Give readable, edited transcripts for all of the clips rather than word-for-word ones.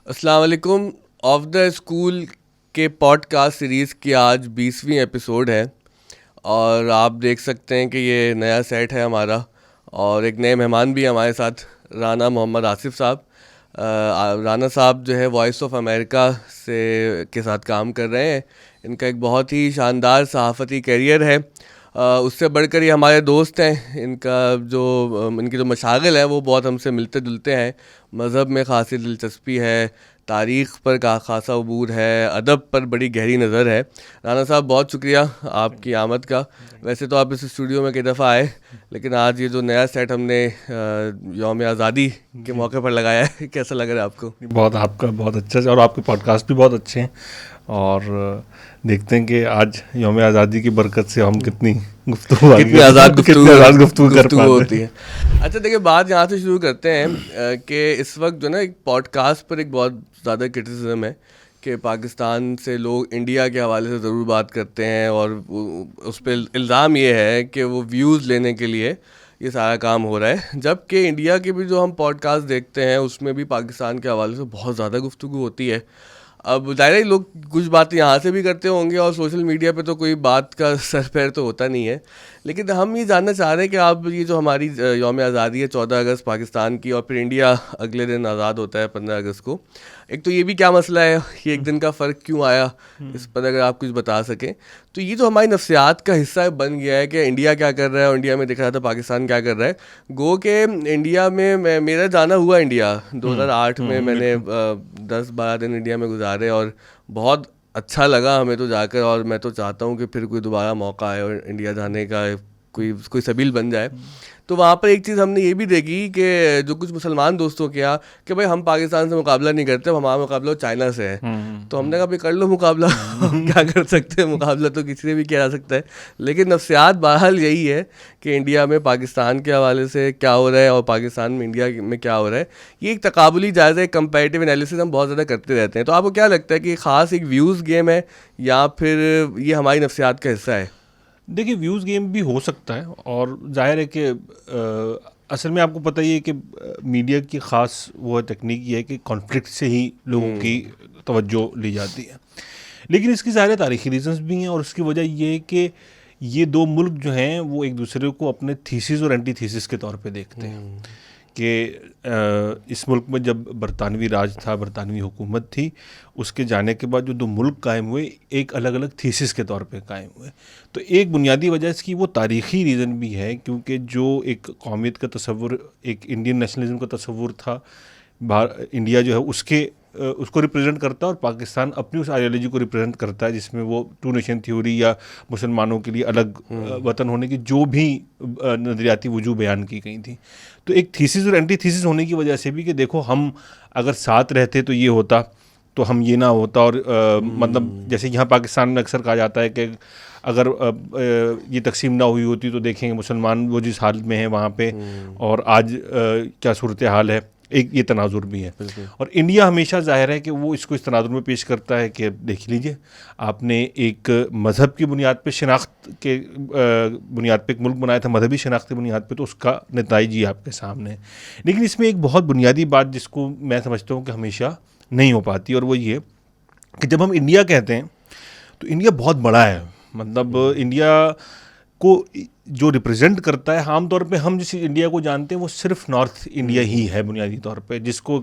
अस्सलाम वालेकुम। Of the school के पॉडकास्ट सीरीज़ की आज 20वीं एपिसोड है और आप देख सकते हैं कि ये नया सेट है हमारा और एक नए मेहमान भी हैं हमारे साथ, राना मोहम्मद आसिफ साहब। राना साहब जो है वॉइस ऑफ अमेरिका से के साथ काम कर रहे हैं। इनका एक बहुत ही शानदार सहाफ़ती करियर है। उससे बढ़कर ये हमारे दोस्त हैं। इनकी जो मशागिल है वो बहुत हमसे मिलते जुलते हैं। मज़हब में ख़ासी दिलचस्पी है, तारीख़ पर खासा अबूर है, अदब पर बड़ी गहरी नज़र है। राना साहब बहुत शुक्रिया आपकी आमद का। वैसे तो आप इस स्टूडियो में कई दफ़ा आए, लेकिन आज ये जो नया सेट हमने यौम आज़ादी के मौके पर लगाया है, कैसा लग रहा है आपको? बहुत आपका बहुत अच्छा है और आपके पॉडकास्ट भी बहुत अच्छे हैं और देखते हैं कि आज यौम आज़ादी की बरकत से हम कितनी आज़ाद गुफ्तगू कर पाते होती है। अच्छा देखिए, बात यहाँ से शुरू करते हैं कि इस वक्त जो ना एक पॉडकास्ट पर एक बहुत ज़्यादा क्रिटिसिज्म है कि पाकिस्तान से लोग इंडिया के हवाले से ज़रूर बात करते हैं और उस पर इल्ज़ाम ये है कि वो व्यूज़ लेने के लिए ये सारा काम हो रहा है, जबकि इंडिया के भी जो हम पॉडकास्ट देखते हैं उसमें भी पाकिस्तान के हवाले से बहुत ज़्यादा गुफ्तगू होती है। अब ज़ाहिर है लोग कुछ बातें यहाँ से भी करते होंगे और सोशल मीडिया पे तो कोई बात का सर पैर तो होता नहीं है, लेकिन हम ये जानना चाह रहे हैं कि आप ये जो हमारी यौम आज़ादी है 14 अगस्त पाकिस्तान की, और फिर इंडिया अगले दिन आज़ाद होता है 15 अगस्त को, एक तो ये भी क्या मसला है, ये एक दिन का फ़र्क क्यों आया, इस पर अगर आप कुछ बता सकें। तो ये जो हमारी नफ्सियात का हिस्सा बन गया है कि इंडिया क्या कर रहा है और इंडिया में दिख रहा था पाकिस्तान क्या कर रहा है। गो के इंडिया में मेरा जाना हुआ इंडिया 2008 में, मैंने 10-12 दिन इंडिया में गुजारे और बहुत अच्छा लगा हमें तो जाकर, और मैं तो चाहता हूँ कि फिर कोई दोबारा मौका आए और इंडिया जाने का कोई सबील बन जाए। तो वहाँ पर एक चीज़ हमने ये भी देखी कि जो कुछ मुसलमान दोस्तों के यहाँ कि भाई हम पाकिस्तान से मुकाबला नहीं करते, हमारा मुकाबला चाइना से है। तो हमने कहा भाई कर लो मुकाबला, क्या कर सकते हैं, मुकाबला तो किसी ने भी किया जा सकता है। लेकिन नफ्सियात बहरहाल यही है कि इंडिया में पाकिस्तान के हवाले से क्या हो रहा है और पाकिस्तान में इंडिया में क्या हो रहा है, ये एक तकाबुली जायज़ा, एक कंपैरेटिव एनालिसिस हम बहुत ज़्यादा करते रहते हैं। तो आपको क्या लगता है कि ख़ास एक व्यूज़ गेम है या फिर ये हमारी नफ्सियात का हिस्सा है? देखिए, व्यूज़ गेम भी हो सकता है और जाहिर है कि असल में आपको पता ही है कि मीडिया की ख़ास वो टेक्निक ये है कि कॉन्फ्लिक्ट से ही लोगों की तवज्जो ली जाती है। लेकिन इसकी ज़ाहिर तारीख़ी रीजंस भी हैं और उसकी वजह ये है कि ये दो मुल्क जो हैं वो एक दूसरे को अपने थीसिस और एंटी थीसिस के तौर पे देखते हैं कि इस मुल्क में जब बरतानवी राज था, बरतानवी हुकूमत थी, उसके जाने के बाद जो दो मुल्क कायम हुए एक अलग अलग थीसिस के तौर पे कायम हुए। तो एक बुनियादी वजह इसकी वो तारीख़ी रीज़न भी है क्योंकि जो एक कौमियत का तसव्वुर, एक इंडियन नेशनलिज्म का तसव्वुर था, इंडिया जो है उसको रिप्रेजेंट करता है और पाकिस्तान अपनी उस आइडियोलॉजी को रिप्रेजेंट करता है जिसमें वो टू नेशन थ्योरी या मुसलमानों के लिए अलग वतन होने की जो भी नज़रियाती वजूह बयान की गई थी। तो एक थीसिस और एंटी थीसिस होने की वजह से भी कि देखो हम अगर साथ रहते तो ये होता, तो हम ये ना होता, और मतलब जैसे यहाँ पाकिस्तान में अक्सर कहा जाता है कि अगर ये तकसीम ना हुई होती तो देखेंगे मुसलमान वो जिस हाल में है वहाँ पे और आज क्या सूरत हाल है, एक ये तनाजुर भी है। और इंडिया हमेशा जाहिर है कि वो इसको इस तनाजुर में पेश करता है कि देख लीजिए, आपने एक मज़हब की बुनियाद पे, शनाख्त के बुनियाद पे एक मुल्क बनाया था, मजहबी शनाख्त की बुनियाद पे, तो उसका नताइज ही आपके सामने है। लेकिन इसमें एक बहुत बुनियादी बात जिसको मैं समझता हूँ कि हमेशा नहीं हो पाती, और वो ये कि जब हम इंडिया कहते हैं तो इंडिया बहुत बड़ा है। मतलब इंडिया को जो रिप्रेजेंट करता है, आमतौर पे हम जिस इंडिया को जानते हैं वो सिर्फ नॉर्थ इंडिया ही है बुनियादी तौर पे, जिसको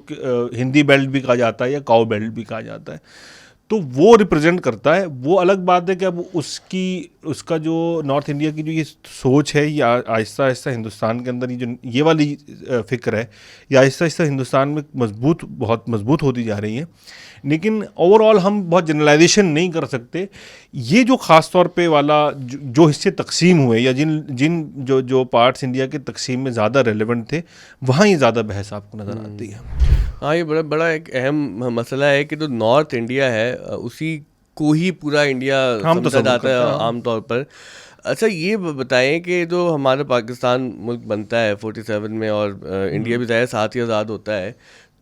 हिंदी बेल्ट भी कहा जाता है या काऊ बेल्ट भी कहा जाता है। तो वो रिप्रेजेंट करता है। वो अलग बात है कि अब उसका जो नॉर्थ इंडिया की जो ये सोच है या आहिस्ता आहिस्ता हिंदुस्तान के अंदर ये वाली फ़िक्र है, या आहिस्ता आहिस्ता हिंदुस्तान में बहुत मजबूत होती जा रही है। लेकिन ओवरऑल हम बहुत जनरलाइजेशन नहीं कर सकते। ये जो ख़ास तौर पे वाला जो हिस्से तकसीम हुए या जो पार्ट्स इंडिया के तकसीम में ज़्यादा रेलेवेंट थे, वहाँ ये ज़्यादा बहस आपको नज़र आती है। हाँ, ये बड़ा एक अहम मसला है कि जो नॉर्थ इंडिया है उसी को ही पूरा इंडिया समझा जाता है आमतौर पर। अच्छा, ये बताएं कि जो हमारा पाकिस्तान मुल्क बनता है 47 में और इंडिया भी ज़ाहिर साथ ही आज़ाद होता है,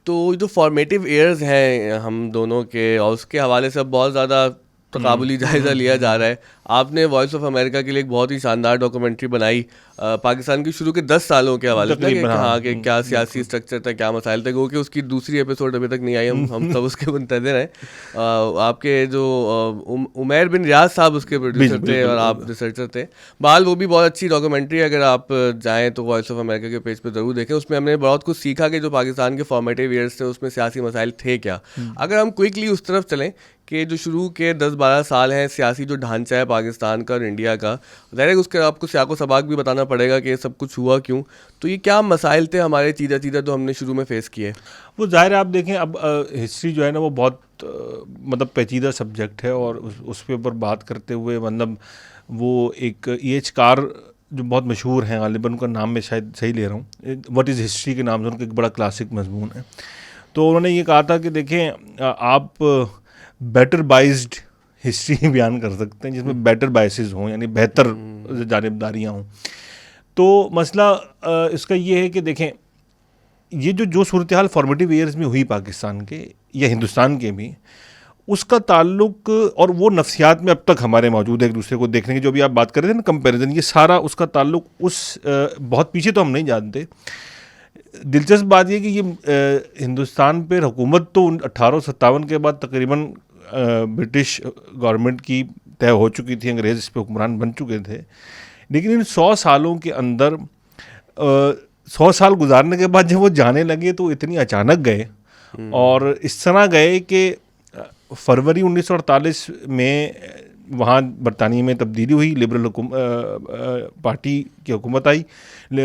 तो जो फॉर्मेटिव ईयर्स हैं हम दोनों के, और उसके हवाले से बहुत ज़्यादा तकाबुली जायज़ा लिया जा रहा है। आपने वॉइस ऑफ अमेरिका के लिए एक बहुत ही शानदार डॉक्यूमेंट्री बनाई पाकिस्तान के शुरू के 10 सालों के हवाले से, कि हाँ कि क्या सियासी स्ट्रक्चर था, क्या मसाइल थे, क्योंकि उसकी दूसरी एपिसोड अभी तक नहीं आई, हम सब उसके मुंतज़िर हैं। आपके जो उमैर बिन रियाज साहब उसके प्रोड्यूसर थे और आप रिसर्चर थे। बहरहाल वो भी बहुत अच्छी डॉक्यूमेंट्री, अगर आप जाएँ तो वॉइस ऑफ अमेरिका के पेज पर ज़रूर देखें। उसमें हमने बहुत कुछ सीखा कि जो पाकिस्तान के फॉर्मेटिव ईयर्स थे उसमें सियासी मसाइल थे क्या। अगर हम क्विकली उस तरफ चलें कि जो शुरू के 10-12 साल हैं, सियासी जो ढांचा है पाकिस्तान का और इंडिया का, ज़ाहिर है उसके आपको सियाको सबाक भी बताना पड़ेगा कि ये सब कुछ हुआ क्यों। तो ये क्या मसाइल थे हमारे चीज़ा जो हमने शुरू में फेस किए? वो ज़ाहिर है, आप देखें अब हिस्ट्री जो है ना वो बहुत मतलब पेचीदा सब्जेक्ट है, और उस पे ऊपर बात करते हुए मतलब वो एक E.H. कार जो बहुत मशहूर हैं, गालिबन उनका नाम मैं शायद सही ले रहा हूँ, व्हाट इज़ हिस्ट्री के नाम से उनका एक बड़ा क्लासिक मजमून है। तो उन्होंने ये कहा था कि देखें आप बेटर बाइज्ड हिस्ट्री बयान कर सकते हैं जिसमें बेटर बायसेस हों, यानी बेहतर जानिबदारियाँ हों। तो मसला इसका ये है कि देखें ये जो सूरत हाल फॉर्मेटिव ईयर्स में हुई पाकिस्तान के या हिंदुस्तान के भी, उसका ताल्लुक और वो नफ्सियात में अब तक हमारे मौजूद है एक दूसरे को देखने की, जो भी आप बात कर रहे थे ना कंपैरिजन, ये सारा उसका ताल्लुक उस बहुत पीछे तो हम नहीं जानते। दिलचस्प बात यह कि ये हिंदुस्तान पर हुकूमत तो 1857 के बाद तकरीबन ब्रिटिश गवर्नमेंट की तय हो चुकी थी, अंग्रेज़ इस पर हुक्मरान बन चुके थे, लेकिन इन 100 सालों के अंदर 100 साल गुजारने के बाद जब वो जाने लगे तो इतनी अचानक गए और इस तरह गए कि फरवरी 1948 में वहाँ बरतानिया में तब्दीली हुई, लिबरल पार्टी की हुकूमत आई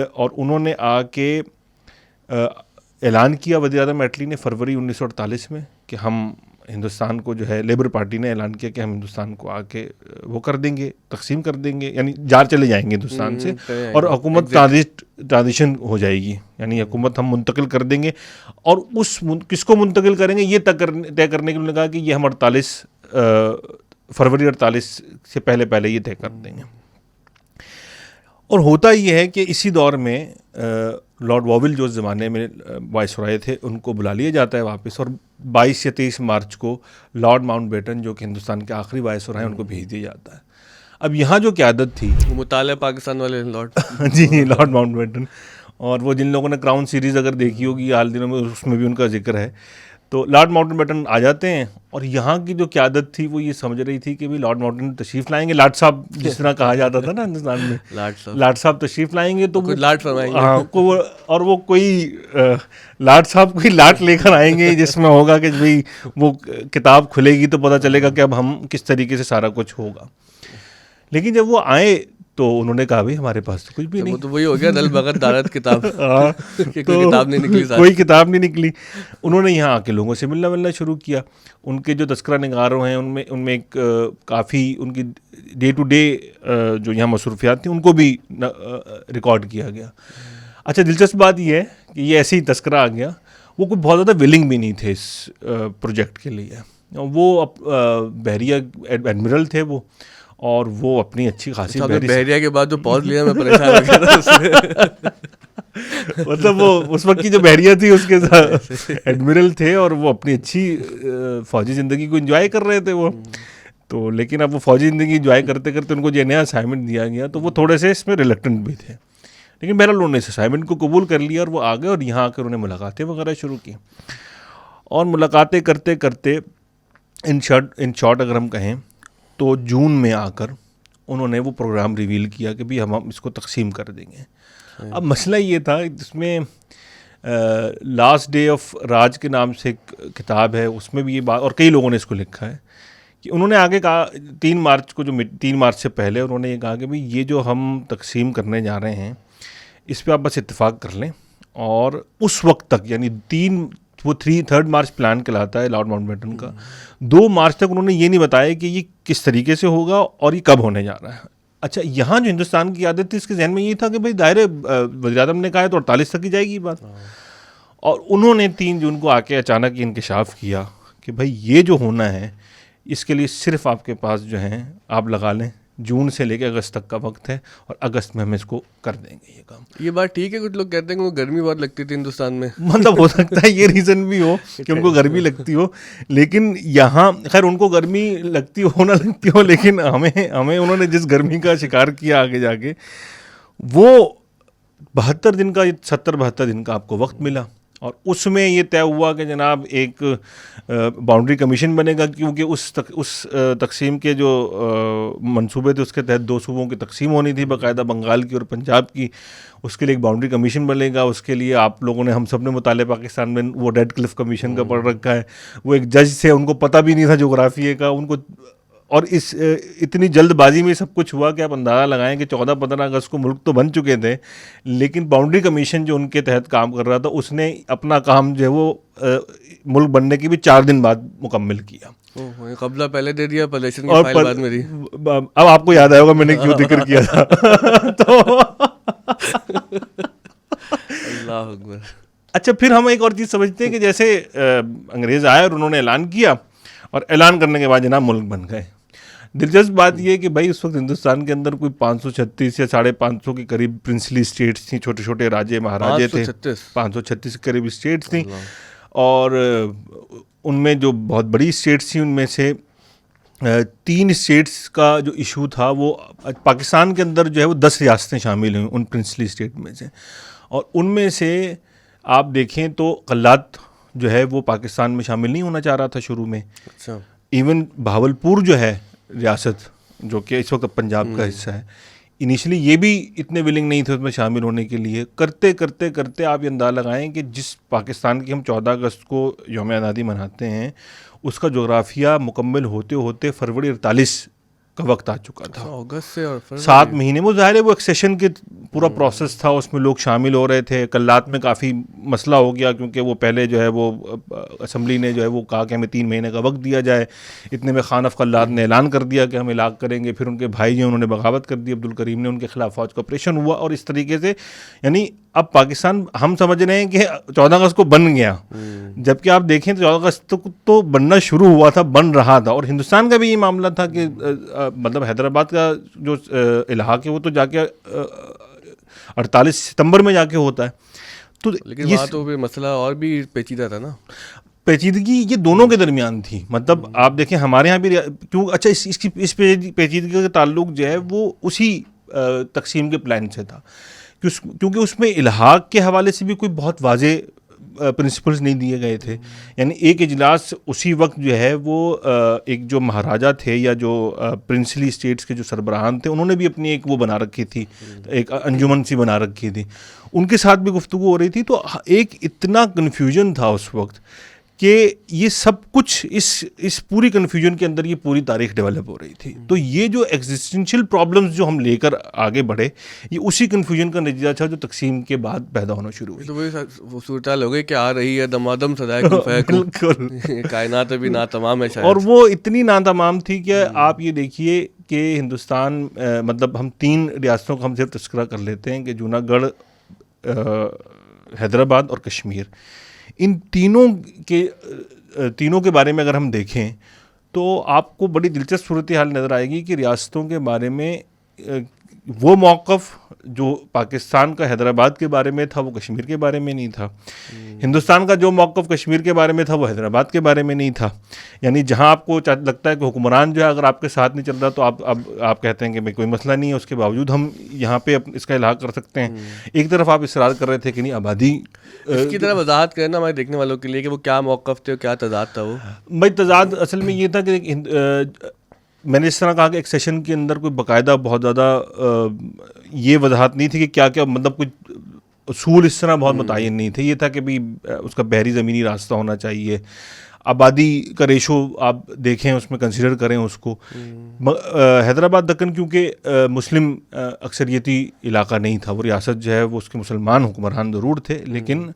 और उन्होंने आके ऐलान किया, वज़ीर-ए-आज़म एटली ने फरवरी 1948 में, कि हम हिंदुस्तान को जो है, लेबर पार्टी ने ऐलान किया कि हम हिंदुस्तान को आके वो कर देंगे, तकसीम कर देंगे, यानी जार चले जाएंगे हिंदुस्तान से और हुकूमत ट्रांजिशन हो जाएगी, यानी हुकूमत हम मुंतकिल कर देंगे। और उस किसको मुंतकिल करेंगे ये तय करने के लिए कहा कि ये हम 48 फरवरी 48 से पहले ये तय कर देंगे। और होता ये है कि इसी दौर में लॉर्ड वॉविल जो ज़माने में वाइसरॉय थे उनको बुला लिया जाता है वापस, और 22 या 23 मार्च को लॉर्ड माउंटबेटन जो कि हिंदुस्तान के आखिरी वाइसरॉय हैं उनको भेज दिया जाता है। अब यहाँ जो क़यादत थी, मुताले पाकिस्तान वाले लॉर्ड जी लॉर्ड माउंटबेटन, और वो जिन लोगों ने क्राउन सीरीज़ अगर देखी होगी हाल दिनों में उसमें भी उनका जिक्र है। तो लॉर्ड माउंटबेटन आ जाते हैं और यहाँ की जो क़यादत थी वो ये समझ रही थी कि भाई लॉर्ड माउंटबेटन तशरीफ़ लाएंगे, लाट साहब जिस तरह कहा जाता था ना हिंदुस्तान में, लाट साहब तशरीफ़ लाएंगे तो लाट फरमाएंगे, हाँ, और वो कोई लाट साहब कोई लाट लेकर आएंगे जिसमें होगा कि भाई वो किताब खुलेगी तो पता चलेगा कि अब हम किस तरीके से सारा कुछ होगा। लेकिन जब वो आए तो उन्होंने कहा भाई हमारे पास तो कुछ भी नहीं, तो वही हो गया दल बगत दारत किताब कोई किताब नहीं निकली, कोई किताब नहीं निकली। उन्होंने यहाँ आके लोगों से मिलना शुरू किया। उनके जो तस्करा निगारों हैं उनमें एक काफ़ी उनकी डे टू डे जो यहाँ मसरूफियात थी उनको भी रिकॉर्ड किया गया। अच्छा, दिलचस्प बात यह है कि ये ऐसे ही तस्करा आ गया, वो कोई बहुत ज़्यादा विलिंग भी नहीं थे इस प्रोजेक्ट के लिए। वो बहरिया एडमिरल थे वो, और वो अपनी अच्छी खासी बहरिया के बाद जो पॉज लिया मैं परेशान हो गया था उससे। मतलब वो उस वक्त की जो बहरिया थी उसके साथ एडमिरल थे और वो अपनी अच्छी फौजी ज़िंदगी को एंजॉय कर रहे थे वो। तो लेकिन अब वो फौजी ज़िंदगी एंजॉय करते करते उनको जो नया असाइनमेंट दिया गया तो वो थोड़े से इसमें रिलेक्टेंट भी थे, लेकिन बहरहाल उन्होंने इस असाइनमेंट को कबूल कर लिया और वो आ गए और यहाँ आकर उन्होंने मुलाकातें वगैरह शुरू की। और मुलाकातें करते करते इन शॉर्ट अगर हम कहें तो जून में आकर उन्होंने वो प्रोग्राम रिवील किया कि भाई हम इसको तकसीम कर देंगे। अब मसला ये था, इसमें लास्ट डे ऑफ राज के नाम से एक किताब है, उसमें भी ये बात, और कई लोगों ने इसको लिखा है कि उन्होंने आगे कहा 3 मार्च को, जो 3 मार्च से पहले उन्होंने ये कहा कि भाई ये जो हम तकसीम करने जा रहे हैं इस पर आप बस इत्तेफाक कर लें। और उस वक्त तक, यानी 3 मार्च प्लान कहलाता है लॉर्ड माउंटबेटन का, 2 मार्च तक उन्होंने ये नहीं बताया कि ये किस तरीके से होगा और ये कब होने जा रहा है। अच्छा, यहाँ जो हिंदुस्तान की आदत थी इसके जहन में ये था कि भाई दायरे वज़ीर-ए-आज़म ने कहा है तो 48 तक ही जाएगी बात। और उन्होंने 3 जून को आके अचानक इंकशाफ किया कि भाई ये जो होना है इसके लिए सिर्फ आपके पास जो है आप लगा लें जून से लेकर अगस्त तक का वक्त है और अगस्त में हम इसको कर देंगे ये काम। ये बात ठीक है, कुछ लोग कहते हैं कि वो गर्मी बहुत लगती थी हिंदुस्तान में। मतलब हो सकता है ये रीज़न भी हो कि उनको गर्मी लगती हो, लेकिन यहाँ खैर उनको गर्मी लगती हो ना लगती हो, लेकिन हमें उन्होंने जिस गर्मी का शिकार किया आगे जाके, वो 72 दिन का 70-72 दिन का आपको वक्त मिला और उसमें ये तय हुआ कि जनाब एक बाउंड्री कमीशन बनेगा, क्योंकि उस तकसीम के जो मंसूबे थे उसके तहत 2 सूबों की तकसीम होनी थी बाकायदा, बंगाल की और पंजाब की। उसके लिए एक बाउंड्री कमीशन बनेगा। उसके लिए आप लोगों ने, हम सब ने मुताले पाकिस्तान में वो रेड क्लिफ कमीशन का पढ़ रखा है। वो एक जज थे, उनको पता भी नहीं था जोग्राफिए का उनको, और इस इतनी जल्दबाजी में सब कुछ हुआ कि आप अंदाज़ा लगाएं कि 14-15 अगस्त को मुल्क तो बन चुके थे, लेकिन बाउंड्री कमीशन जो उनके तहत काम कर रहा था उसने अपना काम जो है वो मुल्क बनने के भी 4 दिन बाद मुकम्मल किया। कब्जा पहले दे दिया, पोजीशन की फाइल बाद में दी। अब आपको याद आएगा मैंने क्यों जिक्र किया था। तो अल्लाह अकबर। अच्छा, फिर हम एक और चीज़ समझते हैं कि जैसे अंग्रेज़ आए और उन्होंने ऐलान किया, और ऐलान करने के बाद जनाब मुल्क बन गए। दिलचस्प बात यह है कि भाई उस वक्त हिंदुस्तान के अंदर कोई 536 या 550 के करीब प्रिंसली स्टेट्स थी, छोटे छोटे राज्य महाराजे थे। 536 के करीब स्टेट्स थी, और उनमें जो बहुत बड़ी स्टेट्स थी उनमें से 3 स्टेट्स का जो इशू था वो पाकिस्तान के अंदर जो है वो 10 रियासतें शामिल हुई उन प्रिंसली स्टेट में से, और उनमें से आप देखें तो कल्लात जो है वो पाकिस्तान में शामिल नहीं होना चाह रहा था शुरू में। अच्छा। इवन भावलपुर जो है रियासत, जो कि इस वक्त पंजाब का हिस्सा है, इनिशियली ये भी इतने विलिंग नहीं थे उसमें शामिल होने के लिए। करते करते करते आप ये अंदाज़ा लगाएं कि जिस पाकिस्तान की हम 14 अगस्त को यौम आज़ादी मनाते हैं, उसका जोग्राफिया मुकम्मल होते होते फरवरी 48 का वक्त आ चुका था। अगस्त से और 7 महीने वो ज़ाहिर है वो एक्सेशन के पूरा प्रोसेस था, उसमें लोग शामिल हो रहे थे। कल्लात में काफ़ी मसला हो गया, क्योंकि वो पहले जो है वो असम्बली ने जो है वो कहा कि हमें 3 महीने का वक्त दिया जाए। इतने में खान अफ कल्लात ने ऐलान कर दिया कि हम इलाक करेंगे। फिर उनके भाई जो उन्होंने बगावत कर दी, अब्दुल करीम ने, उनके खिलाफ फौज का ऑपरेशन हुआ, और इस तरीके से यानी अब पाकिस्तान हम समझ रहे हैं कि 14 अगस्त को बन गया, जबकि आप देखें तो 14 अगस्त तो बनना शुरू हुआ था, बन रहा था। और हिंदुस्तान का भी ये मामला था कि मतलब हैदराबाद का जो इलाक़ है वो तो जाके 48 सितंबर में जाके होता है। तो लेकिन वहाँ तो फिर मसला और भी पेचीदा था ना। पेचीदगी ये दोनों के दरमियान थी। मतलब आप देखें हमारे यहाँ भी क्यों, अच्छा इस पेचीदगी का ताल्लुक जो है वो उसी तकसीम के प्लान से था, क्योंकि उसमें इल्हाक के हवाले से भी कोई बहुत वाजे प्रिंसिपल्स नहीं दिए गए थे। यानी एक इजलास उसी वक्त जो है वो एक जो महाराजा थे या जो प्रिंसली स्टेट्स के जो सरबराहान थे, उन्होंने भी अपनी एक वो बना रखी थी, एक अंजुमन सी बना रखी थी, उनके साथ भी गुफ्तगू हो रही थी। तो एक इतना कन्फ्यूजन था उस वक्त कि ये सब कुछ इस पूरी कन्फ्यूजन के अंदर ये पूरी तारीख डेवलप हो रही थी। तो ये जो एग्जिस्टेंशियल प्रॉब्लम्स जो हम लेकर आगे बढ़े, ये उसी कन्फ्यूजन का नतीजा था जो तकसीम के बाद पैदा होना शुरू हुई। तो वही सूरत हाल हो गई कि आ रही है दमादम सदाए कायनात अभी नातमाम है शायद। और वो इतनी नातमाम थी कि आप ये देखिए कि हिंदुस्तान मतलब हम 3 रियासतों का हम सिर्फ तस्करा कर लेते हैं कि जूनागढ़, हैदराबाद और कश्मीर। इन तीनों के बारे में अगर हम देखें तो आपको बड़ी दिलचस्प सूरत हाल नज़र आएगी कि रियासतों के बारे में वो मौक़िफ़ जो पाकिस्तान का हैदराबाद के बारे में था वो कश्मीर के बारे में नहीं था। हिंदुस्तान का जो मौक़िफ़ कश्मीर के बारे में था वो हैदराबाद के बारे में नहीं था। यानी जहां आपको लगता है कि हुक्मरान जो है अगर आपके साथ नहीं चल रहा तो आप कहते हैं कि भाई कोई मसला नहीं है, उसके बावजूद हम यहाँ पे इसका इलाक़ कर सकते हैं। एक तरफ आप इसरार कर रहे थे कि नहीं आबादी, इसकी तरह वजाहत करना हमारे देखने वालों के लिए कि वो क्या मौक़िफ़ थे, क्या तज़ाद था। वो भाई तज़ाद असल में ये था कि मैंने इस तरह कहा कि एक सेशन के अंदर कोई बाकायदा बहुत ज़्यादा ये वजाहत नहीं थी कि क्या क्या, मतलब कुछ असूल इस तरह बहुत मुतय्यन नहीं थे। ये था कि भाई उसका बहरी ज़मीनी रास्ता होना चाहिए, आबादी का रेशो आप देखें उसमें कंसिडर करें उसको। हैदराबाद दक्कन क्योंकि मुस्लिम अक्सरियती इलाका नहीं था, वो रियासत जो है वो उसके मुसलमान हुक्मरान ज़रूर थे, लेकिन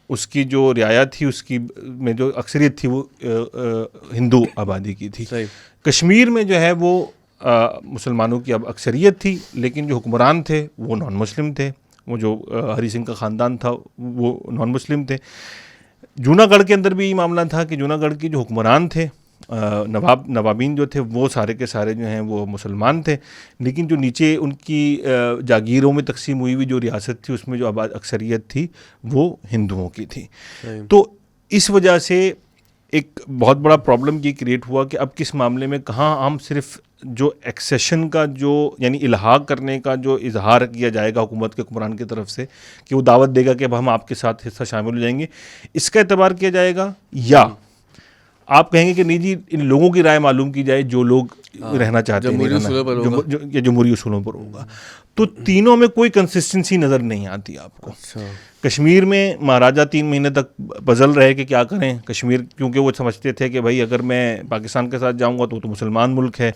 उसकी जो रियाया थी उसकी में जो अक्सरियत थी वो हिंदू आबादी की थी। कश्मीर में जो है वो मुसलमानों की अब अक्सरियत थी, लेकिन जो हुक्मरान थे वो नॉन मुस्लिम थे। वो जो हरी सिंह का ख़ानदान था वो नॉन मुस्लिम थे। जूनागढ़ के अंदर भी ये मामला था कि जूनागढ़ के जो हुक्मरान थे नवाबीन जो थे वो सारे के सारे जो हैं वो मुसलमान थे, लेकिन जो नीचे उनकी जागीरों में तकसीम हुई हुई जो रियासत थी उसमें जो अक्सरियत थी वो हिंदुओं की थी। तो इस वजह से एक बहुत बड़ा प्रॉब्लम ये क्रिएट हुआ कि अब किस मामले में कहाँ हम सिर्फ जो एक्सेशन का जो यानी इल्हाक करने का जो इजहार किया जाएगा हुकूमत के हुक्मरान की तरफ से कि वो दावत देगा कि अब हम आपके साथ हिस्सा शामिल हो जाएंगे, इसका एतबार किया जाएगा, या आप कहेंगे कि नहीं जी इन लोगों की राय मालूम की जाए जो लोग रहना चाहते हैं जमहूरी उसूलों पर होगा। तो तीनों में कोई कंसिस्टेंसी नज़र नहीं आती आपको। कश्मीर में महाराजा 3 महीने तक पजल रहे कि क्या करें कश्मीर, क्योंकि वो समझते थे कि भाई अगर मैं पाकिस्तान के साथ जाऊंगा तो मुसलमान मुल्क है,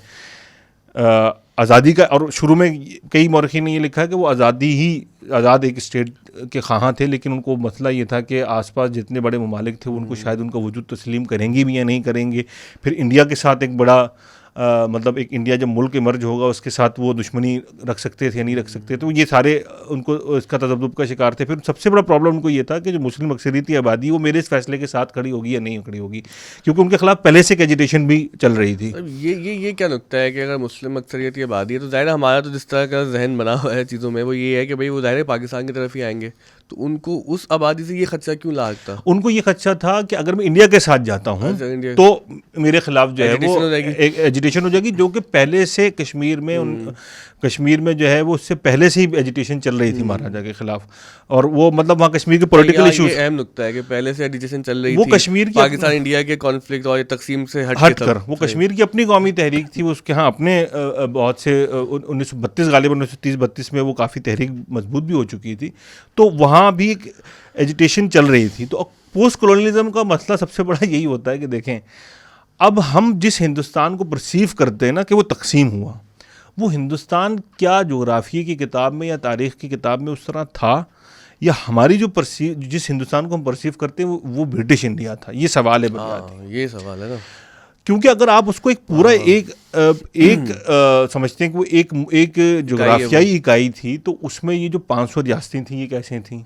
आज़ादी का, और शुरू में कई मौरखीन ने ये लिखा है कि वो आज़ाद एक स्टेट के ख़्वाहां थे, लेकिन उनको मसला ये था कि आसपास जितने बड़े ममालिक थे उनको शायद उनका वजूद तस्लीम करेंगे भी या नहीं करेंगे। फिर इंडिया के साथ एक बड़ा मतलब एक इंडिया जब मुल्क इमर्ज होगा उसके साथ वो दुश्मनी रख सकते थे या नहीं रख सकते, तो ये सारे उनको इसका तजब्जुब का शिकार थे। फिर सबसे बड़ा प्रॉब्लम उनको ये था कि जो मुस्लिम अक्सरियती आबादी वो मेरे इस फैसले के साथ खड़ी होगी या नहीं खड़ी होगी, क्योंकि उनके खिलाफ पहले से एक एजिटेशन भी चल रही थी। ये क्या नुकता है कि अगर मुस्लिम अक्सरियती आबादी है तो ज़ाहिर हमारा तो जिस तरह का जहन बना हुआ है चीज़ों में वो ये है कि भाई वो ज़ाहिर पाकिस्तान की तरफ ही आएंगे, तो उनको उस आबादी से ये खदशा क्यों लागता? उनको ये खदशा था कि अगर मैं इंडिया के साथ जाता हूँ तो मेरे खिलाफ जो है वो एक एजिटेशन हो जाएगी, जो कि पहले से कश्मीर में जो है वो उससे पहले से ही एजिटेशन चल रही थी महाराजा के खिलाफ, और वो मतलब वहाँ कश्मीर के पॉलिटिकल इश्यूज अहम नुकता है कि पहले से एजिटेशन चल रही वो थी, कश्मीर की पाकिस्तान इंडिया के कॉन्फ्लिक्ट और तकसीम से हटकर वो कश्मीर की अपनी कौमी तहरीक थी, उसके यहाँ अपने बहुत से 1932 गालिबन 1930-32 में वो काफ़ी तहरीक मजबूत भी हो चुकी थी, तो वहाँ भी एक एजिटेशन चल रही थी। तो पोस्ट कॉलोनियलिज्म का मसला सबसे बड़ा यही होता है कि देखें अब हम जिस हिंदुस्तान को परसीव करते हैं ना कि वो तकसीम हुआ, वो हिंदुस्तान क्या जोग्राफी की किताब में या तारीख़ की किताब में उस तरह था, या हमारी जो जिस हिंदुस्तान को हम परसीव करते हैं वो ब्रिटिश इंडिया था, ये सवाल है। ये सवाल है ना, क्योंकि अगर आप उसको एक पूरा समझते हैं कि वो एक जोग्राफियाई इकाई थी, तो उसमें ये जो 500 रियासतें थी ये कैसे थी,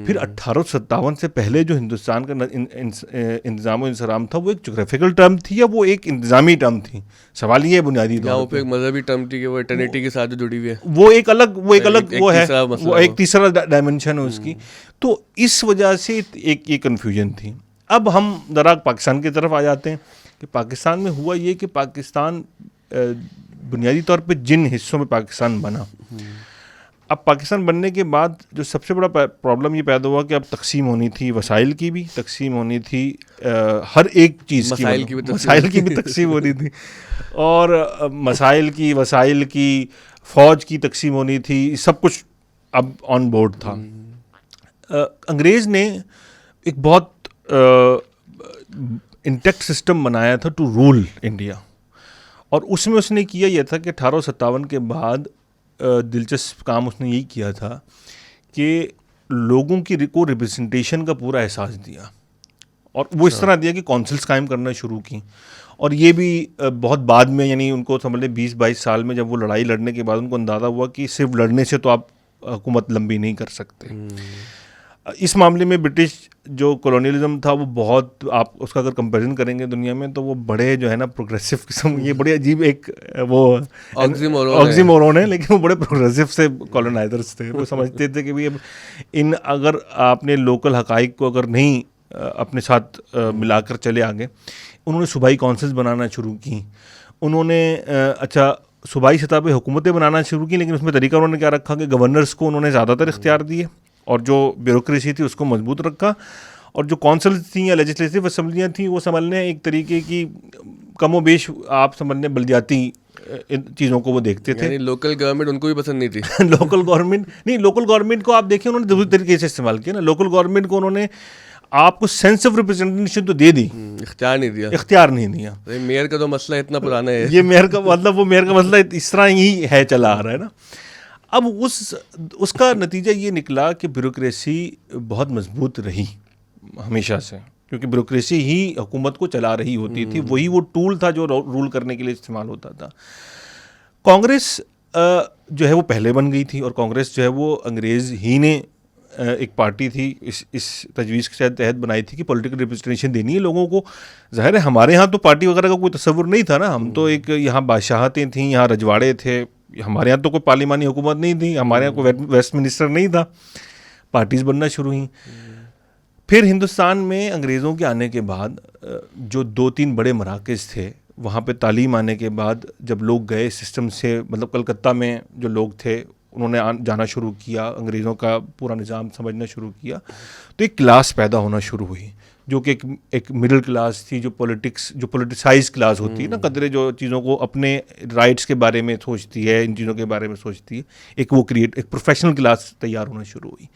फिर 1857 से पहले जो हिंदुस्तान का इंतज़ाम और इंसराम था वो एक जोग्राफिकल टर्म थी या वो एक इंतज़ामी टर्म थी? सवाल ये बुनियादी तौर पे एक मजहबी टर्म थी कि वो इटर्निटी के साथ जो जुड़ी हुई है, वो एक एक तीसरा डायमेंशन है उसकी। तो इस वजह से एक कन्फ्यूजन थी। अब हम ज़रा पाकिस्तान की तरफ आ जाते हैं कि पाकिस्तान में हुआ ये कि पाकिस्तान बुनियादी तौर पे जिन हिस्सों में पाकिस्तान बना, अब पाकिस्तान बनने के बाद जो सबसे बड़ा प्रॉब्लम ये पैदा हुआ कि अब तकसीम होनी थी, वसाइल की भी तकसीम होनी थी, हर एक चीज़ मसाइल की भी तकसीम होनी थी, और वसाइल की फ़ौज की तकसीम होनी थी, सब कुछ अब ऑन बोर्ड था। अंग्रेज़ ने एक बहुत इंटेक्ट सिस्टम बनाया था टू रूल इंडिया, और उसमें उसने किया यह था कि 1857 के बाद दिलचस्प काम उसने यही किया था कि लोगों की को रिप्रेजेंटेशन का पूरा एहसास दिया, और वो इस तरह दिया कि काउंसिल्स कायम करना शुरू की, और ये भी बहुत बाद में, यानी उनको समझ लें 20-22 साल में जब वो लड़ाई लड़ने के बाद उनको अंदाज़ा हुआ कि सिर्फ लड़ने से तो आप हुकूमत लंबी नहीं कर सकते। इस मामले में ब्रिटिश जो कॉलोनियलिज्म था वो बहुत, आप उसका अगर कंपैरिजन करेंगे दुनिया में तो वो बड़े जो है ना प्रोग्रेसिव किस्म, ये बड़े अजीब एक वो ऑक्सीमोरोन है, लेकिन वो बड़े प्रोग्रेसिव से कॉलोनाइजर्स थे। वो समझते थे कि भाई अब अगर आपने लोकल हकाइक को अगर नहीं अपने साथ मिलाकर चले आगे, उन्होंने सूबाई काउंसिल्स बनाना शुरू की, उन्होंने सूबाई सतह पर हुकूमतें बनाना शुरू की, लेकिन उसमें तरीका उन्होंने क्या रखा कि गवर्नर्स को उन्होंने ज़्यादातर इख्तियार दिए और जो ब्यूरोक्रेसी थी उसको मजबूत रखा, और जो काउंसिल्स थी या लेजिस्लेटिव असम्बलियाँ थी वो समझने एक तरीके की कमो बेश आप समझने बलदियाती चीज़ों को वो देखते थे। लोकल गवर्नमेंट उनको भी पसंद नहीं थी। लोकल गवर्नमेंट को आप देखिए उन्होंने दूसरी तरीके से इस्तेमाल किया ना। लोकल गवर्नमेंट को उन्होंने आपको सेंस ऑफ रिप्रेजेंटेशन तो दे दी, इख्तियार नहीं दिया। मेयर का तो मसला इतना पुराना है, ये मेयर का मसला इस तरह ही है, चला आ रहा है ना। अब उसका नतीजा ये निकला कि ब्यूरोक्रेसी बहुत मजबूत रही हमेशा से, क्योंकि ब्यूरोक्रेसी ही हुकूमत को चला रही होती थी, वही वो टूल था जो रूल करने के लिए इस्तेमाल होता था। कांग्रेस जो है वो पहले बन गई थी, और कांग्रेस जो है वो अंग्रेज़ ही ने एक पार्टी थी इस तजवीज़ के तहत बनाई थी कि पॉलिटिकल रिप्रेजेंटेशन देनी है लोगों को। ज़ाहिर है हमारे यहाँ तो पार्टी वगैरह का कोई तस्वुर नहीं था ना, हम तो एक यहाँ बादशाहतें थीं, यहाँ रजवाड़े थे, हमारे यहाँ तो कोई पार्लिमानी हुकूमत नहीं थी, हमारे यहाँ कोई वेस्ट मिनिस्टर नहीं था, पार्टीज़ बनना शुरू हुई। फिर हिंदुस्तान में अंग्रेज़ों के आने के बाद जो 2-3 बड़े मराकज़ थे, वहाँ पे तालीम आने के बाद जब लोग गए सिस्टम से, मतलब कलकत्ता में जो लोग थे उन्होंने जाना शुरू किया, अंग्रेज़ों का पूरा निज़ाम समझना शुरू किया, तो एक क्लास पैदा होना शुरू हुई जो कि एक मिडिल क्लास थी, जो पोलिटिसाइज क्लास होती है ना, कदरे जो चीज़ों को अपने राइट्स के बारे में सोचती है, इन चीज़ों के बारे में सोचती है, एक प्रोफेशनल क्लास तैयार होना शुरू हुई।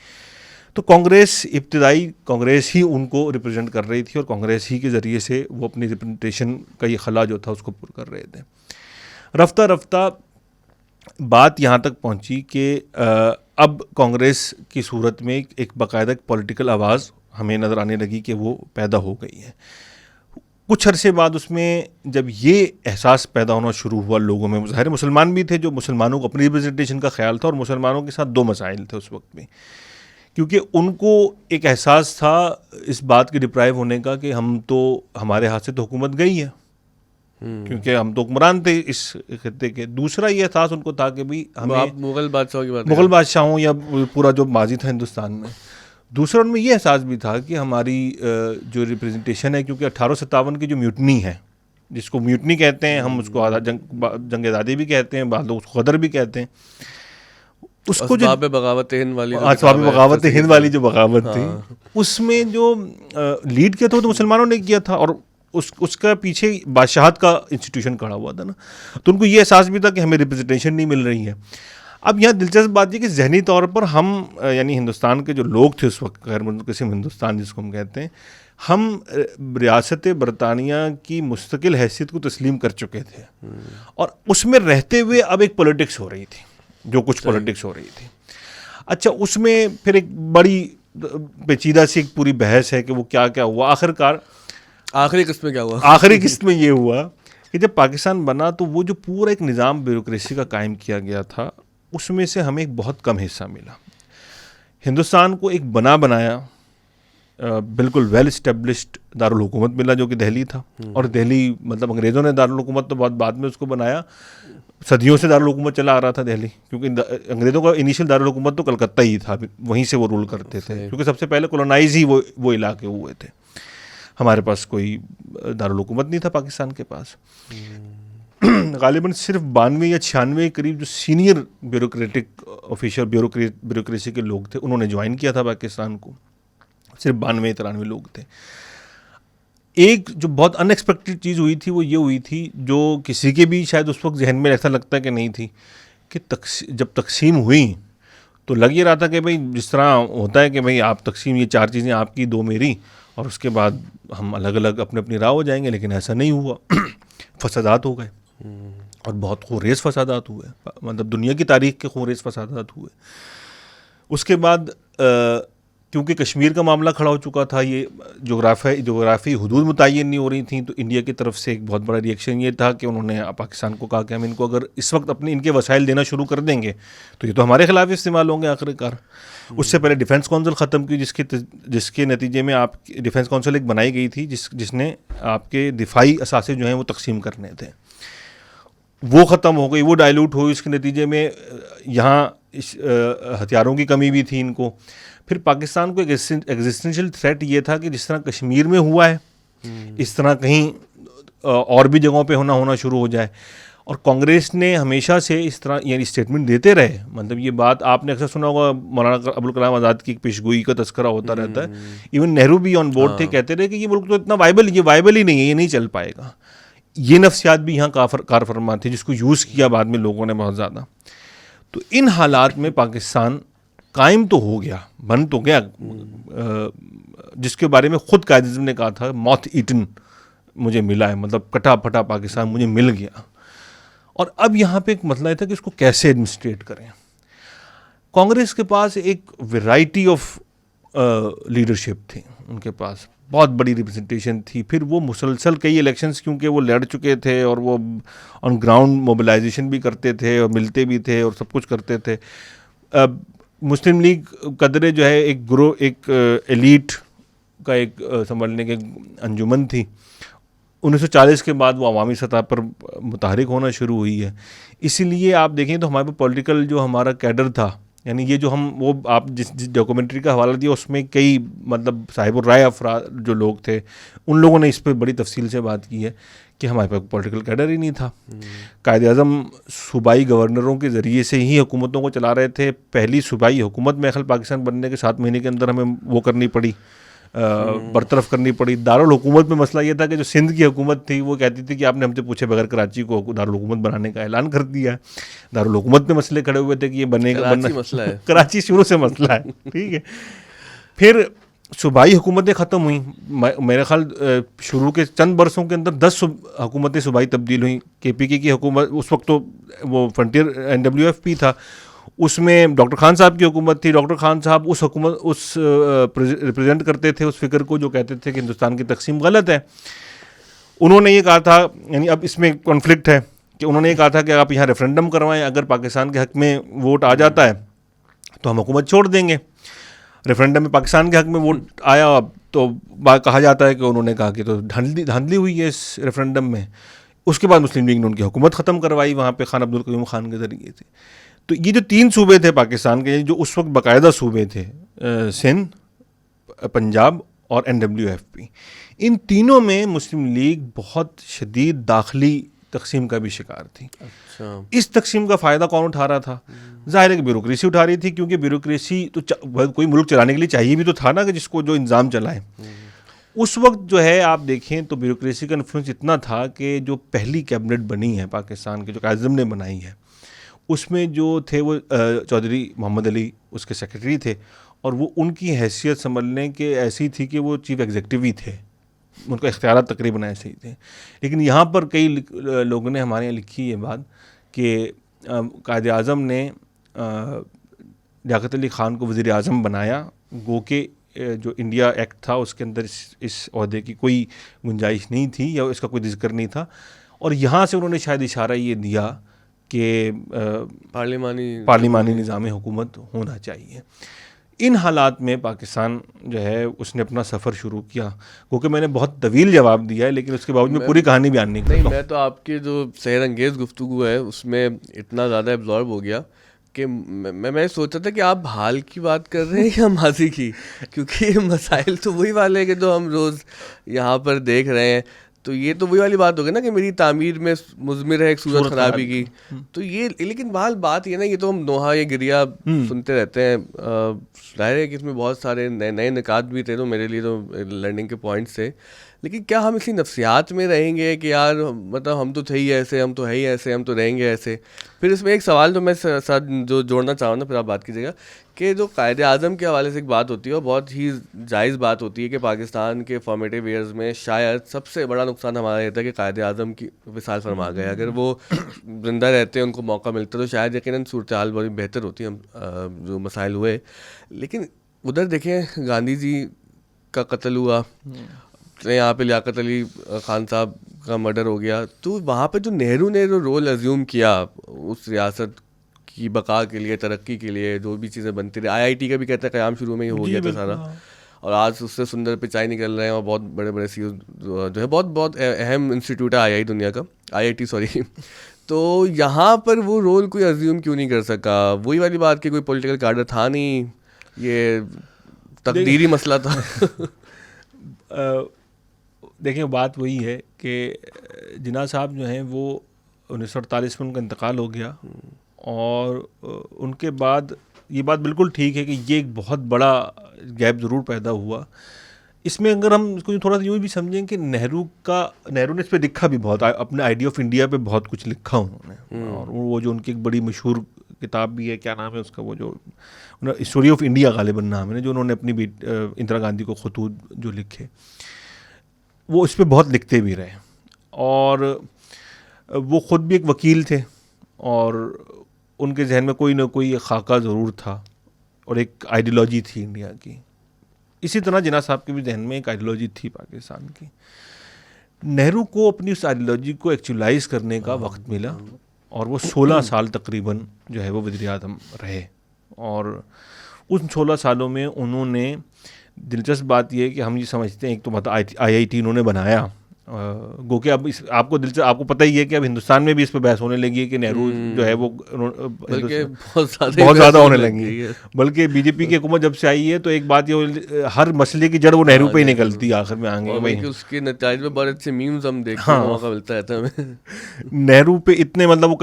तो कांग्रेस, इब्तिदाई कांग्रेस ही उनको रिप्रेजेंट कर रही थी और कांग्रेस ही के ज़रिए से वो अपनी रिप्रेजेंटेशन का ये खला जो था उसको पूरा कर रहे थे। रफ्ता रफ्ता बात यहाँ तक पहुँची कि अब कांग्रेस की सूरत में एक बाकायदा पॉलिटिकल आवाज़ हमें नज़र आने लगी कि वो पैदा हो गई है। कुछ अरसे बाद उसमें जब ये एहसास पैदा होना शुरू हुआ लोगों में, ज़ाहिर मुसलमान भी थे, जो मुसलमानों को अपनी रिप्रेजेंटेशन का ख्याल था, और मुसलमानों के साथ 2 मसाइल थे उस वक्त में, क्योंकि उनको एक एहसास था इस बात के डिप्राइव होने का कि हम तो, हमारे हाथ से तो हुकूमत गई है, क्योंकि हम तो हुक्मरान थे इस खित्ते के। दूसरा ये एहसास उनको था कि भाई हमें, आप मुग़ल बादशाहों की बात, मुग़ल बादशाहों या पूरा जो माजी था हिंदुस्तान में, दूसरा उनमें ये एहसास भी था कि हमारी जो रिप्रेजेंटेशन है, क्योंकि 1857 की जो म्यूटनी है, जिसको म्यूटनी कहते हैं, हम उसको जंग आज़ादी भी कहते हैं, बाद लोग उसको गदर भी कहते हैं, उसको जो बगावत हिंद वाली, बगावत हिंद वाली जो बगावत थी, उसमें जो लीड किया था वो तो मुसलमानों ने किया था, और उसका पीछे बादशाहत का इंस्टीट्यूशन खड़ा हुआ था ना, तो उनको ये एहसास भी था कि हमें रिप्रेजेंटेशन नहीं मिल रही है। अब यहाँ दिलचस्प बात ये कि जहनी तौर पर हम, यानी हिंदुस्तान के जो लोग थे उस वक्त, गैर मुनक़सिम हिंदुस्तान जिसको हम कहते हैं, हम रियासत बरतानिया की मुस्तकिल हैसियत को तस्लीम कर चुके थे, और उसमें रहते हुए अब एक पॉलिटिक्स हो रही थी, जो कुछ पॉलिटिक्स हो रही थी। अच्छा, उसमें फिर एक बड़ी पेचीदा सी एक पूरी बहस है कि वो क्या क्या हुआ। आखिरी किस्त में क्या हुआ? आखिरी किस्त में ये हुआ कि जब पाकिस्तान बना तो वो जो पूरा एक निज़ाम ब्यूरोक्रेसी का कायम किया गया था, उसमें से हमें एक बहुत कम हिस्सा मिला। हिंदुस्तान को एक बनाया बिल्कुल वेल इस्टेब्लिश्ड दारुल हुकूमत मिला, जो कि दिल्ली था, और दिल्ली, मतलब अंग्रेज़ों ने दारुल हुकूमत तो बहुत बाद में उसको बनाया, सदियों से दारुल हुकूमत चला आ रहा था दिल्ली, क्योंकि अंग्रेज़ों का इनिशियल दारुल हुकूमत तो कलकत्ता ही था, वहीं से वो रूल करते थे, क्योंकि सबसे पहले कॉलोनाइज ही वो इलाके हुए थे। हमारे पास कोई दारुल हुकूमत नहीं था पाकिस्तान के पास। गालिबन सिर्फ 92 या 96 करीब जो सीनियर ब्यूरोक्रेटिक ऑफिशियल ब्यूरोक्रेसी के लोग थे, उन्होंने ज्वाइन किया था पाकिस्तान को, सिर्फ 92-93 लोग थे। एक जो बहुत अनएक्सपेक्टेड चीज़ हुई थी वो ये हुई थी, जो किसी के भी शायद उस वक्त जहन में ऐसा लगता है कि नहीं थी, कि जब तकसीम हुई तो लग ये रहा था कि भाई जिस तरह होता है कि भाई आप तकसीम, ये 4 चीज़ें आपकी 2 मेरी, और उसके बाद हम अलग अलग अपने अपनी राह हो जाएंगे, लेकिन ऐसा नहीं हुआ। फसादात हो गए, और बहुत खूरेज़ फसादात हुए, मतलब दुनिया की तारीख़ के खूरेज़ फसादात हुए। उसके बाद क्योंकि कश्मीर का मामला खड़ा हो चुका था, ये जोग्राफ़ी हदूद मुतय्यन नहीं हो रही थी, तो इंडिया की तरफ से एक बहुत बड़ा रिएक्शन ये था कि उन्होंने पाकिस्तान को कहा कि हम इनको अगर इस वक्त अपने इनके वसाइल देना शुरू कर देंगे तो ये तो हमारे ख़िलाफ़ इस्तेमाल होंगे आखिरकार। उससे पहले डिफेंस काउंसिल ख़त्म की, जिसके नतीजे में आप डिफेंस काउंसिल एक बनाई गई थी, जिसने आपके दिफाई असासे जो हैं वो तकसीम करने थे, वो ख़त्म हो गई, वो डाइल्यूट हुई। इसके नतीजे में यहाँ हथियारों की कमी भी थी इनको। फिर पाकिस्तान को एक एग्जिस्टेंशियल थ्रेट ये था कि जिस तरह कश्मीर में हुआ है, इस तरह कहीं और भी जगहों पे होना शुरू हो जाए। और कांग्रेस ने हमेशा से इस तरह यानी स्टेटमेंट देते रहे, मतलब ये बात आपने अक्सर सुना होगा, मौलाना अबुल कलाम आज़ाद की पेशगोई का तस्करा होता रहता है, इवन नेहरू भी ऑन बोर्ड थे, कहते रहे कि ये मुल्क तो इतना वाइबल ही नहीं है, ये नहीं चल पाएगा। ये नफ्सियात भी यहाँ कार फरमा थी, जिसको यूज़ किया बाद में लोगों ने बहुत ज़्यादा। तो इन हालात में पाकिस्तान कायम तो हो गया, बन तो गया, जिसके बारे में ख़ुद कायद-ए-आज़म ने कहा था, मौत ईटन मुझे मिला है, मतलब कटा फटा पाकिस्तान मुझे मिल गया। और अब यहाँ पे एक मसला था कि इसको कैसे एडमिनिस्ट्रेट करें। कांग्रेस के पास एक वैरायटी ऑफ लीडरशिप थी, उनके पास बहुत बड़ी रिप्रेजेंटेशन थी। फिर वो मुसलसल कई इलेक्शंस, क्योंकि वो लड़ चुके थे और वो ऑन ग्राउंड मोबिलाइजेशन भी करते थे और मिलते भी थे और सब कुछ करते थे। मुस्लिम लीग कदरे जो है एक ग्रो एक एलीट का एक संभलने की अंजुमन थी। 1940 के बाद वो अवामी सतह पर मुतहरिक होना शुरू हुई है। इसीलिए आप देखें तो हमारे पॉलिटिकल जो हमारा कैडर था, यानी ये जो हम वो आप जिस डॉक्यूमेंट्री का हवाला दिया उसमें कई मतलब साहिब राय अफराद जो लोग थे उन लोगों ने इस पर बड़ी तफसील से बात की है कि हमारे पास पॉलिटिकल कैडर ही नहीं था। कायद-ए-आज़म सूबाई गवर्नरों के ज़रिए से ही हुकूमतों को चला रहे थे। पहली सूबाई हुकूमत में अखिल पाकिस्तान बनने के 7 महीने के अंदर हमें वो करनी पड़ी, बरतरफ करनी पड़ी। दारुल हुकूमत में मसला ये था कि जो सिंध की हुकूमत थी वो कहती थी कि आपने हमसे पूछे बगैर कराची को दारुल हुकूमत बनाने का ऐलान कर दिया है। दारुल हुकूमत में मसले खड़े हुए थे कि ये बनेगा, मसला है कराची शुरू से मसला है, ठीक है। फिर सूबाई हुकूमतें ख़त्म हुई। मेरे ख्याल शुरू के चंद बरसों के अंदर 10 हुकूमतें सूबाई तब्दील हुई। KPK की हुकूमत उस वक्त तो वो फ्रंटियर NWFP था, उसमें डॉक्टर खान साहब की हुकूमत थी। डॉक्टर खान साहब उस हुकूमत उस रिप्रेजेंट करते थे उस फिक्र को जो कहते थे कि हिंदुस्तान की तकसीम गलत है। उन्होंने ये कहा था, यानी अब इसमें कॉन्फ्लिक्ट है कि उन्होंने ये कहा था कि आप यहाँ रेफरेंडम करवाएं, अगर पाकिस्तान के हक़ में वोट आ जाता है तो हम हुकूमत छोड़ देंगे। रेफरेंडम में पाकिस्तान के हक़ में वोट आया तो कहा जाता है कि उन्होंने कहा कि तो धांधली हुई है इस रेफरेंडम में। उसके बाद मुस्लिम लीग ने उनकी हुकूमत ख़त्म करवाई वहाँ पे खान अब्दुल कयूम खान के ज़रिए से। तो ये जो 3 सूबे थे पाकिस्तान के जो उस वक्त बाकायदा सूबे थे, सिंध, पंजाब और NWFP, इन तीनों में मुस्लिम लीग बहुत शदीद दाखिली तकसीम का भी शिकार थी। अच्छा। इस तकसीम का फ़ायदा कौन उठा रहा था? ज़ाहिर है कि ब्यूरोक्रेसी उठा रही थी, क्योंकि ब्यूरोक्रेसी तो कोई मुल्क चलाने के लिए चाहिए भी तो था ना कि जिसको जो इंतज़ाम चलाए। उस वक्त जो है आप देखें तो ब्यूरोक्रेसी का इन्फ्लुएंस इतना था कि जो पहली कैबिनेट बनी है पाकिस्तान के, जो कायद-ए-आज़म ने बनाई है, उसमें जो थे वो चौधरी मोहम्मद अली उसके सेक्रेटरी थे, और वो उनकी हैसियत समझने के ऐसी थी कि वो चीफ एग्जीक्यूटिव ही थे, उनका इख्तियारात तकरीबन ऐसे ही थे। लेकिन यहाँ पर कई लोगों ने हमारे यहाँ लिखी ये बात कि कायद-ए-आज़म ने लियाकत अली ख़ान को वज़ीर आज़म बनाया, गो के जो इंडिया एक्ट था उसके अंदर इस ओहदे की कोई गुंजाइश नहीं थी या इसका कोई जिक्र नहीं था। और यहाँ से उन्होंने शायद इशारा ये दिया कि पार्लिमानी निज़ाम हुकूमत होना चाहिए। इन हालात में पाकिस्तान जो है उसने अपना सफ़र शुरू किया, क्योंकि मैंने बहुत तवील जवाब दिया है लेकिन उसके बावजूद मैं पूरी कहानी बयान नहीं कर रहा। मैं तो आपकी जो सहर अंगेज़ गुफ्तगू है उसमें इतना ज़्यादा एब्जॉर्ब हो गया कि मैं सोचा था कि आप हाल की बात कर रहे हैं या माजी की, क्योंकि मसाइल तो वही वाले हैं कि जो हम रोज़ यहाँ पर देख रहे हैं। तो ये तो वही वाली बात हो गई ना कि मेरी तामीर में मुज़मिर है एक सूरत ख़राबी की। तो ये लेकिन बात ये ना, ये तो हम नोहा ये गिरिया सुनते रहते हैं। ज़ाहिर है कि इसमें बहुत सारे नए निकात भी थे, तो मेरे लिए तो लर्निंग के पॉइंट्स थे। लेकिन क्या हम इसी नफ्सियात में रहेंगे कि यार मतलब हम तो थे ही ऐसे, हम तो है ही ऐसे, हम तो रहेंगे ऐसे। फिर इसमें एक सवाल जो मैं साथ जो जोड़ना चाहूँ ना, फिर आप बात कीजिएगा, कि जो कायद-ए-आज़म के हवाले से एक बात होती है और बहुत ही जायज़ बात होती है कि पाकिस्तान के फॉर्मेटिव ईयर्स में शायद सबसे बड़ा नुकसान हमारा रहता है कि कायद-ए-आज़म की विसाल फरमा गए। अगर वो जिंदा रहते हैं, उनको मौका मिलता तो शायद यकीनन सूरत हाल बहुत बेहतर होती, हम जो मसाइल हुए। लेकिन उधर देखें गांधी जी का कत्ल हुआ, यहाँ पे लियाकत अली ख़ान साहब का मर्डर हो गया, तो वहाँ पे जो नेहरू ने जो रोल अज्यूम किया उस रियासत की बका के लिए, तरक्की के लिए, जो भी चीज़ें बनती रही, IIT का भी कहते हैं क़याम शुरू में ही हो गया था सारा, और आज उससे सुंदर पिचाई निकल रहे हैं और बहुत बड़े बड़े CEO जो है, बहुत अहम इंस्टीट्यूट है II दुनिया का, IIT सॉरी। तो यहाँ पर वो रोल कोई अज्यूम क्यों नहीं कर सका? वही वाली बात कि कोई पॉलिटिकल कार्डर था नहीं, ये तकदीरी मसला था। देखिए बात वही है कि जिन्ना साहब जो हैं वो 1948 में उनका इंतकाल हो गया, और उनके बाद ये बात बिल्कुल ठीक है कि ये एक बहुत बड़ा गैप ज़रूर पैदा हुआ। इसमें अगर हम इसको थोड़ा सा यूँ भी समझें कि नेहरू ने इस पर लिखा भी बहुत, अपने आइडिया ऑफ इंडिया पे बहुत कुछ लिखा उन्होंने, और वो जो उनकी एक बड़ी मशहूर किताब भी है, क्या नाम है उसका, वो जो स्टोरी ऑफ इंडिया गालिबन नाम है, जो उन्होंने अपनी इंदिरा गांधी को खतूत जो लिखे, वो इस पर बहुत लिखते भी रहे। और वो ख़ुद भी एक वकील थे और उनके जहन में कोई ना कोई खाका ज़रूर था और एक आइडियोलॉजी थी इंडिया की। इसी तरह जिन्ना साहब के भी जहन में एक आइडियोलॉजी थी पाकिस्तान की। नेहरू को अपनी उस आइडियोलॉजी को एक्चुअलाइज करने का वक्त मिला और वो 16 साल तकरीबन जो है वो वज़ीर आज़म रहे और उन 16 सालों में उन्होंने, दिलचस्प बात यह है कि हम ये समझते हैं एक तो मतलब IIT उन्होंने बनाया, गो कि अब आपको पता ही है कि अब हिंदुस्तान में भी इस पर बहस होने लगी है कि नेहरू जो है वो बल्कि बहुत ज़्यादा होने लगी है। बल्कि बीजेपी की हुकूमत जब से आई है तो एक बात ये, हर मसले की जड़ वो नेहरू पे ही निकलती है आखिर में आगे भाई, उसके नतीजे में बड़े अच्छे मीम्स हम देखने को मौका मिलता है हमें। नेहरू पे इतने मतलब वो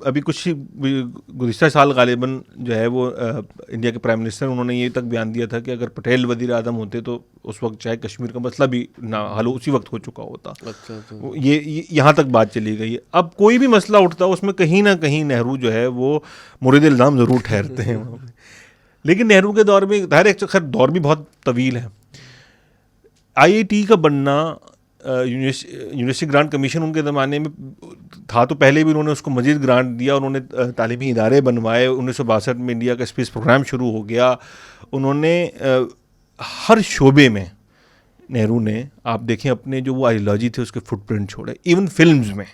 अभी कुछ गुज़िश्ता साल गालिबन जो है वो इंडिया के प्राइम मिनिस्टर, उन्होंने ये तक बयान दिया था कि अगर पटेल वज़ीर आज़म होते तो उस वक्त चाहे कश्मीर का मसला भी ना हल उसी वक्त हो चुका होता। अच्छा। ये यहाँ तक बात चली गई है। अब कोई भी मसला उठता है उसमें कहीं ना कहीं नेहरू जो है वो मुरीद इल्ज़ाम ज़रूर ठहरते हैं। लेकिन नेहरू के दौर में खैर दौर भी बहुत तवील है। IIT का बनना, यूनिवर्सिटी ग्रांट कमीशन उनके ज़माने में था तो पहले भी उन्होंने उसको मज़ीद ग्रांट दिया, उन्होंने तालीमी इदारे बनवाए, 1962 में इंडिया का स्पेस प्रोग्राम शुरू हो गया। उन्होंने हर शोबे में नेहरू ने, आप देखें अपने जो वो आइडियोलॉजी थे उसके फुटप्रिंट छोड़े। इवन फिल्म्स में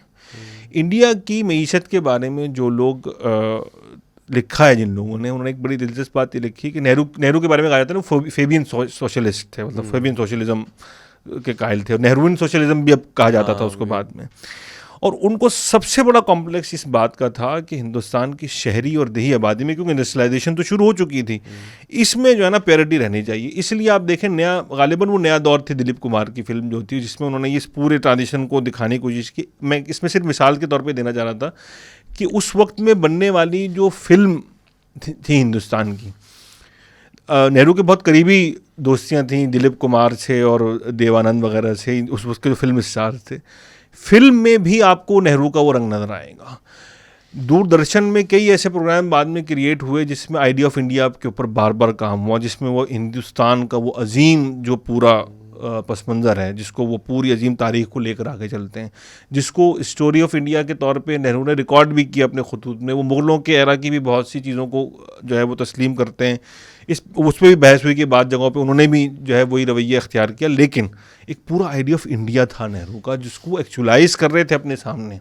इंडिया की मईशत के बारे में जो लोग लिखा है जिन लोगों ने, उन्होंने एक बड़ी दिलचस्प बात ये लिखी कि नेहरू के बारे में कहा जाता है ना फेबियन सोशलिस्ट थे, मतलब फेबियन सोशलिज्म के कायल थे, और नेहरूइन सोशलिज्म भी अब कहा जाता था उसको बाद में। और उनको सबसे बड़ा कॉम्प्लेक्स इस बात का था कि हिंदुस्तान की शहरी और देही आबादी में, क्योंकि इंडस्ट्रियलाइजेशन तो शुरू हो चुकी थी, इसमें जो है ना पैरिटी रहनी चाहिए। इसलिए आप देखें गालिबन वो नया दौर थी दिलीप कुमार की फिल्म जो थी, जिसमें उन्होंने इस पूरे ट्रांजिशन को दिखाने की कोशिश की। मैं इसमें सिर्फ मिसाल के तौर पर देना चाह रहा था कि उस वक्त में बनने वाली जो फिल्म थी हिंदुस्तान की, नेहरू के बहुत करीबी दोस्तियाँ थीं दिलीप कुमार से और देवानंद वगैरह से, उसके जो फिल्म स्टार थे। फिल्म में भी आपको नेहरू का वो रंग नज़र आएगा। दूरदर्शन में कई ऐसे प्रोग्राम बाद में क्रिएट हुए जिसमें आइडिया ऑफ इंडिया के ऊपर बार बार काम हुआ, जिसमें वो हिंदुस्तान का वो अजीम जो पूरा पस मंज़र है, जिसको वो पूरी अजीम तारीख को लेकर आगे चलते हैं, जिसको स्टोरी ऑफ इंडिया के तौर पे नेहरू ने रिकॉर्ड भी किया अपने खुतूत में। वो मुग़लों के एरा की भी बहुत सी चीज़ों को जो है वो तस्लीम करते हैं। उस पर भी बहस हुई कि बाद जगहों पे उन्होंने भी जो है वही रवैया अख्तियार किया, लेकिन एक पूरा आइडिया ऑफ इंडिया था नेहरू का, जिसको एक्चुअलाइज कर रहे थे अपने सामने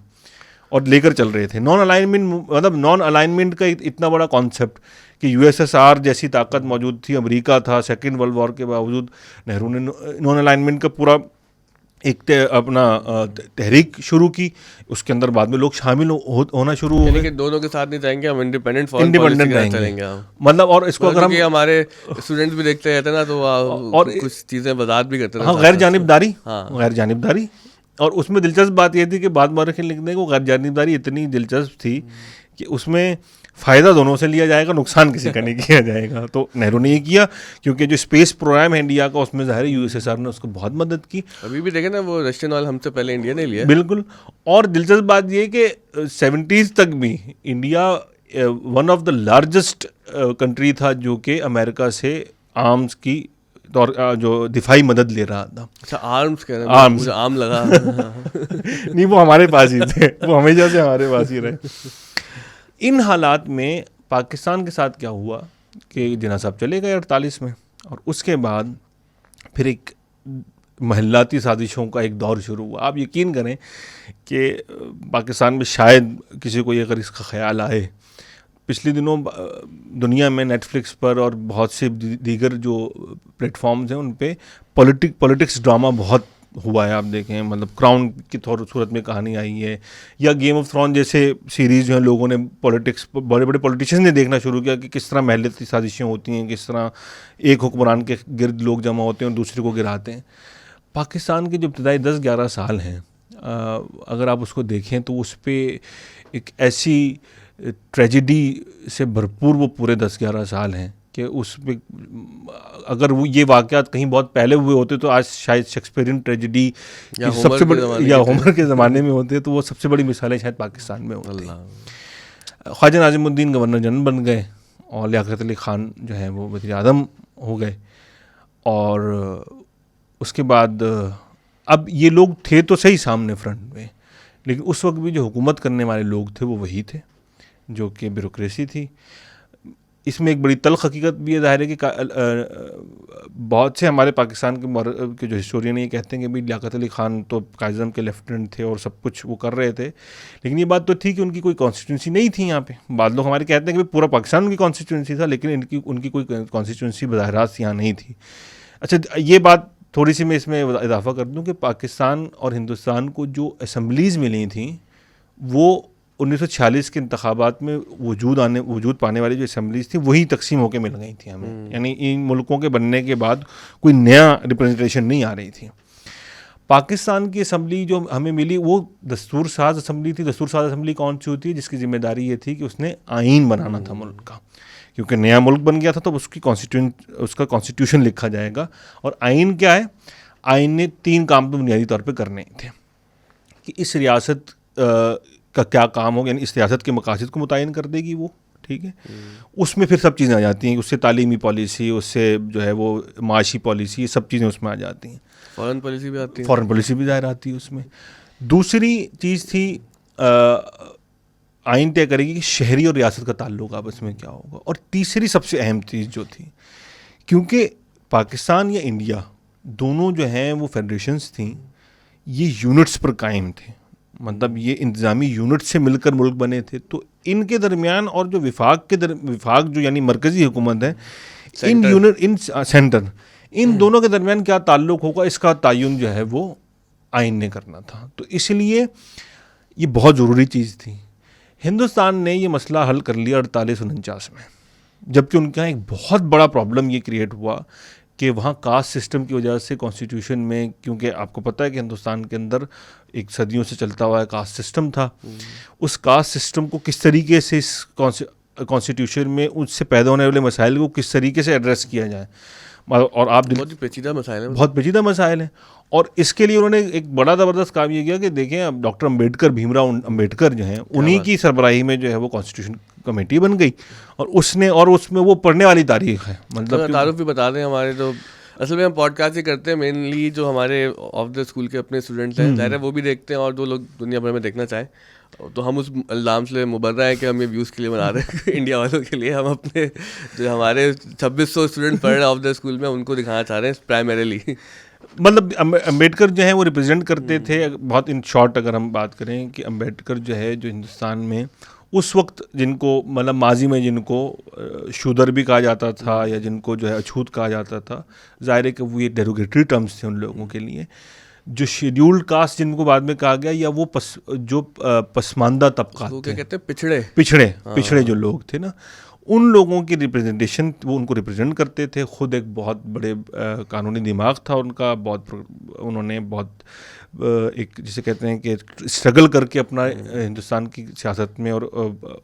और लेकर चल रहे थे। नॉन अलाइनमेंट का इतना बड़ा कॉन्सेप्ट कि USSR जैसी ताकत मौजूद थी, अमेरिका था, सेकेंड वर्ल्ड वॉर के बावजूद नेहरू ने नॉन अलाइनमेंट का पूरा एक अपना तहरीक शुरू की। उसके अंदर बाद में लोग शामिल होना शुरू हो गए। लेकिन दोनों के साथ नहीं जाएंगे, हम इंडिपेंडेंट रहेंगे मतलब। और इसको अगर हम हमारे स्टूडेंट्स भी देखते रहते ना तो और कुछ चीज़ें बर्दाश्त भी करते हैं। गैर जानिबदारी। और उसमें दिलचस्प बात यह थी कि बाद में लिखने को गैर जानिबदारी इतनी दिलचस्प थी कि उसमें फ़ायदा दोनों से लिया जाएगा, नुकसान किसी का नहीं किया जाएगा। तो नेहरू ने ये किया, क्योंकि जो स्पेस प्रोग्राम है इंडिया का उसमें ज़ाहिर USSR ने उसको बहुत मदद की। अभी भी देखें ना, वो रशियन ऑयल हमसे पहले इंडिया ने लिया। बिल्कुल। और दिलचस्प बात ये कि 70s तक भी India one of the largest country था जो कि अमेरिका से आर्म्स की और जो दिफाई मदद ले रहा था। अच्छा, आर्म्स कह रहे हैं, मुझे आर्म लगा। नहीं, वो हमारे पास ही थे, वो हमेशा से हमारे पास ही रहे। इन हालात में पाकिस्तान के साथ क्या हुआ कि जिन्ना साहब चले गए 48 में, और उसके बाद फिर एक महलाती साजिशों का एक दौर शुरू हुआ। आप यकीन करें कि पाकिस्तान में शायद किसी को अगर इसका ख्याल आए, पिछले दिनों दुनिया में नेटफ्लिक्स पर और बहुत से दीगर जो प्लेटफॉर्म्स हैं उन पे पॉलिटिक्स ड्रामा बहुत हुआ है। आप देखें, मतलब क्राउन की सूरत में कहानी आई है, या गेम ऑफ थ्रोन जैसे सीरीज़ जो है, लोगों ने पॉलिटिक्स, बड़े बड़े पॉलिटिशियंस ने देखना शुरू किया कि किस तरह महलती साजिशें होती हैं, किस तरह एक हुक्मरान के गिर्द लोग जमा होते हैं और दूसरे को गिराते हैं। पाकिस्तान के जो इब्तदाई 10-11 साल हैं, अगर आप उसको देखें तो उस पर एक ऐसी ट्रेजिडी से भरपूर वो पूरे 10-11 साल हैं कि उसमें अगर वो ये वाक़यात कहीं बहुत पहले हुए होते तो आज शायद शेक्सपियरियन ट्रेजिडी या सबसे बड़ी या होमर के ज़माने में होते तो वो सबसे बड़ी मिसालें शायद पाकिस्तान में होती। ख्वाजा नाज़िमुद्दीन गवर्नर जनरल बन गए और लियाकत अली ख़ान जो है वो वज़ीर आज़म हो गए, और उसके बाद अब ये लोग थे तो सही सामने फ्रंट में, लेकिन उस वक्त भी जो हुकूमत करने वाले लोग थे वो वही थे जो कि ब्यूरोक्रेसी थी। इसमें एक बड़ी तल्ख हकीकत भी है। ज़ाहिर है कि बहुत से हमारे पाकिस्तान के जो हिस्टोरियन ये कहते हैं कि भाई लियाकत अली ख़ान तो कायज़म के लेफ्टिनेंट थे और सब कुछ वो कर रहे थे, लेकिन ये बात तो थी कि उनकी कोई कॉन्स्टिट्यूंसी नहीं थी यहाँ पे। बाद लोग हमारे कहते हैं कि भाई पूरा पाकिस्तान उनकी कॉन्स्टिट्यूंसी था, लेकिन उनकी कोई कॉन्स्टिट्यूंसी बज़ाहिर यहाँ नहीं थी। अच्छा, ये बात थोड़ी सी मैं इसमें इजाफा कर दूँ कि पाकिस्तान और हिंदुस्तान को जो असम्बलीज़ मिली थी वो 1946 के इंतखाबात में वजूद पाने वाली जो असम्बलीज थी वही तकसीम होकर मिल गई थी हमें। यानी इन मुल्कों के बनने के बाद कोई नया रिप्रेजेंटेशन नहीं आ रही थी। पाकिस्तान की असम्बली जो हमें मिली वो दस्तूर साज असम्बली थी। दस्तूर साज असम्बली कौन सी होती है? जिसकी जिम्मेदारी ये थी कि उसने आइन बनाना था मुल्क का, क्योंकि नया मुल्क बन गया था तो उसका कॉन्स्टिट्यूशन लिखा जाएगा। और आइन क्या है? आइन ने 3 काम तो बुनियादी तौर पे करने थे कि इस रियासत का क्या काम होगा, यानी इस रियासत के मकासद को मुतय्यन कर देगी वो, ठीक है। उसमें फिर सब चीज़ें आ जाती हैं, उससे तालीमी पॉलिसी, उससे जो है वो माशी पॉलिसी, ये सब चीज़ें उसमें आ जाती हैं। फॉरेन पॉलिसी भी आती है, फॉरेन पॉलिसी भी ज़ाहिर आती है उसमें। दूसरी चीज़ थी आइन तय करेगी कि शहरी और रियासत का ताल्लुक आपस में क्या होगा। और तीसरी सबसे अहम चीज़ जो थी, क्योंकि पाकिस्तान या इंडिया दोनों जो हैं वो फेडरेशंस थी, ये यूनिट्स पर कायम थे, मतलब ये इंतज़ामी यूनिट से मिलकर मुल्क बने थे। तो इनके दरमियान और जो विफाक जो यानी मरकज़ी हुकूमत है, इन दोनों के दरमियान क्या ताल्लुक़ होगा, इसका तयन जो है वो आइन ने करना था। तो इसलिए ये बहुत ज़रूरी चीज़ थी। हिंदुस्तान ने ये मसला हल कर लिया 48-49 में, जबकि उनके यहाँ एक बहुत बड़ा प्रॉब्लम ये क्रिएट हुआ कि वहाँ कास्ट सिस्टम की वजह से कॉन्स्टिट्यूशन में, क्योंकि आपको पता है कि हिंदुस्तान के अंदर एक सदियों से चलता हुआ कास्ट सिस्टम था, उस कास्ट सिस्टम को किस तरीके से इस कॉन्स्टिट्यूशन में उससे पैदा होने वाले मसाइल को किस तरीके से एड्रेस किया जाए। और आप बहुत पेचीदा मसाइल हैं, बहुत पेचीदा मसाइल हैं। और इसके लिए उन्होंने एक बड़ा ज़बरदस्त काम ये किया कि देखें, अब डॉक्टर अम्बेडकर, भीमराव अम्बेडकर जो हैं, उन्हीं की सरबराही में जो है वो कॉन्स्टिट्यूशन कमेटी बन गई। और उसमें वो पढ़ने वाली तारीख है, मतलब तारुफ भी बता दें हमारे। तो असल में हम पॉडकास्ट ही करते हैं मेनली जो हमारे ऑफ द स्कूल के अपने स्टूडेंट्स हैं, ज़ाहिर है वो भी देखते हैं, और जो लोग दुनिया भर में देखना चाहें, तो हम उस इल्ज़ाम से मुबर्रा है कि हम ये व्यूज़ के लिए बना रहे हैं इंडिया वालों के लिए। हम अपने जो हमारे 2600 स्टूडेंट पढ़ रहे हैं ऑफ द स्कूल में, उनको दिखाना चाह रहे हैं प्राइमरीली। मतलब अम्बेडकर जो है वो रिप्रेजेंट करते थे, बहुत इन शॉर्ट अगर हम बात करें कि अम्बेडकर जो है जो हिंदुस्तान में उस वक्त जिनको, मतलब माजी में जिनको शूदर भी कहा जाता था या जिनको जो है अछूत कहा जाता था, ज़ाहिर है कि वो ये डेरोगेटरी टर्म्स थे उन लोगों के लिए। जो शेड्यूल्ड कास्ट जिनको बाद में कहा गया, या वो पसमानदा तबका थे, क्या कहते हैं, पिछड़े जो लोग थे ना, उन लोगों की रिप्रेजेंटेशन, वो उनको रिप्रेजेंट करते थे। खुद एक बहुत बड़े कानूनी दिमाग था उनका, उन्होंने बहुत एक जिसे कहते हैं कि स्ट्रगल करके अपना हिंदुस्तान की सियासत में और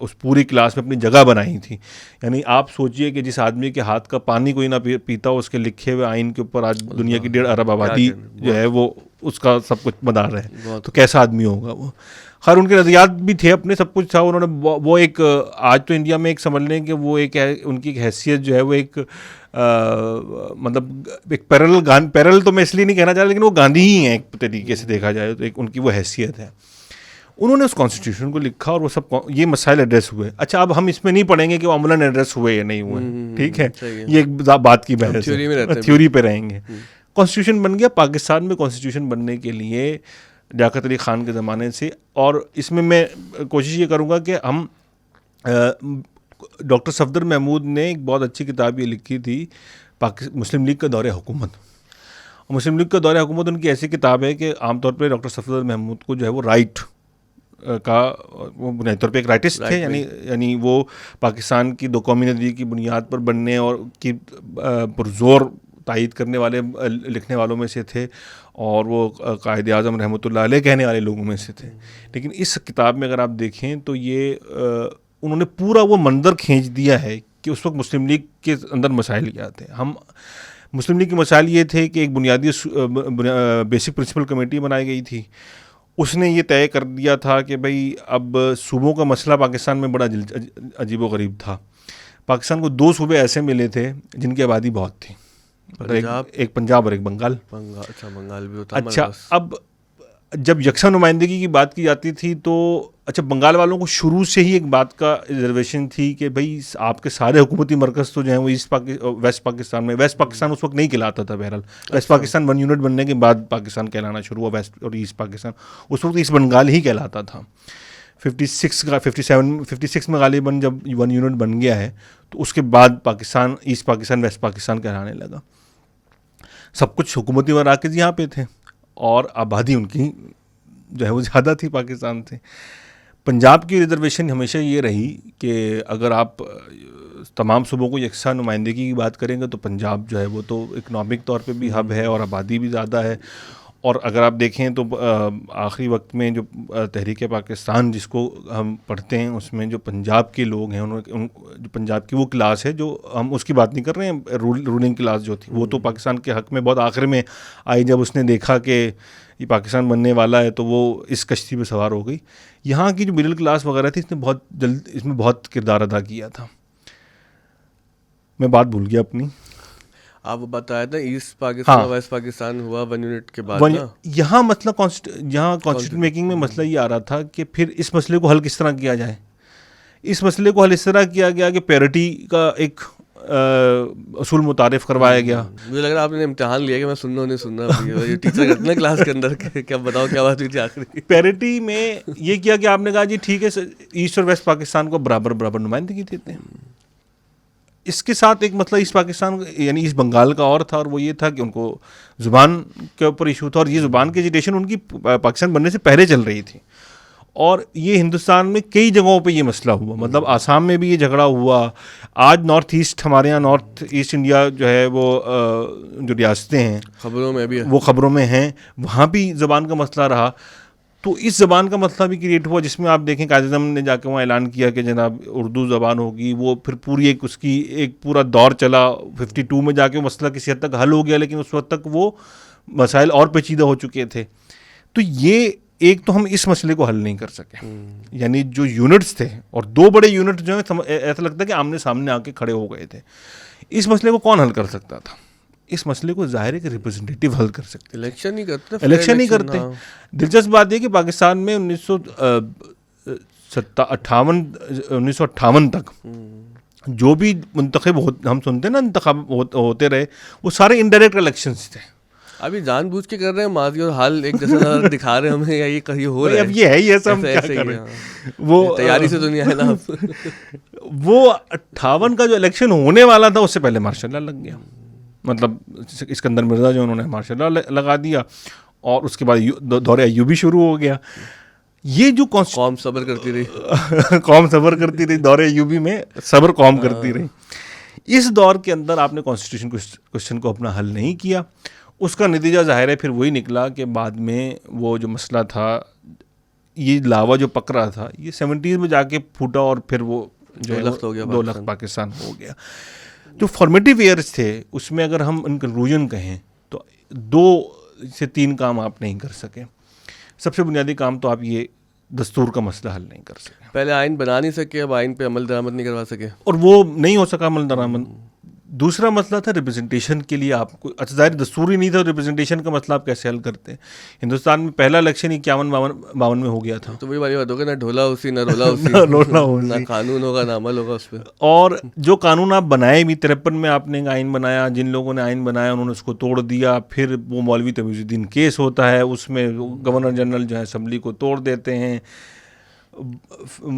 उस पूरी क्लास में अपनी जगह बनाई थी। यानी आप सोचिए कि जिस आदमी के हाथ का पानी कोई ना पीता हो, उसके लिखे हुए आइन के ऊपर आज दुनिया की 1.5 अरब आबादी जो है वो उसका सब कुछ मदार है, तो कैसा आदमी होगा वो। खैर उनके नज़रियात भी थे अपने, सब कुछ था। उन्होंने वो एक, आज तो इंडिया में एक समझ लें कि वो एक है, उनकी एक हैसियत जो है वो एक मतलब एक पैरल तो मैं इसलिए नहीं कहना चाह रहा, लेकिन वो गांधी ही हैं एक तरीके से देखा जाए तो, एक उनकी वो हैसियत है। उन्होंने उस कॉन्स्टिट्यूशन को लिखा और वो सब ये मसाइल एड्रेस हुए। अच्छा, अब हम इसमें नहीं पढ़ेंगे कि वो अमलन एड्रेस हुए या नहीं हुए, ठीक है, ये एक बात की बहस है, थ्योरी पे रहेंगे। कॉन्स्टिट्यूशन बन गया। पाकिस्तान में कॉन्स्टिट्यूशन बनने के लिए लियाकत अली ख़ान के ज़माने से, और इसमें मैं कोशिश ये करूँगा कि हम डॉक्टर सफदर महमूद ने एक बहुत अच्छी किताब ये लिखी थी, मुस्लिम लीग का दौरे हुकूमत। मुस्लिम लीग का दौरे हुकूमत उनकी ऐसी किताब है कि आमतौर पर डॉक्टर सफदर महमूद को जो है वो राइट का, वो बुनियादी तौर पे एक राइटिस्ट थे, यानी वो पाकिस्तान की 2 कौमी नज़रिए की बुनियाद पर बनने और की पुरजोर तायीद करने वाले लिखने वालों में से थे, और वो कायद आज़म रहमतुल्लाह अलैह कहने वाले लोगों में से थे। लेकिन इस किताब में अगर आप देखें तो ये उन्होंने पूरा वो मंजर खींच दिया है कि उस वक्त मुस्लिम लीग के अंदर मसाइल क्या थे। मुस्लिम लीग के मसाइल ये थे कि एक बुनियादी बेसिक प्रिंसिपल कमेटी बनाई गई थी, उसने ये तय कर दिया था कि भाई अब सूबों का मसला पाकिस्तान में बड़ा अजीब व गरीब था। पाकिस्तान को 2 सूबे ऐसे मिले थे जिनकी आबादी बहुत थी, एक पंजाब और एक बंगाल। अच्छा, बंगाल भी होता। अच्छा, अब जब यकसा नुमाइंदगी की बात की जाती थी तो अच्छा, बंगाल वालों को शुरू से ही एक बात का रिजर्वेशन थी कि भाई आपके सारे हुकूमती मरकज़ तो जो हैं वो वेस्ट पाकिस्तान में, वेस्ट पाकिस्तान उस वक्त नहीं कहलाता था बहरहाल, वेस्ट पाकिस्तान 1 यूनिट बनने के बाद पाकिस्तान कहलाना शुरू हुआ, वेस्ट और ईस्ट पाकिस्तान, उस वक्त ईस्ट बंगाल ही कहलाता था। 56 में गालिबन जब 1 यूनिट बन गया है तो उसके बाद पाकिस्तान, ईस्ट पाकिस्तान, वेस्ट पाकिस्तान कहलाने लगा। सब कुछ हुकूमती मराकज़ यहाँ पे थे और आबादी उनकी जो है वो ज़्यादा थी पाकिस्तान से। पंजाब की रिजर्वेशन हमेशा ये रही कि अगर आप तमाम सूबों को यकसा नुमाइंदगी की बात करेंगे तो पंजाब जो है वो तो इकनॉमिक तौर पे भी हब है और आबादी भी ज़्यादा है। और अगर आप देखें तो आखिरी वक्त में जो तहरीक पाकिस्तान जिसको हम पढ़ते हैं उसमें जो पंजाब के लोग हैं जो पंजाब की वो क्लास है, जो हम उसकी बात नहीं कर रहे हैं, रूलिंग क्लास जो थी वो तो पाकिस्तान के हक़ में बहुत आखिर में आई, जब उसने देखा कि ये पाकिस्तान बनने वाला है तो वो इस कश्ती पे सवार हो गई। यहाँ की जो मिडिल क्लास वगैरह थी इसमें बहुत किरदार अदा किया था। मैं बात भूल गया अपनी। आप बताया था ईस्ट पाकिस्तान और वेस्ट पाकिस्तान हुआ 1 यूनिट के बाद ना। यहाँ मतलब यहाँ कॉन्स्टिट्यूशन मेकिंग में मसला ये आ रहा था कि फिर इस मसले को हल किस तरह किया जाए। इस मसले को हल इस तरह किया गया कि पैरिटी का एक असूल मुतारिफ करवाया गया। मुझे लग रहा है आपने इम्तिहान लिया कि मैं सुनना नहीं सुनना, ये टीचर करते ना क्लास के अंदर क्या बताओ क्या बात हुई थी आखिरी। पैरिटी में ये किया कि आपने कहा जी ठीक है ईस्ट और वेस्ट पाकिस्तान को बराबर बराबर नुमाइंदगी देते हैं। इसके साथ एक मतलब ईस्ट पाकिस्तान यानी ईस्ट बंगाल का और था, और वो ये था कि उनको ज़ुबान के ऊपर इशू था और ये ज़ुबान की एजिटेशन उनकी पाकिस्तान बनने से पहले चल रही थी। और ये हिंदुस्तान में कई जगहों पे ये मसला हुआ, मतलब आसाम में भी ये झगड़ा हुआ। आज नॉर्थ ईस्ट, हमारे यहाँ नॉर्थ ईस्ट इंडिया जो है वो जो रियासतें हैं खबरों में भी है, वो खबरों में हैं, वहाँ भी ज़बान का मसला रहा। तो इस ज़बान का मसला भी क्रिएट हुआ जिसमें आप देखें कायद-ए-आज़म ने जाके वहाँ ऐलान किया कि जनाब उर्दू ज़बान होगी। वो फिर पूरी एक पूरा दौर चला। 52 में जाके मसला किसी हद तक हल हो गया, लेकिन उस वक्त तक वो मसाइल और पेचीदा हो चुके थे। तो ये एक तो हम इस मसले को हल नहीं कर सके, यानी जो यूनिट्स थे, और 2 बड़े यूनिट जो है ऐसा लगता है कि आमने सामने आके खड़े हो गए थे। इस मसले को कौन हल कर सकता था? इस मसले को जाहिर है कि रिप्रेजेंटेटिव हल कर सकते। इलेक्शन नहीं करते, इलेक्शन नहीं करते। दिलचस्प बात यह कि पाकिस्तान में 1958 तक जो भी मुंतखब हम सुनते हैं ना इंतखाब होते रहे, वो सारे इनडायरेक्ट इलेक्शंस थे। अभी जानबूझ के कर रहे हैं, माजी और हाल एक जैसा दिखा रहे हैं हमें, या ये कहीं हो रहा है। अब ये है, ये सब क्या कर रहे हैं, वो तैयारी से दुनिया है ना। वो 58 का जो इलेक्शन होने वाला था उससे पहले मार्शल लॉ लग गया, मतलब इस्कंदर मिर्ज़ा जो उन्होंने मार्शल लॉ लगा दिया, और उसके बाद दौरे अय्यूबी शुरू हो गया। ये जो कौम सब्र करती रही कौम सब्र करती रही, दौरे अय्यूबी में सब्र कौम करती रही। इस दौर के अंदर आपने कॉन्स्टिट्यूशन क्वेश्चन को अपना हल नहीं किया। उसका नतीजा जाहिर है फिर वही निकला कि बाद में वो जो मसला था, ये लावा जो पक रहा था, ये 70s में जाके फूटा और फिर वो जो 2 लाख पाकिस्तान हो गया। जो फॉर्मेटिव ईयर्स थे उसमें अगर हम इन कंक्लूजन कहें तो 2 से 3 काम आप नहीं कर सके। सबसे बुनियादी काम तो आप ये दस्तूर का मसला हल नहीं कर सके। पहले आइन बना नहीं सके, अब आइन पे अमल दरामद नहीं करवा सके, और वो नहीं हो सका अमल दरामद। दूसरा मसला था रिप्रेजेंटेशन के लिए आपको, अच्छा ज़ाहिर दस्तूरी नहीं था, रिप्रेजेंटेशन का मसला आप कैसे हल करते हैं। हिंदुस्तान में पहला इलेक्शन 51-52 में हो गया था। तो वही वाली बात होगी ना, ढोला उसी ना रोला उसी ना कानून होगा ना अमल होगा उस पर। और जो कानून आप बनाए भी, 53 में आपने एक आइन बनाया, जिन लोगों ने आइन बनाया उन्होंने उसको तोड़ दिया। फिर वो मौलवी तमीज़ुद्दीन केस होता है, उसमें गवर्नर जनरल जो है असम्बली को तोड़ देते हैं,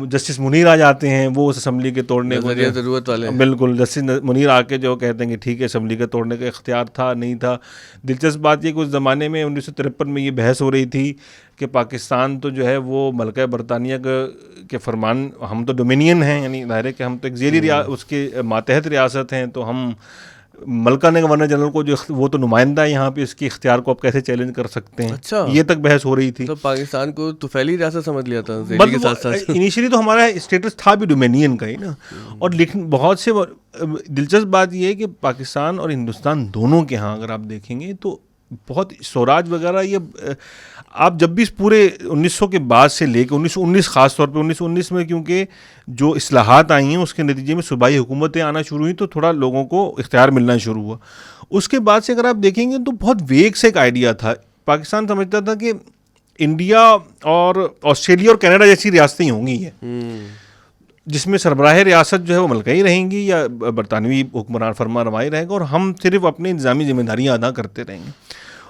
जस्टिस मुनीर आ जाते हैं, वो उस असम्बली के तोड़ने को ज़रूरत वाले, बिल्कुल जस्टिस मुनीर आके जो कहते हैं कि ठीक है असम्बली के तोड़ने का इख्तियार था नहीं था। दिलचस्प बात ये कि उस ज़माने में 1953 में ये बहस हो रही थी कि पाकिस्तान तो जो है वो मलका बरतानिया के फरमान, हम तो डोमिनियन हैं, यानी दायरे के हम तो एक ज़ेली उसके मातहत रियासत हैं, तो हम मलका ने गवर्नर जनरल को जो वो तो नुमाइंदा है यहाँ पे, इसकी इख्तियार को आप कैसे चैलेंज कर सकते हैं। अच्छा, ये तक बहस हो रही थी। तो पाकिस्तान को तुफैली रियासत समझ लिया था के साथ। इनिशियली तो हमारा स्टेटस था भी डोमिनियन का ही ना। और लेकिन बहुत से दिलचस्प बात यह है कि पाकिस्तान और हिंदुस्तान दोनों के यहाँ अगर आप देखेंगे तो बहुत स्वराज वगैरह, ये आप जब भी इस पूरे 1900 के बाद से लेकर 1919 ख़ास तौर पे 1919 में क्योंकि जो इस्लाहात आई हैं उसके नतीजे में सूबाई हुकूमतें आना शुरू हुई, तो थोड़ा लोगों को इख्तियार मिलना शुरू हुआ। उसके बाद से अगर आप देखेंगे तो बहुत वेग से एक आइडिया था। पाकिस्तान समझता था कि इंडिया और ऑस्ट्रेलिया और कनाडा जैसी रियासतें ही होंगी ये, जिसमें सरबराह रियासत जो है वो मलकई रहेंगी या बरतानवी हुक्मरान फरमा रवाई रहेगा, और हम सिर्फ अपनी इंतजामी जिम्मेदारियाँ अदा करते रहेंगे।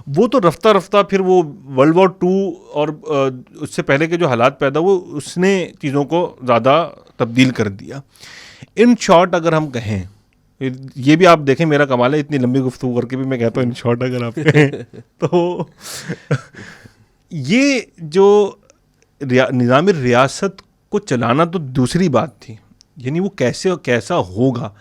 वो तो रफ्ता रफ्ता फिर वो वर्ल्ड वॉर 2 और उससे पहले के जो हालात पैदा हुए उसने चीज़ों को ज़्यादा तब्दील कर दिया। इन शॉर्ट अगर हम कहें, ये भी आप देखें मेरा कमाल है, इतनी लंबी गुफ्तगू करके भी मैं कहता हूँ इन शॉर्ट अगर आप कहें तो ये जो निज़ाम रियासत को चलाना तो दूसरी बात थी, यानी वो कैसा होगा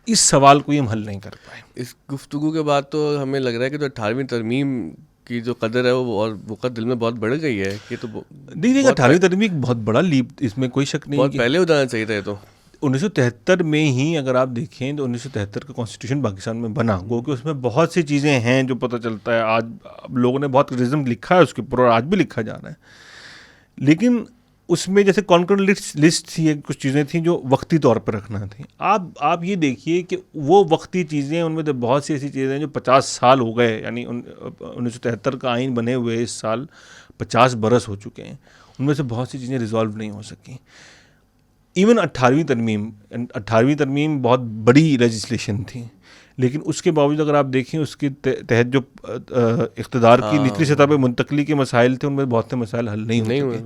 इस सवाल को हम हल नहीं कर पाए। इस गुफ्तगू के बाद तो हमें लग रहा है कि तो 18वीं तरमीम की जो कदर है वो और वो दिल में बहुत बढ़ गई है कि तो नहीं 18वीं तरमीम बहुत बड़ा लीप, इसमें कोई शक नहीं, बहुत पहले हो जाना चाहिए था। तो 1973 में ही अगर आप देखें तो 1973 का कॉन्स्टिट्यूशन पाकिस्तान में बना, क्योंकि उसमें बहुत सी चीज़ें हैं जो पता चलता है। आज लोगों ने बहुत क्रिटिसिज्म लिखा है उसके ऊपर और आज भी लिखा जा रहा है, लेकिन उसमें जैसे कॉन्करेंट लिस्ट थी, कुछ चीज़ें थी जो वक्ती तौर पर रखना थी। आप ये देखिए कि वो वक्ती चीज़ें, उनमें तो बहुत सी ऐसी चीज़ें हैं जो 50 साल हो गए, यानी 1973 का आइन बने हुए इस साल 50 बरस हो चुके हैं, उनमें से बहुत सी चीज़ें रिजॉल्व नहीं हो सकी। इवन 18वीं तरमीम बहुत बड़ी लेजिस्लेशन थी, लेकिन उसके बावजूद अगर आप देखें उसके तहत जो इक़्तिदार की निचली सतह पर मुंतकली के मसाइल थे, उनमें बहुत से मसाइल हल नहीं हुए।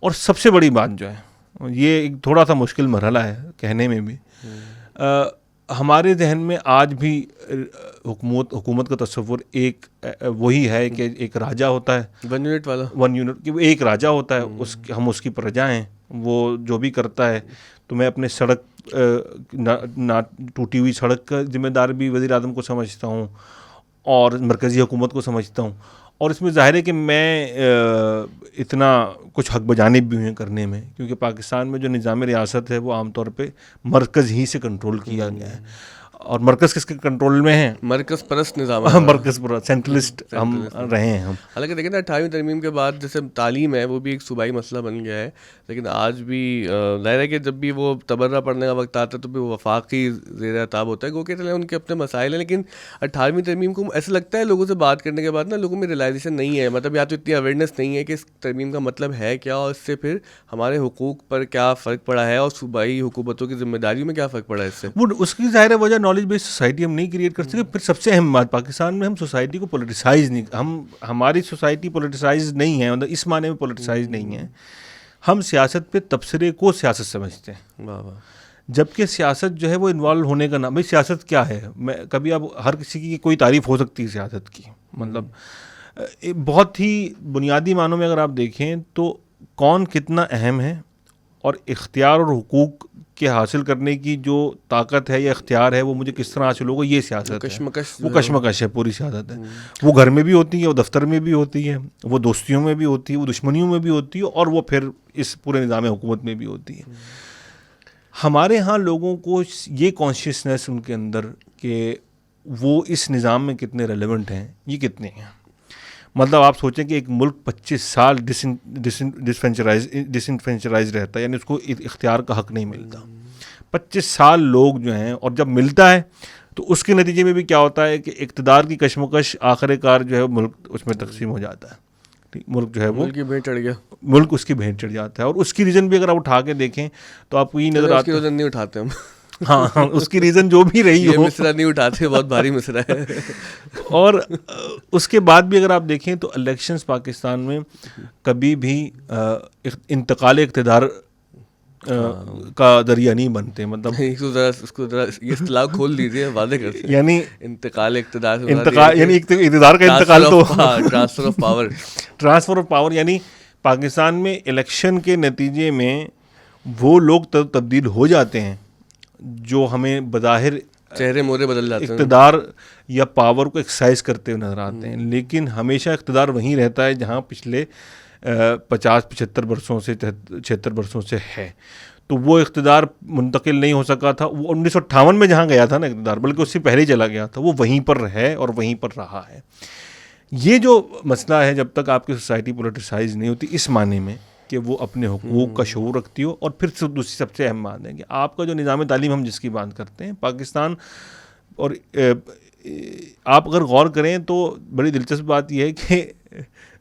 और सबसे बड़ी बात जो है, ये एक थोड़ा सा मुश्किल मरहला है कहने में भी, हमारे जहन में आज भी हुकूमत का तस्वुर एक वही है कि एक राजा होता है, 1 यूनिट वाला, 1 यूनिट कि वो एक राजा होता है, हम उसकी प्रजा हैं, वो जो भी करता है। तो मैं अपने सड़क ना टूटी हुई सड़क का जिम्मेदार भी वज़ीर आज़म को समझता हूँ और मरकज़ी हुकूमत को समझता हूँ, और इसमें ज़ाहिर है कि मैं इतना कुछ हक बजाने भी हुए करने में, क्योंकि पाकिस्तान में जो निज़ाम रियासत है वो आमतौर पे मरकज़ ही से कंट्रोल किया गया है। और मरकज़ किसके कंट्रोल में है? मरकज़ परस्त निज़ाम, मरकज़ परस्त, सेंट्रलिस्ट हम रहे हैं हम। हालांकि देखें ना 18वीं तरमीम के बाद जैसे तालीम है वो भी एक सूबाई मसला बन गया है, लेकिन आज भी ज़ाहिर है कि जब भी वो तबर्रा पढ़ने का वक्त आता है तो भी वो वफाकी ज़ेर अताब होता है, क्योंकि उनके अपने मसाइल हैं। लेकिन 18वीं तरमीम को ऐसा लगता है लोगों से बात करने के बाद ना लोगों में रियलाइजेशन नहीं है, मतलब या तो इतनी अवेयरनेस नहीं है कि इस तरमीम का मतलब है क्या और इससे फिर हमारे हुकूक पर क्या फ़र्क पड़ा है और सूबाई हुकूमतों की जिम्मेदारियों में क्या फ़र्क पड़ा है इससे। वो उसकी ज़ाहिर है वजह नॉलेज बेस्ड सोसाइटी हम नहीं क्रिएट कर सके। फिर सबसे अहम बात, पाकिस्तान में हम सोसाइटी को पोलिटिसाइज नहीं, हमारी सोसाइटी पोलिटिसाइज नहीं है, मतलब इस माने में पोलिटिसाइज नहीं है। हम सियासत पे तबसरे को सियासत समझते हैं, वाह वाह, जबकि सियासत जो है वो इन्वॉल्व होने का नाम, भाई सियासत क्या है? मैं कभी अब हर किसी की कोई तारीफ़ हो सकती है सियासत की, मतलब बहुत ही बुनियादी मानों में अगर आप देखें तो कौन कितना अहम है और इख्तियार और हुकूक के हासिल करने की जो ताकत है या इख्तियार है वो मुझे किस तरह हासिल होगा, ये सियासत है। वो कशमकश है, पूरी सियासत है। वो घर में भी होती है, वो दफ्तर में भी होती है, वो दोस्तियों में भी होती है, वो दुश्मनियों में भी होती है, और वो फिर इस पूरे निज़ाम हुकूमत में भी होती है। हमारे यहाँ लोगों को ये कॉन्शियसनेस उनके अंदर कि वो इस निज़ाम में कितने रेलेवेंट हैं, ये कितने हैं। मतलब आप सोचें कि एक मुल्क 25 साल डिसफ्रेंचराइज रहता है, यानी उसको इख्तियार का हक नहीं मिलता। 25 साल लोग जो हैं, और जब मिलता है तो उसके नतीजे में भी क्या होता है कि इक़्तिदार की कशमकश आखिरकार जो है मुल्क उसमें तकसीम हो जाता है। मुल्क जो है वो मुल्क की भेंट चढ़ गया, मुल्क उसकी भेंट चढ़ जाता है। और उसकी रीज़न भी अगर आप उठा के देखें तो आपको ये नज़र आता है, रीज़न नहीं उठाते हम हाँ, उसकी रीज़न जो भी रही हो, मिसरा नहीं उठाते, बहुत भारी मिसरा है। और उसके बाद भी अगर आप देखें तो इलेक्शंस पाकिस्तान में कभी भी इंतकाल इक़्तिदार का दरिया नहीं बनते। मतलब उसको जरा ये इस्तिलाह खोल दीजिए, वादे करते हैं। यानी इंतकाल इक़्तिदार यानी इक़्तिदार का इंतकाल तो transfer of power, transfer of power, यानी पाकिस्तान में इलेक्शन के नतीजे में वो लोग तब्दील हो जाते हैं जो हमें बज़ाहिर चेहरे मोहरे बदल जाते हैं, इक़्तिदार या पावर को एक्सरसाइज करते हुए नजर आते हैं, लेकिन हमेशा इक़्तिदार वहीं रहता है जहाँ पिछले 50-75 वर्षों से 76 वर्षों से है। तो वो इक़्तिदार मुंतकिल नहीं हो सका था। वो 1958 में जहाँ गया था ना इक़्तिदार, बल्कि उससे पहले ही चला गया था, वो वहीं पर है और वहीं पर रहा है। ये जो मसला है, जब तक आपकी सोसाइटी पोलिटिसाइज नहीं होती इस माने में कि वो अपने हुकूक का शऊर रखती हो, और फिर दूसरी सबसे अहम बात है कि आपका जो निज़ाम तालीम हम जिसकी बात करते हैं पाकिस्तान, और आप अगर गौर करें तो बड़ी दिलचस्प बात यह है कि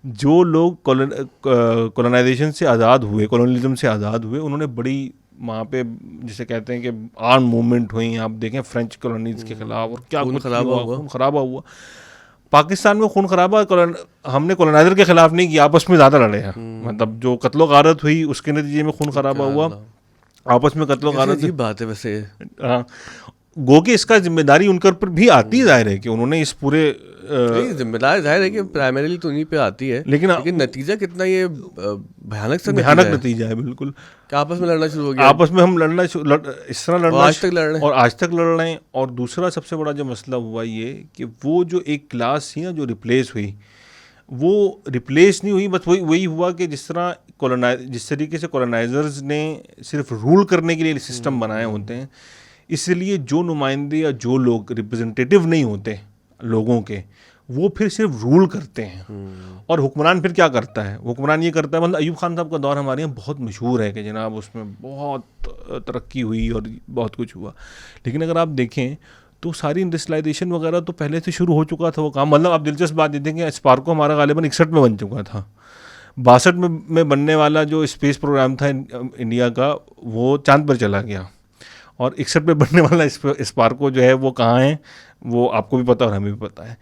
जो लोग कॉलोनाइजेशन से आज़ाद हुए, कॉलोनियलिज्म से आज़ाद हुए, उन्होंने बड़ी वहाँ पे जिसे कहते हैं कि आर्म मूवमेंट हुई। आप देखें फ्रेंच कॉलोनीज के खिलाफ और क्या खून कुछ खराबा हुआ। खून खराबा हुआ। पाकिस्तान में खून खराबा हमने कॉलोनाइजर के खिलाफ नहीं किया, आपस में ज़्यादा लड़े हैं। मतलब जो कत्लो गारत हुई उसके नतीजे में खून खराबा हुआ, आपस में कत्लो गारत। अजीब बात है वैसे। हाँ, गो के इसका जिम्मेदारी उनके ऊपर भी आती है, जाहिर है कि उन्होंने इस पूरे जिम्मेदारी जाहिर है कि प्राइमरीली तो उन्हीं पे आती है, लेकिन नतीजा कितना ये भयानक नतीजा है। बिल्कुल, कि आपस में लड़ना शुरू हो गया, आपस में हम इस तरह लड़ना आज तक लड़ रहे हैं और आज तक लड़ रहे हैं। और दूसरा सबसे बड़ा जो मसला हुआ ये कि वो जो एक क्लास थी ना जो रिप्लेस हुई, वो रिप्लेस नहीं हुई, बस वही हुआ कि जिस तरीके से कॉलोनाइजर्स ने सिर्फ रूल करने के लिए सिस्टम बनाए होते हैं, इसलिए जो नुमाइंदे या जो लोग रिप्रेजेंटेटिव नहीं होते लोगों के, वो फिर सिर्फ रूल करते हैं। और हुक्मरान फिर क्या करता है? हुक्मरान ये करता है, मतलब अयूब खान साहब का दौर हमारे यहाँ बहुत मशहूर है कि जनाब उसमें बहुत तरक्की हुई और बहुत कुछ हुआ। लेकिन अगर आप देखें तो सारी इंडस्ट्रियलाइजेशन वगैरह तो पहले से शुरू हो चुका था वो काम। मतलब आप दिलचस्प बात देखें कि स्पार्को हमारा गालिबन 61 में बन चुका था। 62 में बनने वाला जो स्पेस प्रोग्राम था इंडिया का, वो चांद पर चला गया। और 61 में बनने वाला स्पार्को जो है वो कहाँ है, वो आपको भी पता और हमें भी पता है।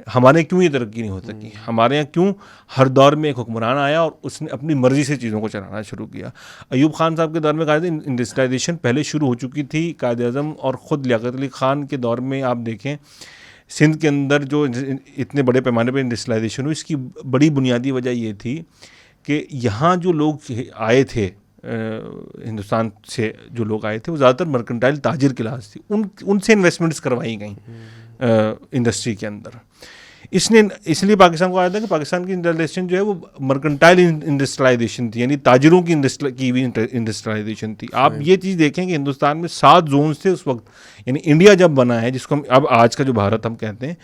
हमारे क्यों ये तरक्की नहीं हो सकी? हमारे यहाँ क्यों हर दौर में एक हुक्मरान आया और उसने अपनी मर्ज़ी से चीज़ों को चलाना शुरू किया? अयूब खान साहब के दौर में कायदे इंडस्ट्रियलाइजेशन पहले शुरू हो चुकी थी। कायद-ए-आज़म और ख़ुद लियाकत अली ख़ान के दौर में आप देखें सिंध के अंदर जो इतने बड़े पैमाने पर इंडस्ट्रियलाइजेशन हुई, इसकी बड़ी बुनियादी वजह ये थी कि यहाँ जो लोग आए थे, हिंदुस्तान से जो लोग आए थे, वो ज़्यादातर मर्केंटाइल ताजिर क्लास थी। उनसे इन्वेस्टमेंट्स करवाई गई इंडस्ट्री के अंदर। इसलिए पाकिस्तान को आया था कि पाकिस्तान की इंडस्ट्रियलाइजेशन जो है वो मर्केंटाइल इंडस्ट्रियलाइजेशन थी, यानी ताजिरों की हुई इंडस्ट्रियलाइजेशन थी। आप ये चीज़ देखें कि हिंदुस्तान में 7 जोन्स थे उस वक्त, यानी इंडिया जब बना है, जिसको हम अब आज का जो भारत हम कहते हैं,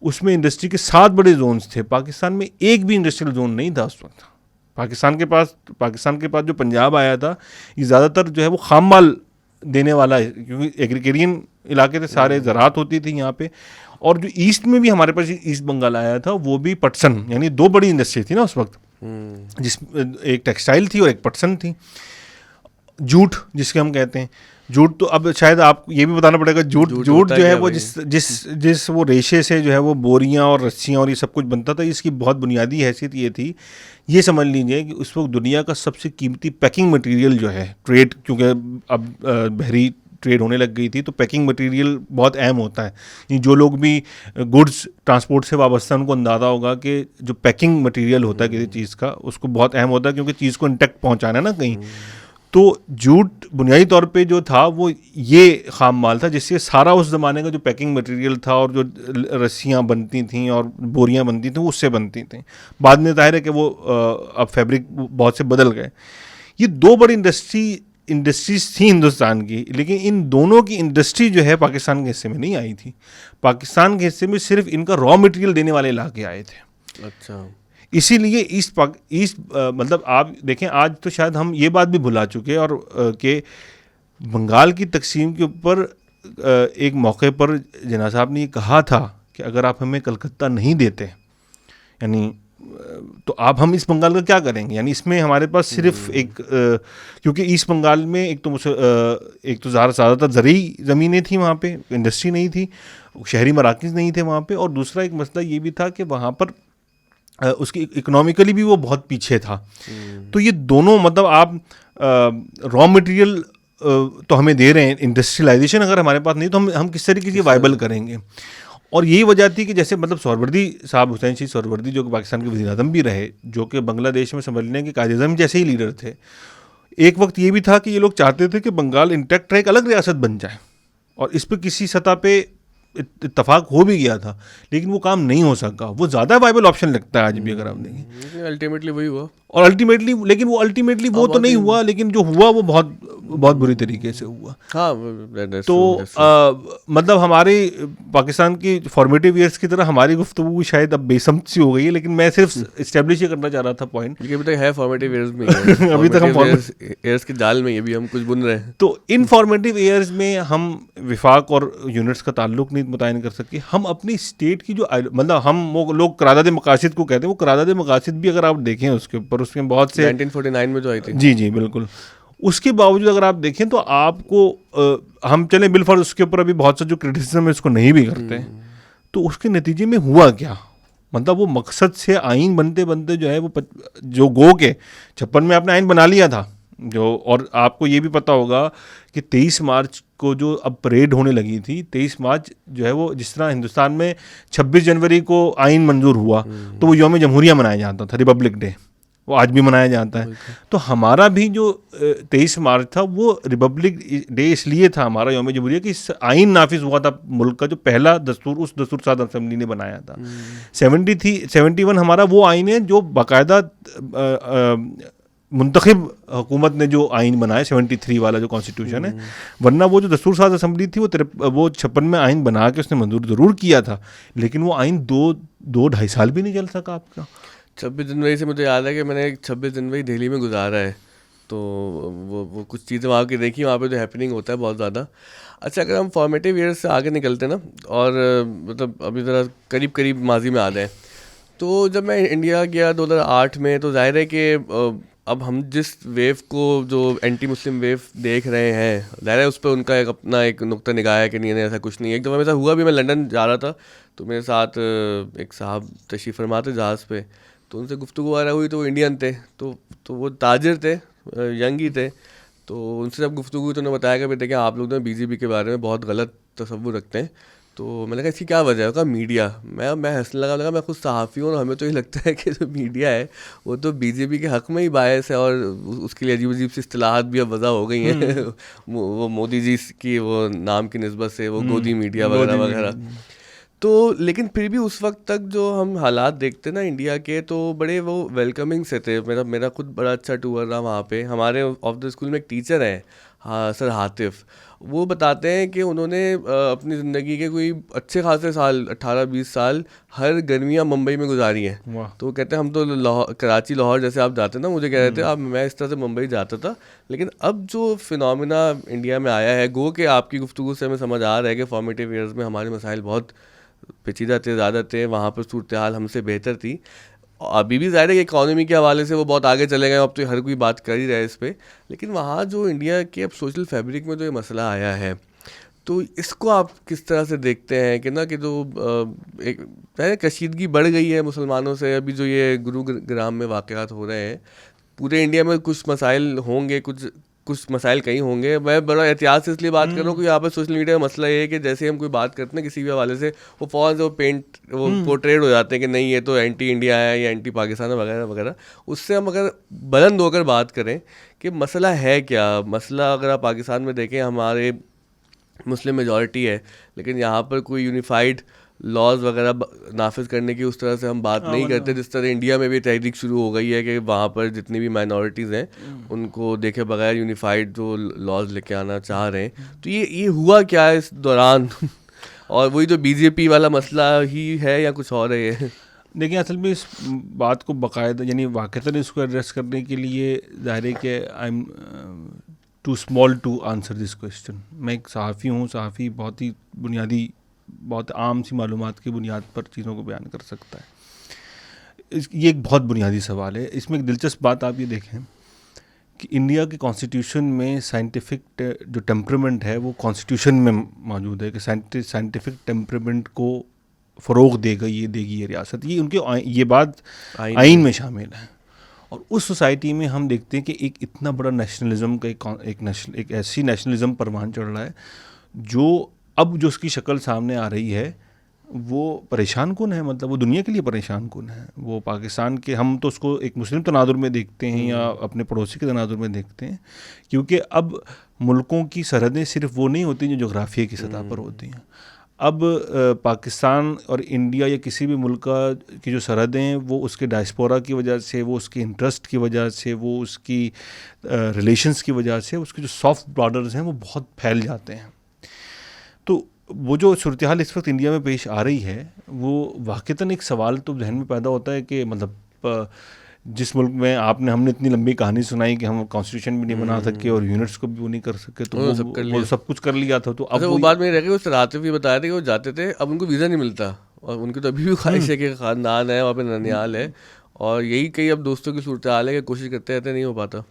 उसमें इंडस्ट्री के 7 बड़े जोन्स थे। पाकिस्तान में एक भी इंडस्ट्रियल जोन नहीं था उस वक्त। पाकिस्तान के पास जो पंजाब आया था, ये ज़्यादातर जो है वो खाम माल देने वाला है, क्योंकि एग्रीकेरियन इलाके थे सारे, ज़राअत होती थी यहाँ पे। और जो ईस्ट में भी हमारे पास ईस्ट बंगाल आया था, वो भी पटसन, यानी 2 बड़ी इंडस्ट्री थी ना उस वक्त, एक टेक्सटाइल थी और एक पटसन थी। जूट जिसके हम कहते हैं, जूट तो अब शायद आपको ये भी बताना पड़ेगा, जूट जो है वो जिस वो रेशे से जो है वो बोरियां और रस्सियां और ये सब कुछ बनता था। इसकी बहुत बुनियादी हैसियत ये थी, ये समझ लीजिए कि उस वक्त दुनिया का सबसे कीमती पैकिंग मटेरियल जो है, ट्रेड क्योंकि अब बहरी ट्रेड होने लग गई थी, तो पैकिंग मटेरियल बहुत अहम होता है। जो लोग भी गुड्स ट्रांसपोर्ट से वाबस्ता, उनको अंदाज़ा होगा कि जो पैकिंग मटेरियल होता है किसी चीज़ का, उसको बहुत अहम होता है, क्योंकि चीज़ को इंटैक्ट पहुँचाना है ना कहीं। तो जूट बुनियादी तौर पे जो था वो ये खाम माल था, जिससे सारा उस ज़माने का जो पैकिंग मटेरियल था और जो रस्सियाँ बनती थीं और बोरियाँ बनती थीं, उससे बनती थीं। बाद में ज़ाहिर है कि वो अब फैब्रिक बहुत से बदल गए। ये 2 बड़ी इंडस्ट्रीज थी हिंदुस्तान की, लेकिन इन दोनों की इंडस्ट्री जो है पाकिस्तान के हिस्से में नहीं आई थी। पाकिस्तान के हिस्से में सिर्फ इनका रॉ मटेरियल देने वाले इलाके आए थे। अच्छा, इसीलिए ईस्ट मतलब आप देखें, आज तो शायद हम ये बात भी भुला चुके और कि बंगाल की तकसीम के ऊपर एक मौके पर जिन्ना साहब ने ये कहा था कि अगर आप हमें कलकत्ता नहीं देते, यानी तो आप हम इस बंगाल का क्या करेंगे? यानी इसमें हमारे पास सिर्फ एक क्योंकि ईस्ट बंगाल में एक तो ज़्यादातर ज़रूरी ज़मीनें थी, वहाँ पे इंडस्ट्री नहीं थी, शहरी मराकज़ नहीं थे वहाँ पे, और दूसरा एक मसला ये भी था कि वहाँ पर उसकी इकोनॉमिकली भी वो बहुत पीछे था। तो ये दोनों, मतलब आप रॉ मटेरियल तो हमें दे रहे हैं, इंडस्ट्रियलाइजेशन अगर हमारे पास नहीं, तो हम किस तरीके से वाइबल करेंगे? और यही वजह थी कि जैसे मतलब सोहरावर्दी साहब, हुसैन शीख सोहरावर्दी, जो कि पाकिस्तान के वज़ीर आज़म भी रहे, जो कि बांग्लादेश में समझ लें कि कायद-ए-आज़म जैसे ही लीडर थे। एक वक्त ये भी था कि ये लोग चाहते थे कि बंगाल इंटैक्ट रहे, एक अलग रियासत बन जाए, और इस पर किसी सतह पे इत्तफाक हो भी गया था, लेकिन वो काम नहीं हो सका। वो ज़्यादा वाइबल ऑप्शन लगता है आज भी अगर आप देखें। अल्टीमेटली वही हुआ, और अल्टीमेटली वो तो नहीं हुआ, लेकिन जो हुआ वो बहुत बुरी तरीके से हुआ। हाँ, तो मतलब हमारे पाकिस्तान की फॉर्मेटिव ईयर्स की तरह हमारी गुफ्तगू शायद अब बेसमझ सी हो गई है, लेकिन मैं सिर्फ इस्टेब्लिश करना चाह रहा था पॉइंट, अभी तक है फॉर्मेटिव ईयर्स में है। अभी तक हम ईयर्स की जाल में ये भी हम कुछ बुन रहे हैं। तो इन फॉर्मेटिव ईयर्स में हम विफाक और यूनिट्स का ताल्लुक नहीं नहीं मुतयन कर सके। हम अपनी स्टेट की जो मतलब हम वो लोग करारदाद मकासिद को कहते हैं, वो करारदाद मकासिद भी अगर आप देखें उसके ऊपर, उसमें बहुत से 1949 में जो आई थी। जी बिल्कुल, उसके बावजूद अगर आप देखें तो आपको हम चले बिलफर्ज उसके ऊपर अभी बहुत सा जो क्रिटिसिज्म है उसको नहीं भी करते हैं, तो उसके नतीजे में हुआ क्या, मतलब वो मकसद से आइन बनते बनते जो है वो जो गो के 56 में आपने आइन बना लिया था जो, और आपको ये भी पता होगा कि 23 मार्च को जो अब परेड होने लगी थी, 23 मार्च जो है वो जिस तरह हिंदुस्तान में 26 जनवरी को आइन मंजूर हुआ तो वो यौम जमहूरिया मनाया जाता था, रिपब्लिक डे, वो आज भी मनाया जाता है। तो हमारा भी जो 23 मार्च था वो रिपब्लिक डे इसलिए था हमारा यौम जमहूरिया कि आइन नाफिज हुआ था मुल्क का, जो पहला दस्तूर उस दस्तूर साद असेंबली ने बनाया था। 71 हमारा वो आइन है जो बाकायदा मुंतखब हुकूमत ने जो आइन बनाया, 73 वाला जो कॉन्स्टिट्यूशन है, वरना वो जो दस्तूर साज असेंबली थी वो 56 में आइन बना के उसने मंजूर ज़रूर किया था, लेकिन वो आइन 2-2.5 साल भी नहीं चल सका आपका। 26 जनवरी से मुझे याद है कि मैंने 26 जनवरी दिल्ली में गुजारा है, तो वो कुछ चीज़ें वहाँ की देखी, वहाँ पे जो हैपनिंग होता है बहुत ज़्यादा। अच्छा, अगर हम फॉर्मेटिव ईयर्स से आगे निकलते ना, और मतलब अभी ज़रा करीब करीब माजी में आ जाए, तो जब मैं इंडिया गया 2008 में, तो जाहिर है कि अब हम जिस वेव को जो एंटी मुस्लिम वेव देख रहे हैं, ज़ाहिर है उस पर उनका एक अपना एक नुक्ता निगाह है कि नहीं ऐसा कुछ नहीं है। एक दफ़ा मेरे साथ हुआ भी, मैं लंदन जा रहा था तो मेरे साथ एक साहब तशरीफ़ फरमा थे जहाज़ पे, तो उनसे गुफ्तगू वगैरह हुई, तो वो इंडियन थे, तो वो ताजिर थे, यंग ही थे, तो उनसे जब गुफ्तगू हुई तो उन्होंने बताया कि भाई देखिए आप लोग ना बीजेपी के बारे में बहुत गलत तसव्वुर रखते हैं। तो मैंने कहा इसकी क्या वजह है? कहा मीडिया। मैं हंसने लगा मैं खुद सहाफ़ी हूँ और हमें तो ये लगता है कि जो मीडिया है वो तो बीजेपी के हक़ में ही बायस है, और उसके लिए अजीब अजीब सी इस्तिलाहात भी अब वज़ा हो गई हैं वो मोदी जी की वो नाम की निस्बत से वो गोदी मीडिया वगैरह वगैरह। तो लेकिन फिर भी उस वक्त तक जो हम हालात देखते ना इंडिया के, तो बड़े वो वेलकमिंग से थे। मेरा खुद बड़ा अच्छा टूर रहा वहाँ पे। हमारे ऑफ द स्कूल में एक टीचर हैं, हाँ सर हातिफ, वो बताते हैं कि उन्होंने अपनी ज़िंदगी के कोई अच्छे खासे साल 18-20 साल हर गर्मियाँ मुंबई में गुजारी हैं। तो वो कहते हैं हम तो कराची लाहौर जैसे आप जाते ना, मुझे कह रहे थे आप, मैं इस तरह से मुंबई जाता था, लेकिन अब जो फिनोमिना इंडिया में आया है, गो के आपकी गुफ्तगू से हमें समझ आ रहा है कि फॉर्मेटिव ईयर्स में हमारे मसाइल बहुत पेचीदा थे, ज़्यादा थे, वहाँ पर सूरत हाल हमसे बेहतर थी। अभी भी ज़ाहिर है कि इकॉनमी के हवाले से वो बहुत आगे चले गए, अब तो हर कोई बात कर ही रहा है इस पर, लेकिन वहाँ जो इंडिया के अब सोशल फैब्रिक में जो ये मसला आया है, तो इसको आप किस तरह से देखते हैं कि ना कि जो एक कशीदगी बढ़ गई है मुसलमानों से, अभी जो ये गुरुग्राम में वाक़यात हो रहे हैं, पूरे इंडिया में कुछ मसाइल होंगे, कुछ मसाइल कहीं होंगे। मैं बड़ा एहतियात से इसलिए बात कर रहा हूँ कि यहाँ पर सोशल मीडिया का मसला ये है कि जैसे हम कोई बात करते हैं किसी भी हवाले से, वो फ़ौरन से वो पोर्ट्रेट हो जाते हैं कि नहीं ये तो एंटी इंडिया है या एंटी पाकिस्तान है वगैरह वगैरह। उससे हम अगर बुलंद होकर बात करें कि मसला है क्या, मसला अगर आप पाकिस्तान में देखें, हमारे मुस्लिम मेजॉरिटी है, लेकिन यहाँ पर कोई यूनिफाइड लॉज वगैरह नाफिज करने की उस तरह से हम बात नहीं करते, जिस तरह इंडिया में भी तहरीक शुरू हो गई है कि वहाँ पर जितनी भी माइनॉरिटीज़ हैं उनको देखे बगैर यूनिफाइड जो लॉज लेके आना चाह रहे हैं। तो ये हुआ क्या है इस दौरान और वही जो बीजेपी वाला मसला ही है या कुछ और है ये? देखिए असल में इस बात को बाकायदा यानी वाक़तन इसको एड्रेस करने के लिए ज़ाहिर है कि I am too small to answer this question. मैं एक सहाफ़ी हूँ, सहाफ़ी बहुत ही बुनियादी, बहुत आम सी मालूमात की बुनियाद पर चीज़ों को बयान कर सकता है। ये एक बहुत बुनियादी सवाल है। इसमें एक दिलचस्प बात आप ये देखें कि इंडिया के कॉन्स्टिट्यूशन में साइंटिफिक जो टेम्परामेंट है वो कॉन्स्टिट्यूशन में मौजूद है कि साइंटिफिक टेम्परामेंट को फ़रोग़ देगी ये रियासत, ये उनके ये बात आइन में शामिल है। और उस सोसाइटी में हम देखते हैं कि एक इतना बड़ा नेशनलिज्म का एक ऐसी नेशनलिज्म परवान चढ़ रहा है जो अब जो उसकी शक्ल सामने आ रही है वो परेशान कुन है, मतलब वो दुनिया के लिए परेशान कुन है। वो पाकिस्तान के, हम तो उसको एक मुस्लिम तनाजुर में देखते हैं या अपने पड़ोसी के तनाजुर में देखते हैं, क्योंकि अब मुल्कों की सरहदें सिर्फ वो नहीं होती जो जोग्राफिया की सतह पर होती हैं। अब पाकिस्तान और इंडिया या किसी भी मुल्क की जो सरहदें हैं वो उसके डायस्पोरा की वजह से, वो उसके इंटरेस्ट की वजह से, वो उसकी रिलेशंस की वजह से, उसके जो सॉफ्ट बॉर्डर्स हैं वो बहुत फैल जाते हैं। तो वो जो सूरत हाल इस वक्त इंडिया में पेश आ रही है वो वाक़तन एक सवाल तो जहन में पैदा होता है कि मतलब जिस मुल्क में हमने इतनी लंबी कहानी सुनाई कि हम कॉन्स्टिट्यूशन भी नहीं बना सके और यूनिट्स को भी वो नहीं कर सके, तो वो सब कुछ कर लिया था। तो अब वो बात में रह गई, उस रात भी बताया था कि वो जाते थे, अब उनको वीज़ा नहीं मिलता और उनकी तो अभी भी ख्वाहिश है कि ख़ानदान है वहाँ पे, ननिहाल है, और यही कई अब दोस्तों की सूरत हाल है कि कोशिश करते रहते, नहीं हो पाता।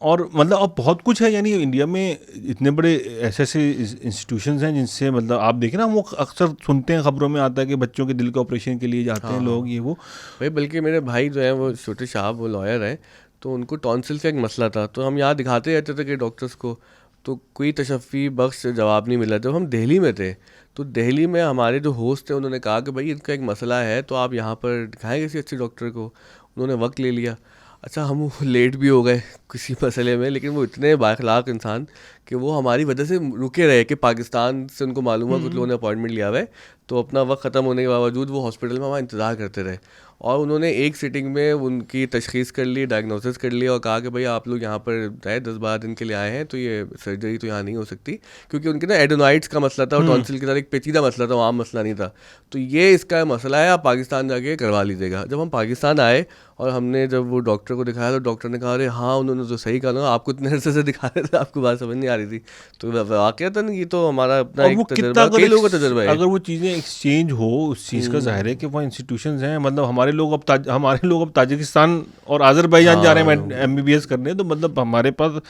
और मतलब अब बहुत कुछ है, यानी इंडिया में इतने बड़े ऐसे इंस्टीट्यूशंस हैं जिनसे मतलब आप देखें ना, वो अक्सर सुनते हैं खबरों में आता है कि बच्चों के दिल के ऑपरेशन के लिए जाते हैं लोग, ये वो भाई। बल्कि मेरे भाई जो है वो छोटे साहब, वो लॉयर हैं, तो उनको टॉन्सिल का एक मसला था, तो हम यहाँ दिखाते रहते थे कि डॉक्टर्स को, तो कोई तशफ़ी बख्श जवाब नहीं मिला। जब हम दिल्ली में थे तो दिल्ली में हमारे जो होस्ट थे उन्होंने कहा कि भाई इनका एक मसला है, तो आप यहाँ पर दिखाएं किसी अच्छे डॉक्टर को। उन्होंने वक्त ले लिया, अच्छा हम लेट भी हो गए किसी मसले में, लेकिन वो इतने बाखलाक इंसान कि वो हमारी वजह से रुके रहे कि पाकिस्तान से उनको मालूम है कुछ लोगों ने अपॉइंटमेंट लिया हुआ है, तो अपना वक्त ख़त्म होने के बावजूद वो हॉस्पिटल में वहाँ इंतज़ार करते रहे, और उन्होंने एक सिटिंग में उनकी तशख़ीस कर ली, डायग्नोसिस कर लिया और कहा कि भाई आप लोग यहाँ पर आए 10-12 दिन के लिए आए हैं, तो ये सर्जरी तो यहाँ नहीं हो सकती, क्योंकि उनके ना एडोनाइट्स का मसला था और टॉन्सिल के साथ एक पेचीदा मसला था, वो आम मसला नहीं था। तो ये इसका मसला है, आप पाकिस्तान जाके करवा लीजिएगा। जब हम पाकिस्तान आए और हमने जब वो डॉक्टर को दिखाया तो डॉक्टर ने कहा अरे हाँ, उन्होंने तो सही कहा ना, आपको इतने अरसे से दिखा रहे थे, आपको बात समझ नहीं आ रही थी। तो वाक़ईतन ये तो हमारा अपना एक तजुर्बा, कई लोगों का तजुर्बा है। अगर वो चीज़ें एक्सचेंज हो उस चीज़ का, जाहिर है कि वहाँ इंस्टीट्यूशंस हैं, मतलब हमारे लोग अब ताजिकिस्तान और आज़रबाईजान जा रहे हैं MBBS करने, तो मतलब हमारे पास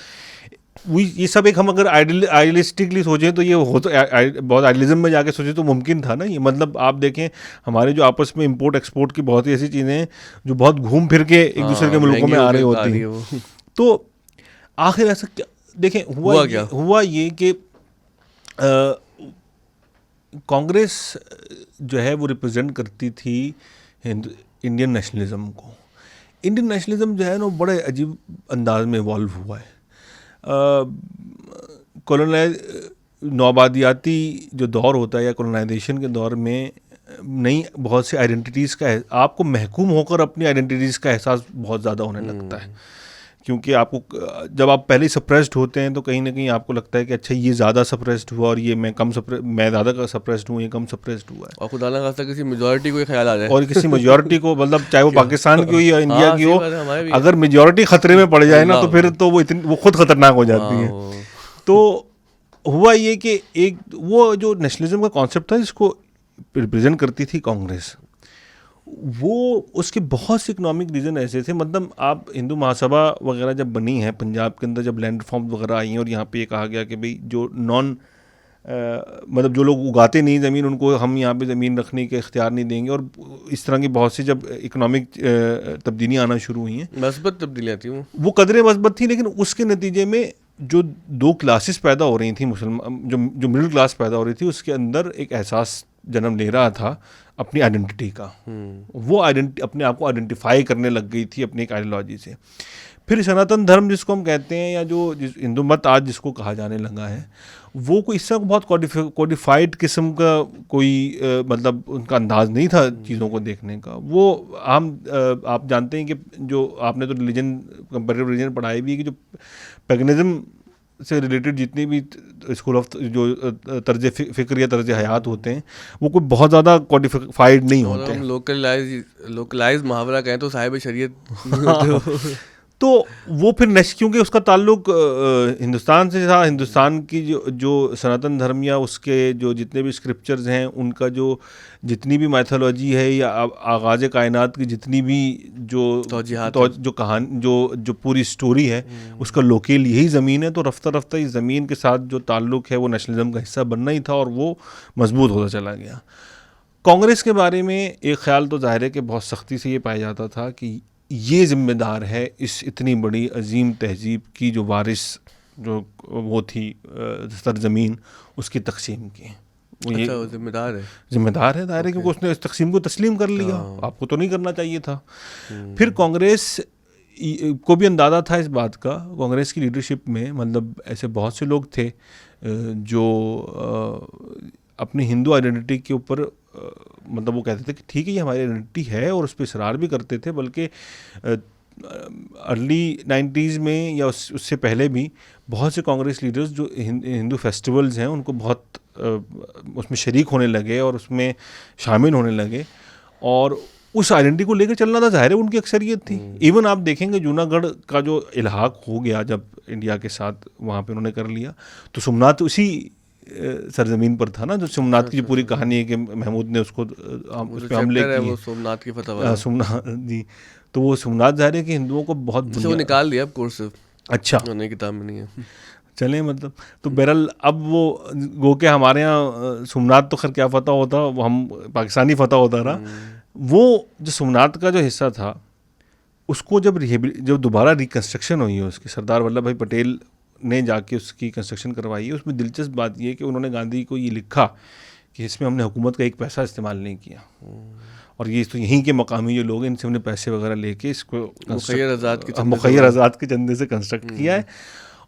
ये सब एक, हम अगर आइडियलिस्टिकली सोचें तो ये हो, तो बहुत आइडियलिज्म में जाके सोचें तो मुमकिन था ना ये। मतलब आप देखें हमारे जो आपस में इंपोर्ट एक्सपोर्ट की बहुत ही ऐसी चीज़ें हैं जो बहुत घूम फिर के एक दूसरे के मुल्कों में आ रही होती हैं। तो आखिर ऐसा क्या देखें हुआ ये कि कांग्रेस जो है वो रिप्रेजेंट करती थी इंडियन नेशनलिज्म को। इंडियन नेशनलिज्म जो है ना बड़े अजीब अंदाज में इवॉल्व हुआ है। नौबादियाती जो दौर होता है या कॉलोनाइजेशन के दौर में नई बहुत सी आइडेंटिटीज़ का आपको महकूम होकर अपनी आइडेंटिटीज़ का एहसास बहुत ज़्यादा होने लगता है, क्योंकि आपको जब आप पहले सप्रेस्ड होते हैं तो कहीं ना कहीं आपको लगता है कि अच्छा ये ज़्यादा सप्रेस्ड हुआ और ये मैं ज़्यादा सप्रेस्ड हूँ, ये कम सप्रेस्ड हुआ है, और खुदा ना खास्ता किसी मेजॉरिटी को ख्याल आ जाए, और किसी मेजॉरिटी को, मतलब चाहे वो पाकिस्तान की हो या इंडिया की हो, अगर मेजॉरिटी खतरे में पड़ जाए ना तो फिर तो वो खुद खतरनाक हो जाती है। तो हुआ ये कि एक वो जो नेशनलिज्म का कॉन्सेप्ट था जिसको रिप्रेजेंट करती थी कांग्रेस, वो उसके बहुत से इकोनॉमिक रीज़न ऐसे थे। मतलब आप हिंदू महासभा वगैरह जब बनी है पंजाब के अंदर, जब लैंड रिफॉर्म वगैरह आई हैं और यहाँ पे ये कहा गया कि भाई जो मतलब जो लोग उगाते नहीं ज़मीन उनको हम यहाँ पे ज़मीन रखने के इख्तियार नहीं देंगे, और इस तरह की बहुत सी जब इकोनॉमिक तब्दीलियाँ आना शुरू हुई हैं, मस्बत तब्दीलियाँ थी, वो कदरें मस्बत थी, लेकिन उसके नतीजे में जो दो क्लासेस पैदा हो रही थी, मुसलमान जो मिडिल क्लास पैदा हो रही थी, उसके अंदर एक एहसास जन्म ले रहा था अपनी आइडेंटिटी का। वो अपने आप को आइडेंटिफाई करने लग गई थी अपनी एक आइडियोलॉजी से। फिर सनातन धर्म जिसको हम कहते हैं, या जो हिंदू मत आज जिसको कहा जाने लगा है, वो कोई इससे बहुत कोडिफाइड किस्म का कोई मतलब उनका अंदाज नहीं था चीज़ों को देखने का। वो आप जानते हैं कि जो आपने तो रिलीजन, कंपैरेटिव रिलीजन पढ़ाई भी है, कि जो पैगनिज्म से रिलेटेड जितनी भी स्कूल ऑफ जो तर्ज फ़िक्र या तर्ज हयात होते हैं, वो कोई बहुत ज़्यादा कोडिफाइड नहीं होते हैं। लोकलाइज मुहावरा कहें तो साहिब शरीयत तो वो फिर क्योंकि उसका ताल्लुक हिंदुस्तान से था, हिंदुस्तान की जो सनातन धर्म या उसके जो जितने भी स्क्रिप्चर्स हैं, उनका जो जितनी भी मैथोलॉजी है या आगाज़ कायनात की जितनी भी जो कहानी जो पूरी स्टोरी है, उसका लोकेल यही ज़मीन है। तो रफ्ता रफ्ता इस ज़मीन के साथ जो ताल्लुक है वो नेशनलिज्म का हिस्सा बनना ही था, और वो मजबूत होता चला गया। कांग्रेस के बारे में एक ख़्याल तो ज़ाहिर है कि बहुत सख्ती से ये पाया जाता था कि ये ज़िम्मेदार है इस इतनी बड़ी अजीम तहजीब की जो वारिस जो वो थी सरजमीन, उसकी तकसीम की। वो जिम्मेदार है दायरे, क्योंकि उसने इस तकसीम को तस्लीम कर लिया, आपको तो नहीं करना चाहिए था। फिर कांग्रेस को भी अंदाज़ा था इस बात का, कांग्रेस की लीडरशिप में मतलब ऐसे बहुत से लोग थे जो अपनी हिंदू आइडेंटिटी के ऊपर मतलब वो कहते थे कि ठीक है ये हमारी आइडेंटिटी है, और उस पर इसरार भी करते थे। बल्कि अर्ली 90s में या उससे पहले भी बहुत से कांग्रेस लीडर्स जो हिंदू फेस्टिवल्स हैं उनको बहुत उसमें शरीक होने लगे और उसमें शामिल होने लगे, और उस आइडेंटिटी को लेकर चलना था, जाहिर है उनकी अक्सरियत थी। इवन आप देखेंगे जूनागढ़ का जो इल्हाक हो गया जब इंडिया के साथ, वहाँ पे उन्होंने कर लिया, तो सोमनाथ उसी सरजमीन पर था ना, जो सोमनाथ की जो पूरी कहानी है कि महमूद ने उसको उस पर हमले किए, सोमनाथ की फतह, सोमनाथ जी। तो वो सोमनाथ जाहिर है कि हिंदुओं को बहुत वो निकाल दिया अब कोर्स से, अच्छा उन्हें किताब में नहीं है। चलें, मतलब तो बहरहाल अब वो गो के हमारे यहाँ सोमनाथ तो खैर क्या फतह होता, वो हम पाकिस्तानी फतह होता रहा। वो जो सोमनाथ का जो हिस्सा था उसको जब दोबारा रिकन्स्ट्रक्शन हुई है उसकी, सरदार वल्लभ भाई पटेल ने जाके उसकी कंस्ट्रक्शन करवाई है। उसमें दिलचस्प बात यह है कि उन्होंने गांधी को ये लिखा कि इसमें हमने हुकूमत का एक पैसा इस्तेमाल नहीं किया, और ये तो यहीं के मकामी जो लोग हैं इनसे हमने पैसे वगैरह लेके इसको मुखय्यर आज़ाद के चंदे से कंस्ट्रक्ट किया है।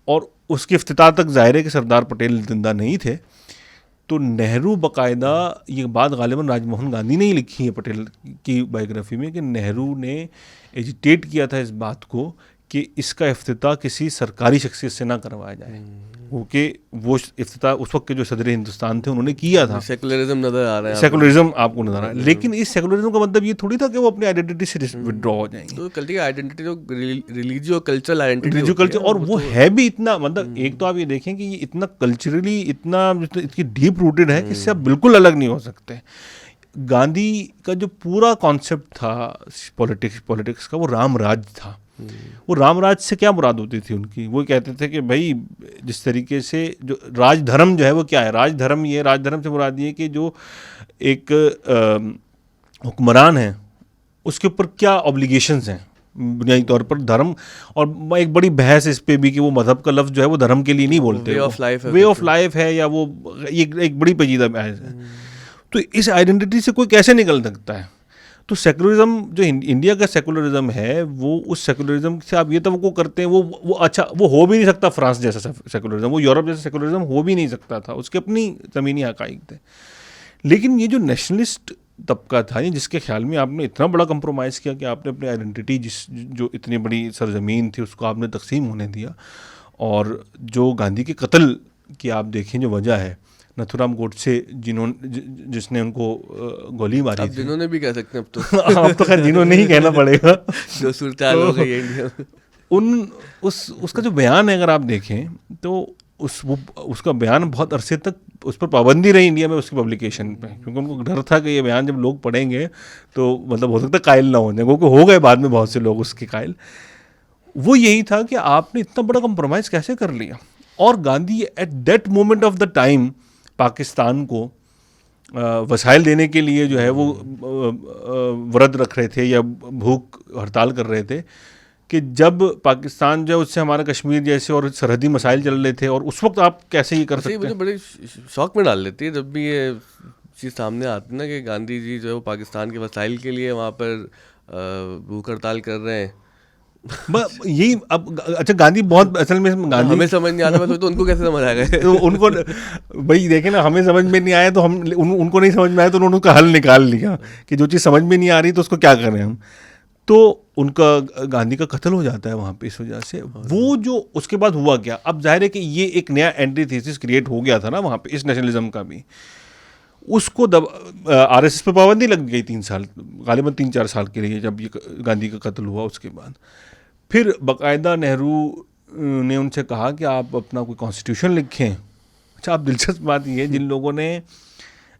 और उसके इफ्तिताह तक जाहिर है कि सरदार पटेल जिंदा नहीं थे, तो नेहरू बाकायदा, ये बात गालिबन राजमोहन गांधी ने ही लिखी है पटेल की बायोग्राफी में, कि नेहरू ने एजिटेट किया था इस बात को कि इसका इफ्तिताह किसी सरकारी शख्सियत से ना करवाया जाए, क्योंकि वो इफ्तिताह उस वक्त के जो सदर हिंदुस्तान थे उन्होंने किया था। सेकुलरिज्म नजर आ रहा है, सेकुलरिज्म आपको नजर आ रहा है, लेकिन इस सेकुलरिज्म का मतलब ये थोड़ी था कि वो अपनी आइडेंटिटी से विड्रॉ हो जाएंगे। तो कल्चरल आइडेंटिटी, जो religio cultural identity, religio culture, और वो है भी इतना, मतलब एक तो आप ये देखें कि ये इतना कल्चरली इतना इसकी डीप रूटेड है कि इससे आप बिल्कुल अलग नहीं हो सकते। गांधी का जो पूरा कॉन्सेप्ट था पॉलिटिक्स का, वो रामराज था। वो रामराज से क्या मुराद होती थी उनकी, वो कहते थे कि भाई जिस तरीके से जो राजधर्म जो है वो क्या है, राजधर्म से मुराद ये कि जो एक हुक्मरान है उसके ऊपर क्या ऑब्लिगेशंस हैं बुनियादी तौर पर धर्म। और एक बड़ी बहस इस पे भी कि वो मजहब का लफ्ज़ जो है वो धर्म के लिए नहीं बोलते, वे ऑफ लाइफ है, या वो ये एक बड़ी पेचीदा बहस है। तो इस आइडेंटिटी से कोई कैसे निकल सकता है? तो सेकुलरिज्म जो इंडिया का सेकुलरिज्म है, वो उस सेकुलरिज्म से आप ये तवक्को करते हैं वो अच्छा, वो हो भी नहीं सकता फ्रांस जैसा सेकुलरिज्म, वो यूरोप जैसा सेकुलरिज्म हो भी नहीं सकता था, उसके अपनी ज़मीनी हक़ाइक़ थे। लेकिन ये जो नेशनलिस्ट तबका था, ये जिसके ख्याल में आपने इतना बड़ा कंप्रोमाइज़ किया कि आपने अपनी आइडेंटिटी जो इतनी बड़ी सरजमीन थी उसको आपने तकसीम होने दिया। और जो गांधी के कत्ल की आप देखें जो वजह है, नथुराम गोडसे जिसने उनको गोली मारी, अब जिन्होंने भी कह सकते हैं अब तो अब तो खैर जिन्होंने नहीं कहना पड़ेगा, जो सूरत-ए-हाल हो गई है इंडिया। उसका जो बयान है अगर आप देखें तो उसका बयान बहुत अरसे तक उस पर पाबंदी रही इंडिया में उसकी पब्लिकेशन पे, क्योंकि उनको डर था कि ये बयान जब लोग पढ़ेंगे तो मतलब हो सकता है कायल ना हो जाए, क्योंकि हो गए बाद में बहुत से लोग उसके कायल। वो यही था कि आपने इतना बड़ा कंप्रोमाइज़ कैसे कर लिया। और Gandhi at that moment of the time Pakistan को वसाइल देने के लिए जो है वो व्रत रख रहे थे या भूख हड़ताल कर रहे थे, कि जब पाकिस्तान जो है उससे हमारा कश्मीर जैसे और सरहदी मसाइल चल रहे थे, और उस वक्त आप कैसे ये कर सकते हैं। मुझे बड़े शौक में डाल लेती है जब भी ये चीज़ सामने आती है ना कि गांधी जी जो है वो पाकिस्तान के वसाइल के लिए वहाँ पर भूख हड़ताल कर रहे हैं। यही अब अच्छा, गांधी बहुत असल में गांधी हमें समझ नहीं आता, तो उनको कैसे समझ आ गए? तो उनको भाई देखे ना, हमें समझ में नहीं आया तो उनको नहीं समझ में आया तो उन्होंने उसका हल निकाल लिया कि जो चीज़ समझ में नहीं आ रही तो उसको क्या करें हम। तो उनका गांधी का कत्ल हो जाता है वहाँ पे इस वजह से। वो जो उसके बाद हुआ क्या, अब जाहिर है कि ये एक नया एंटीथेसिस क्रिएट हो गया था ना वहाँ पे इस नेशनलिज्म का भी। उसको आरएसएस पे पाबंदी लग गई 3 साल, गालिबन 3-4 साल के लिए, जब ये गांधी का कत्ल हुआ। उसके बाद फिर बाकायदा नेहरू ने उनसे कहा कि आप अपना कोई कॉन्स्टिट्यूशन लिखें। अच्छा, अब दिलचस्प बात ये है, जिन लोगों ने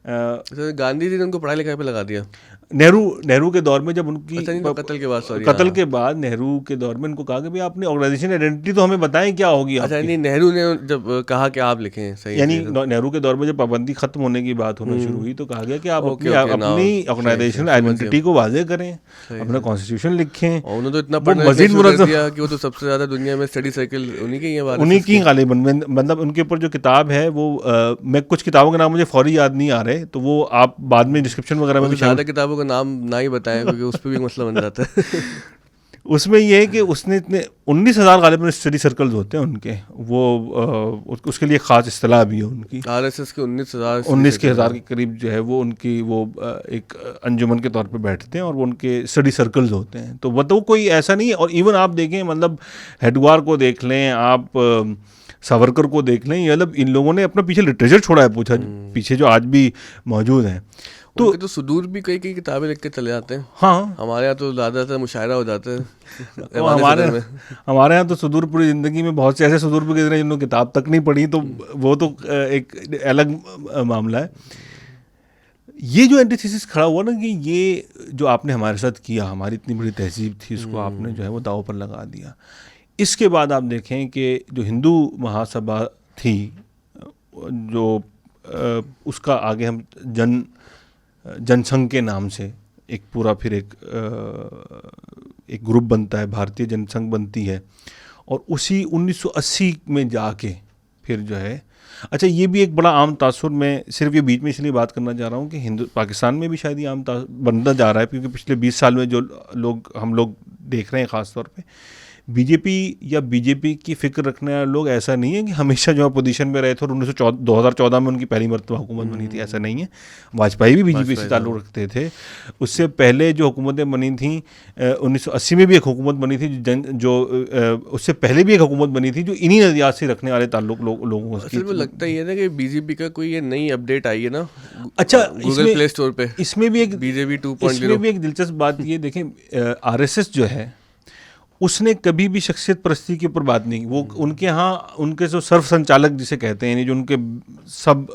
गांधी जी ने उनको पढ़ाई लिखाई पे लगा दिया। नेहरू के दौर में जब उनकी कत्ल के बाद नेहरू के दौर में इनको कहा कि भाई आपने ऑर्गेनाइजेशन आइडेंटिटी तो हमें बताएं क्या होगी। अच्छा, नहीं, नेहरू ने जब कहा कि आप लिखें, सही, यानी नेहरू के दौर में जब पाबंदी खत्म होने की बात होना शुरू हुई तो कहा गया कि आप अपनी ऑर्गेनाइजेशन आइडेंटिटी को वाज़ेह करें, अपना कॉन्स्टिट्यूशन लिखें। उन्होंने तो इतना मजीद कर दिया कि वो तो सबसे ज़्यादा दुनिया में स्टडी सर्कल उन्हीं की गालिबन, मतलब उनके ऊपर जो किताब है वो मैं कुछ किताबों के नाम मुझे फौरी याद नहीं आ रहे, तो वो आप बाद में डिस्क्रिप्शन वगैरह में भी ज़्यादा किताबों का नाम ना ही बताएं क्योंकि उस पर भी मसला बन जाता है। उसमें ये है कि उसने इतने 19,000 गालिबन स्टडी सर्कल्स होते हैं उनके, वो उसके लिए ख़ास इस्तिलाह भी है उनकी। आरएसएस के 19,000 के करीब जो है वो उनकी वो एक अंजुमन के तौर पे बैठते हैं और वो उनके स्टडी सर्कल्स होते हैं। तो मतलब कोई ऐसा नहीं है। और इवन आप देखें, मतलब हेडवार को देख लें, आप सावरकर को देख लें, मतलब इन लोगों ने अपना पीछे लिटरेचर छोड़ा है पीछे जो आज भी मौजूद है। तो सुदूर भी कई किताबें लिख के चले जाते हैं। हाँ, हमारे यहाँ तो ज़्यादातर मुशायरा हो जाता है। हमारे यहाँ तो सुदूर पूरी ज़िंदगी में बहुत से ऐसे सुदूर भी गुजरे जिन्होंने किताब तक नहीं पढ़ी, तो वो तो एक अलग मामला है। ये जो एंटीथेसिस खड़ा हुआ ना कि ये जो आपने हमारे साथ किया, हमारी इतनी बड़ी तहजीब थी, उसको आपने जो है वो दांव पर लगा दिया। इसके बाद आप देखें कि जो हिंदू महासभा थी, जो उसका आगे हम जनसंघ के नाम से एक पूरा फिर एक ग्रुप बनता है, भारतीय जनसंघ बनती है, और उसी 1980 में जाके फिर जो है, अच्छा ये भी एक बड़ा आम तासुर, मैं सिर्फ ये बीच में इसलिए बात करना चाह रहा हूँ कि पाकिस्तान में भी शायद ये आम बनता जा रहा है, क्योंकि पिछले 20 साल में जो हम लोग देख रहे हैं ख़ास तौर पे बीजेपी या बीजेपी की फ़िक्र रखने वाले लोग, ऐसा नहीं है कि हमेशा जो अपोजिशन में रहे थे और 2014 में उनकी पहली मरतबा हुकूमत बनी थी, ऐसा नहीं है। वाजपेयी भी बीजेपी से ताल्लुक़ रखते थे। उससे पहले जो हुकूमतें बनी थी 1980 में भी एक हुकूमत बनी थी, जो उससे पहले भी एक हुकूमत बनी थी जो इन्हीं नज़रियात से रखने वाले ताल्लुक़ लोगों से। लगता ही है ना कि बीजेपी का कोई ये नई अपडेट आई है ना, अच्छा गूगल प्ले स्टोर पे, इसमें भी एक बीजेपी 2.0, इसमें भी एक दिलचस्प बात ये देखें, RSS जो है उसने कभी भी शख्सियत परस्ती के ऊपर बात नहीं की। वो उनके यहाँ उनके जो सर्व संचालक जिसे कहते हैं, यानी जो उनके सब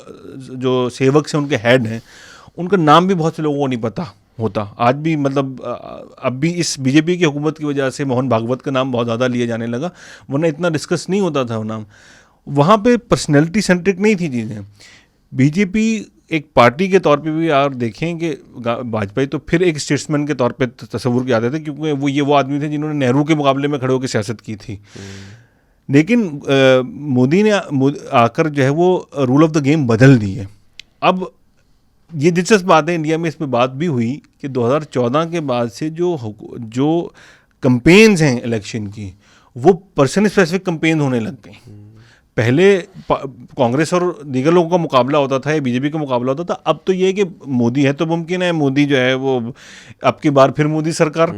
जो सेवक से उनके हेड हैं, उनका नाम भी बहुत से लोगों को नहीं पता होता आज भी। मतलब अब भी इस बीजेपी की हुकूमत की वजह से मोहन भागवत का नाम बहुत ज़्यादा लिया जाने लगा, वरना इतना डिस्कस नहीं होता था वो नाम। वहाँ पे पर्सनैलिटी सेंट्रिक नहीं थी चीज़ें। बीजेपी एक पार्टी के तौर पे भी आप देखें कि वाजपेयी तो फिर एक स्टेट्समैन के तौर पे तस्वुर किए आते थे, क्योंकि वो आदमी थे जिन्होंने नेहरू के मुकाबले में खड़े होकर सियासत की थी। लेकिन मोदी ने आकर जो है वो रूल ऑफ द गेम बदल दी है। अब ये दिलचस्प बात है, इंडिया में इस पर बात भी हुई कि 2014 के बाद से जो कंपेन्स हैं इलेक्शन की, वो पर्सन स्पेसिफिक कंपेन होने लग गई। पहले कांग्रेस और दीगर लोगों का मुकाबला होता था या बीजेपी का मुकाबला होता था, अब तो ये है कि मोदी है तो मुमकिन है, मोदी जो है वो अब की बार फिर मोदी सरकार।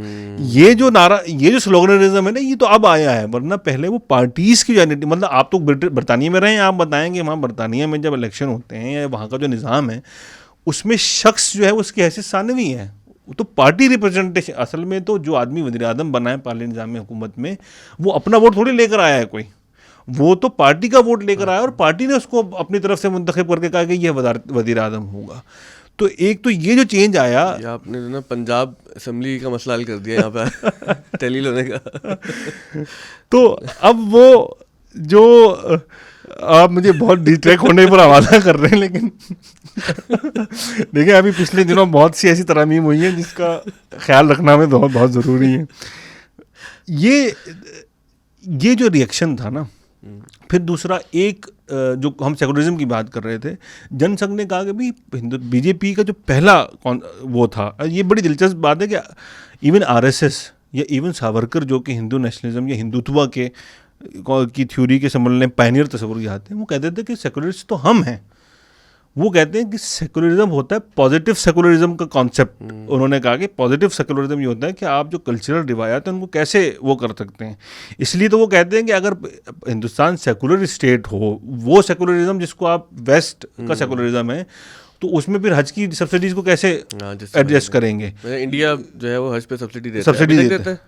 ये जो नारा, ये जो स्लोगनरिज्म है ना, ये तो अब आया है, वरना पहले वो पार्टीज़ की आइडेंटिटी, मतलब आप तो बरतानिया में रहे हैं, आप बताएंगे वहाँ बरतानिया में जब इलेक्शन होते हैं या वहाँ का जो निज़ाम है, उसमें शख्स जो है उसकी हैसियत सानवी है, तो पार्टी रिप्रेजेंटेशन। असल में तो जो आदमी वज़ीर आज़म बना है पार्लियामेंट निज़ाम में हुकूमत में, वो अपना वोट थोड़ी लेकर आया है कोई, वो तो पार्टी का वोट लेकर आया और पार्टी ने उसको अपनी तरफ से मुंतखब करके कहा कि ये वज़ीर आज़म होगा। तो एक तो ये जो चेंज आया, आपने जो ना पंजाब असेंबली का मसला हल कर दिया यहाँ पे तहलील होने का। तो अब वो जो आप मुझे बहुत डिस्ट्रैक्ट होने पर हवाला कर रहे हैं, लेकिन देखिए अभी पिछले दिनों बहुत सी ऐसी तरमीम हुई है जिसका ख्याल रखना में बहुत ज़रूरी है। ये जो रिएक्शन था ना, फिर दूसरा एक जो हम सेकुलरिज्म की बात कर रहे थे, जनसंघ ने कहा कि भाई बीजेपी का जो पहला वो था, ये बड़ी दिलचस्प बात है कि इवन RSS या इवन सावरकर जो कि हिंदू नेशनलिज्म या हिंदुत्व की थ्योरी के संबंध में पायनियर तस्वुर के आते हैं, वो कहते थे कि सेकुलरिस्ट तो हम हैं। वो कहते हैं कि सेकुलरिज्म होता है पॉजिटिव सेकुलरिज्म का कॉन्सेप्ट। उन्होंने कहा कि पॉजिटिव सेकुलरिज्म ये होता है कि आप जो कल्चरल रिवायत है उनको कैसे वो कर सकते हैं। इसलिए तो वो कहते हैं कि अगर हिंदुस्तान सेकुलर स्टेट हो, वो सेकुलरिज्म जिसको आप वेस्ट का सेकुलरिज्म है, तो उसमें फिर हज की सब्सिडीज को कैसे एडजस्ट करेंगे। इंडिया जो है वो हज पे सब्सिडी देता है,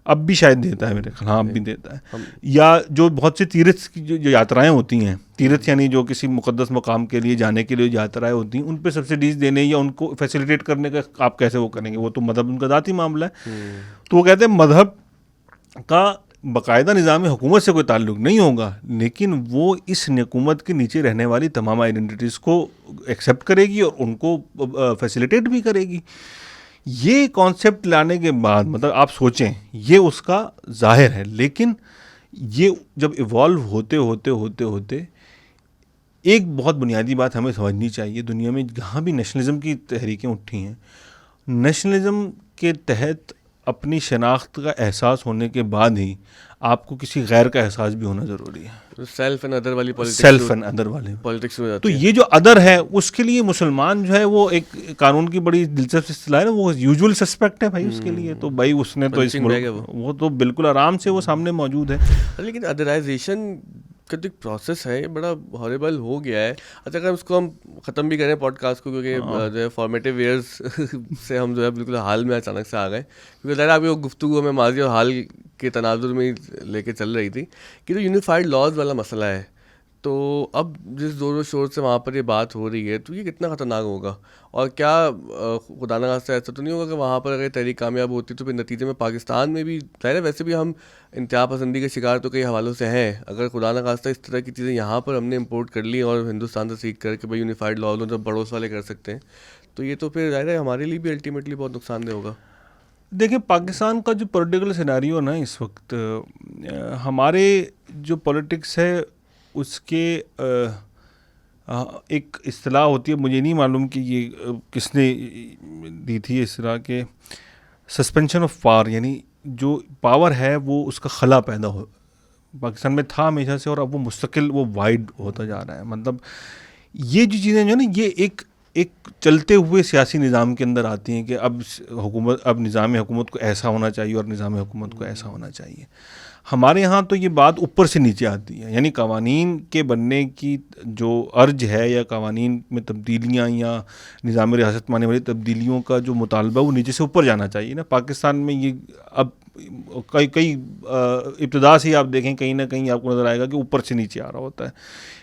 अब भी शायद देता है मेरे ख्याल, हाँ अब भी देता है। या जो बहुत सी तीर्थ की जो यात्राएं होती हैं, तीर्थ यानी जो किसी मुकद्दस मकाम के लिए जाने के लिए यात्राएं होती हैं, उन पे सब्सिडीज़ देने या उनको फैसिलिटेट करने का आप कैसे वो करेंगे, वो तो मजहब उनका ज़ाती मामला है। तो वो कहते हैं मजहब का बाकायदा निज़ाम हुकूमत से कोई ताल्लुक़ नहीं होगा, लेकिन वो इस हुकूमत के नीचे रहने वाली तमाम आइडेंटिटीज़ को एक्सेप्ट करेगी और उनको फैसिलिटेट भी करेगी। ये कॉन्सेप्ट लाने के बाद मतलब आप सोचें, ये उसका जाहिर है, लेकिन ये जब इवॉल्व होते होते होते होते एक बहुत बुनियादी बात हमें समझनी चाहिए। दुनिया में जहाँ भी नेशनलिज्म की तहरीकें उठी हैं, नेशनलिज्म के तहत अपनी शनाख्त का एहसास होने के बाद ही आपको किसी गैर का एहसास भी होना ज़रूरी है। सेल्फ एंड अदर वाली पॉलिटिक्स में तो ये जो अदर है उसके लिए मुसलमान जो है वो एक कानून की बड़ी दिलचस्प इस्तिलाह है, वो यूजुअल सस्पेक्ट है भाई उसके लिए। तो भाई उसने तो इस मुल्क वो तो बिल्कुल आराम से वो सामने मौजूद है। लेकिन अदराइजेशन का जो प्रोसेस है ये बड़ा हॉरिबल हो गया है। अच्छा, अगर उसको हम ख़त्म भी करें पॉडकास्ट को, क्योंकि जो है फॉर्मेटिव ईयर्स से हम जो है बिल्कुल हाल में अचानक से आ गए, क्योंकि ज़रा अभी वो गुफ्तगू हमें माजी और हाल के तनाजुर में ही लेके चल रही थी कि जो यूनिफाइड लॉज वाला मसला है, तो अब जिस ज़ोर शोर से वहाँ पर ये बात हो रही है, तो ये कितना ख़तरनाक होगा? और क्या खुदा न खास्ता ऐसा तो नहीं होगा कि वहाँ पर अगर तहरीक कामयाब होती तो फिर नतीजे में पाकिस्तान में भी, ज़ाहिर है वैसे भी हम इंतहा पसंदी के शिकार तो कई हवालों से हैं, अगर खुदा न खास्ता इस तरह की चीज़ें यहाँ पर हमने इंपोर्ट कर ली और हिंदुस्तान से सीख कर कि भाई यूनिफाइड लॉ लो, जब पड़ोस वाले कर सकते हैं, तो ये तो फिर ज़ाहिर है हमारे लिए भी अल्टीमेटली बहुत नुकसानदेह होगा। देखिए, पाकिस्तान का जो पॉलिटिकल सिनेरियो ना इस वक्त, हमारे जो पॉलिटिक्स है उसके एक इस्तिलाह होती है, मुझे नहीं मालूम कि ये किसने दी थी इस तरह के, सस्पेंशन ऑफ पावर, यानी जो पावर है वो उसका खला पैदा हो पाकिस्तान में था हमेशा से, और अब वो मुस्तकिल वो वाइड होता जा रहा है। मतलब ये जो चीज़ें जो ना, ये एक चलते हुए सियासी निज़ाम के अंदर आती हैं कि अब निज़ाम हुकूमत को ऐसा होना चाहिए और निज़ाम हुकूमत को ऐसा होना चाहिए। हमारे यहाँ तो ये बात ऊपर से नीचे आती है, यानी कवानीन के बनने की जो अर्ज है या कवानीन में तब्दीलियाँ या निज़ाम रियासत में आने वाली तब्दीलियों का जो मुतालबा वो नीचे से ऊपर जाना चाहिए ना। पाकिस्तान में ये अब कई इब्तिदा से ही आप देखें, कहीं ना कहीं आपको नज़र आएगा कि ऊपर से नीचे आ रहा होता है।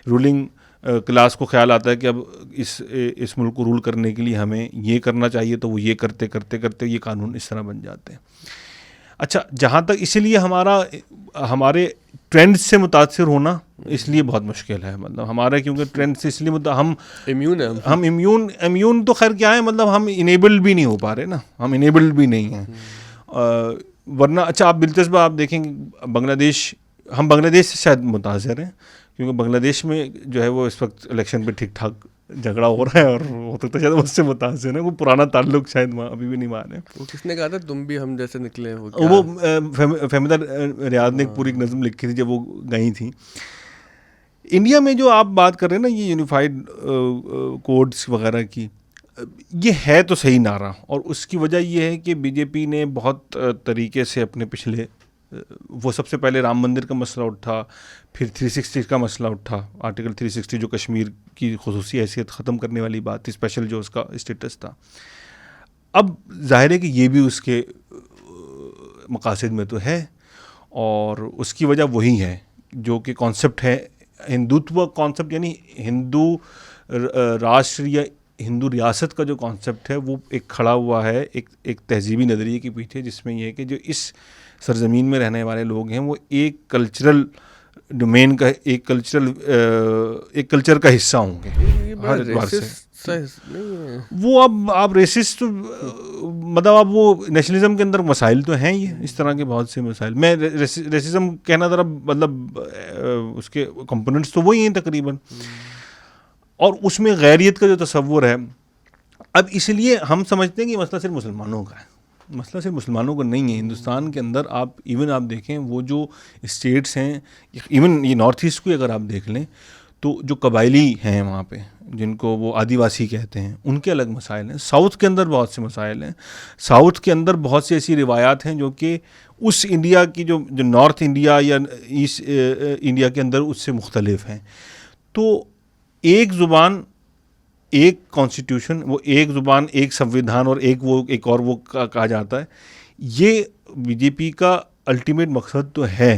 रूलिंग क्लास को ख्याल आता है कि अब इस मुल्क को रूल करने के लिए हमें ये करना चाहिए, तो वो ये करते करते करते ये कानून इस तरह बन जाते हैं। अच्छा, जहाँ तक इसीलिए हमारे ट्रेंड से मुतासिर होना इसलिए बहुत मुश्किल है। मतलब हमारा, क्योंकि ट्रेंड से इसलिए हम इम्यून तो खैर क्या है, मतलब हम इनेबल्ड भी नहीं हो पा रहे ना, हम इनेबल्ड भी नहीं हैं। वरना अच्छा, आप दिलचस्प आप देखेंगे हम बांग्लादेश से शायद मुतासिर हैं, क्योंकि बांग्लादेश में जो है वो इस वक्त इलेक्शन पे ठीक ठाक झगड़ा हो रहा है, और हो सकता है शायद उससे मुतासिर है, वो पुराना ताल्लुक शायद वहाँ अभी भी नहीं माने। वो किसने कहा था तुम भी हम जैसे निकले हो? वो फहमिदा रियाद ने एक पूरी नज़म लिखी थी जब वो गई थी। इंडिया में जो आप बात कर रहे हैं ना, ये यूनिफाइड कोड्स वगैरह की, ये है तो सही नारा, और उसकी वजह ये है कि बीजेपी ने बहुत तरीके से अपने पिछले, वो सबसे पहले राम मंदिर का मसला उठा, फिर 360 का मसला उठा, आर्टिकल 360 जो कश्मीर की खुसूसी हैसियत ख़त्म करने वाली बात थी, स्पेशल जो उसका स्टेटस था। अब जाहिर है कि ये भी उसके मकासद में तो है, और उसकी वजह वही है जो कि कॉन्सेप्ट है हिंदुत्व कॉन्सेप्ट, यानी हिंदू राष्ट्र या हिंदू रियासत का जो कॉन्सेप्ट है वो एक खड़ा हुआ है एक तहजीबी नज़रिए के पीछे, जिसमें यह है कि जो इस सरजमीन में रहने वाले लोग हैं वो एक कल्चरल डोमेन का, एक कल्चर का हिस्सा होंगे हर एतबार से। वो अब आप रेसिस्ट, मतलब अब वो नेशनलिज्म के अंदर मसाइल तो हैं, ये इस तरह के बहुत से मसाइल। मैं रेसिज्म कहना ज़रा, मतलब उसके कंपोनेंट्स तो वही हैं तकरीबन, और उसमें गैरियत का जो तसव्वुर है, अब इसलिए हम समझते हैं कि मसला सिर्फ मुसलमानों का है। मसला सिर्फ मुसलमानों को नहीं है। हिंदुस्तान के अंदर आप देखें, वो जो स्टेट्स हैं, इवन ये नॉर्थ ईस्ट को अगर आप देख लें, तो जो कबायली हैं वहाँ पे, जिनको वो आदिवासी कहते हैं, उनके अलग मसाइल हैं। साउथ के अंदर बहुत से मसाइल हैं। साउथ के अंदर बहुत सी ऐसी रिवायात हैं जो कि उस इंडिया की जो नॉर्थ इंडिया या ईस्ट इंडिया के अंदर उससे मुख्तलिफ हैं। तो एक ज़ुबान, एक कॉन्स्टिट्यूशन, वो एक ज़ुबान, एक संविधान, और एक और वो कहा जाता है। ये बीजेपी का अल्टीमेट मकसद तो है।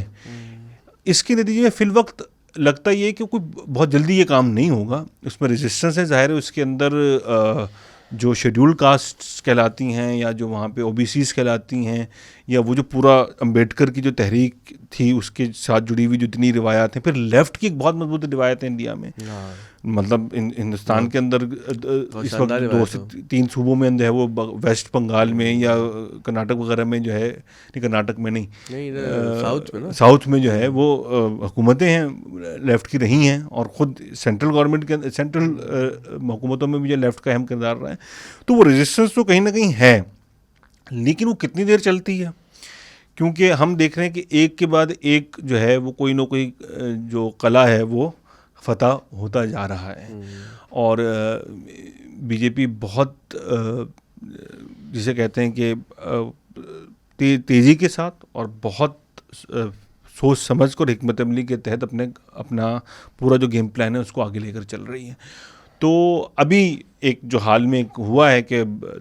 इसके नतीजे में फिल वक्त लगता ये कि कोई बहुत जल्दी ये काम नहीं होगा, उसमें रेजिस्टेंस है, ज़ाहिर है। उसके अंदर जो शेड्यूल्ड कास्ट कहलाती हैं, या जो वहाँ पे ओबीसीज कहलाती हैं, या वो जो पूरा अम्बेडकर की जो तहरीक थी उसके साथ जुड़ी हुई जितनी रिवायात हैं, फिर लेफ़्ट की एक बहुत मजबूत रिवायत है इंडिया में। मतलब हिंदुस्तान के अंदर इस वक्त 2 से 3 सूबों में जो है वो वेस्ट बंगाल में या कर्नाटक वगैरह में जो है, नहीं कर्नाटक में नहीं, साउथ में जो है वो हुकूमतें हैं लेफ़्ट की रही हैं, और ख़ुद सेंट्रल गवर्नमेंट के सेंट्रल हुकूमतों में भी जो लेफ़्ट का अहम किरदार रहा है। तो वो रेजिस्टेंस तो कहीं ना कहीं है, लेकिन वो कितनी देर चलती है, क्योंकि हम देख रहे हैं कि एक के बाद एक जो है वो कोई ना कोई जो कला है वो फतह होता जा रहा है। और बीजेपी बहुत जिसे कहते हैं कि तेज़ी के साथ और बहुत सोच समझ कर हिकमत अमली के तहत अपना पूरा जो गेम प्लान है उसको आगे लेकर चल रही है। तो अभी एक जो हाल में हुआ है कि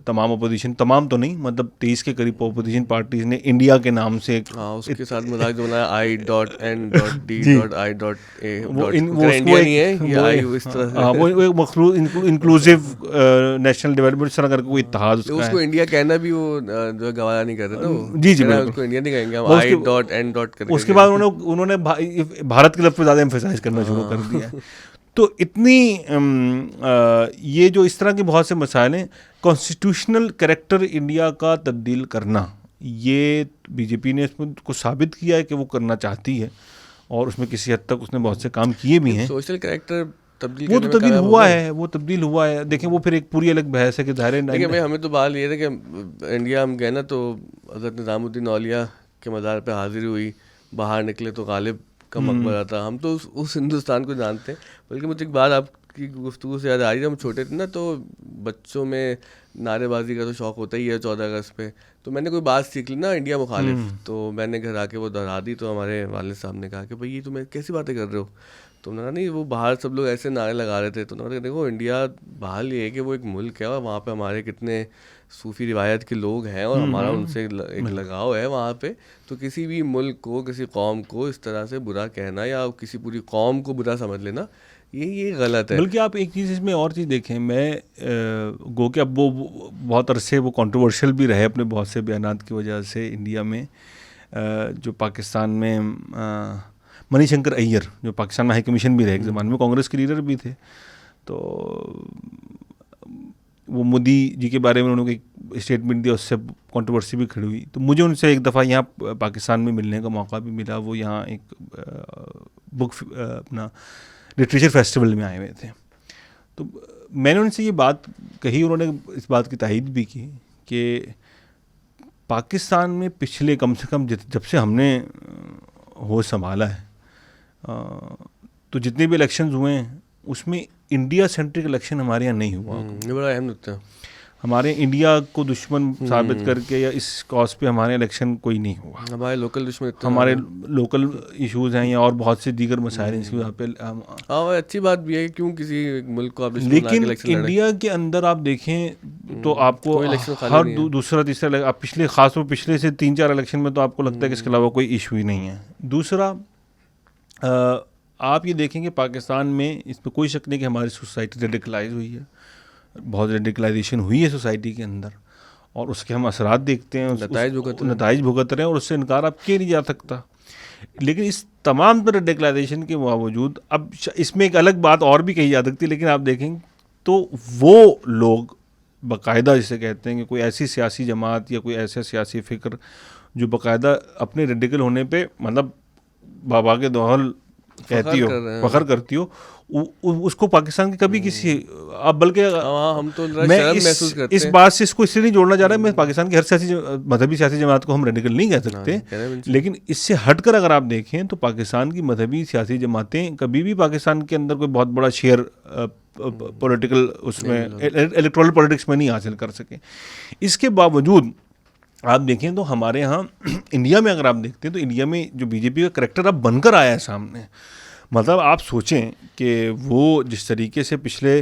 तमाम तो नहीं, मतलब 23 के करीब अपोजिशन पार्टीज ने इंडिया के नाम से उसके साथ मजाक जो बनाया I.N.D.A. वो इंडिया नहीं है, ये आई इस तरह वो इंक्लूसिव नेशनल डेवलपमेंट इस तरह करके कोई इत्तेहाद उसको इंडिया कहना भी वो जो गवारा नहीं कर रहे ना, जी उसको इंडिया नहीं कहेंगे हम I.N. करके। उसके बाद उन्होंने भारत के लफ्ज़ पे ज़्यादा एम्फेसाइज करना शुरू कर दिया। तो इतनी ये जो इस तरह के बहुत से मसाइल हैं, कॉन्स्टिट्यूशनल कैरेक्टर इंडिया का तब्दील करना, ये बीजेपी ने इसमें को साबित किया है कि वो करना चाहती है और उसमें किसी हद तक उसने बहुत से काम किए भी हैं। सोशल कैरेक्टर तब्दील वो तो तब्दील हुआ है। देखें वो फिर एक पूरी अलग बहस है कि ज़ाहिर है। देखिए भाई, हमें तो बात ये है कि इंडिया हम गए ना तो हज़रत निज़ामुद्दीन औलिया के मज़ार पे हाजिरी हुई, बाहर निकले तो गालिब का मकबरा था। हम तो उस हिंदुस्तान को जानते हैं। बल्कि मुझे एक बात आपकी गुफ्तगू से याद आ रही है, हम छोटे थे ना तो बच्चों में नारेबाजी का तो शौक़ होता ही है 14 अगस्त पे। तो मैंने कोई बात सीख ली ना इंडिया मुखालिफ, तो मैंने घर आके वो दोहरा दी। तो हमारे वालिद साहब ने कहा कि भाई ये तुम्हें कैसी बातें कर रहे हो। तो उन्होंने कहा नहीं, वो बाहर सब लोग ऐसे नारे लगा रहे थे। तो उन्होंने कहा देखो इंडिया बाहर ये है कि वो एक मुल्क है और वहाँ पे हमारे कितने सूफ़ी रिवायत के लोग हैं और हमारा उनसे एक लगाव है वहाँ पे। तो किसी भी मुल्क को, किसी कौम को इस तरह से बुरा कहना या किसी पूरी कौम को बुरा समझ लेना, ये गलत है। बल्कि आप एक चीज़ इसमें और चीज़ देखें, मैं गो कि अब वो बहुत अरसे वो कंट्रोवर्शियल भी रहे अपने बहुत से बयानात की वजह से इंडिया में। जो पाकिस्तान में मणिशंकर अय्यर जो पाकिस्तान में हाई कमीशन भी रहे, एक ज़माने में कांग्रेस के लीडर भी थे, तो वो मोदी जी के बारे में उन्होंने एक स्टेटमेंट दिया, उससे कंट्रोवर्सी भी खड़ी हुई। तो मुझे उनसे एक दफ़ा यहाँ पाकिस्तान में मिलने का मौका भी मिला। वो यहाँ एक बुक अपना लिटरेचर फेस्टिवल में आए हुए थे। तो मैंने उनसे ये बात कही, उन्होंने इस बात की तायीद भी की कि पाकिस्तान में पिछले कम से कम जब से हमने होश संभाला है, तो जितने भी इलेक्शंस हुए हैं उसमें इंडिया सेंट्रिक इलेक्शन हमारे यहाँ नहीं हुआ। ये बड़ा अहम नुकता है। हमारे इंडिया को दुश्मन साबित करके या इस कॉज पेहमारे इलेक्शन कोई नहीं हुआ। हमारे लोकल दुश्मन, हमारे लोकल इश्यूज़ हैं या और बहुत से दीगर मसाइल इसकी वजह पे। हाँ, अच्छी बात भी है कि क्यों किसी मुल्क को आप लेकिन इंडिया के अंदर आप देखें तो आपको हर दूसरा तीसरा आप खासतौर पिछले से 3-4 इलेक्शन में तो आपको लगता है कि इसके अलावा कोई इशू ही नहीं है। दूसरा, आप ये देखेंगे पाकिस्तान में, इस पर कोई शक नहीं कि हमारी सोसाइटी रेडिकलाइज हुई है, बहुत रेडिकलाइजेशन हुई है सोसाइटी के अंदर, और उसके हम असरात देखते हैं, नताइज भुगत रहे हैं और उससे इनकार आप किया नहीं जा सकता। लेकिन इस तमाम रेडिकलाइजेशन के बावजूद अब इसमें एक अलग बात और भी कही जा सकती है, लेकिन आप देखेंगे तो वो लोग बाकायदा जिसे कहते हैं कि कोई ऐसी सियासी जमात या कोई ऐसा सियासी फ़िक्र जो बाकायदा अपने रेडिकल होने पे मतलब बाबा के दोहल कहती हो, फख्र करती हो, उसको पाकिस्तान की कभी किसी अब बल्कि हम तो मैं इस बात से इसको इसलिए नहीं जोड़ना चाह रहा है, मैं पाकिस्तान की हर मजहबी सियासी जमात को हम रेडिकल नहीं कह सकते, लेकिन इससे हटकर अगर आप देखें तो पाकिस्तान की मजहबी सियासी जमातें कभी भी पाकिस्तान के अंदर कोई बहुत बड़ा शेयर पॉलिटिकल उसमें इलेक्टोरल पॉलिटिक्स में नहीं हासिल कर सके। इसके बावजूद आप देखें तो हमारे यहाँ इंडिया में अगर आप देखते हैं तो इंडिया में जो बीजेपी का करैक्टर अब बनकर आया है सामने, मतलब आप सोचें कि वो जिस तरीके से पिछले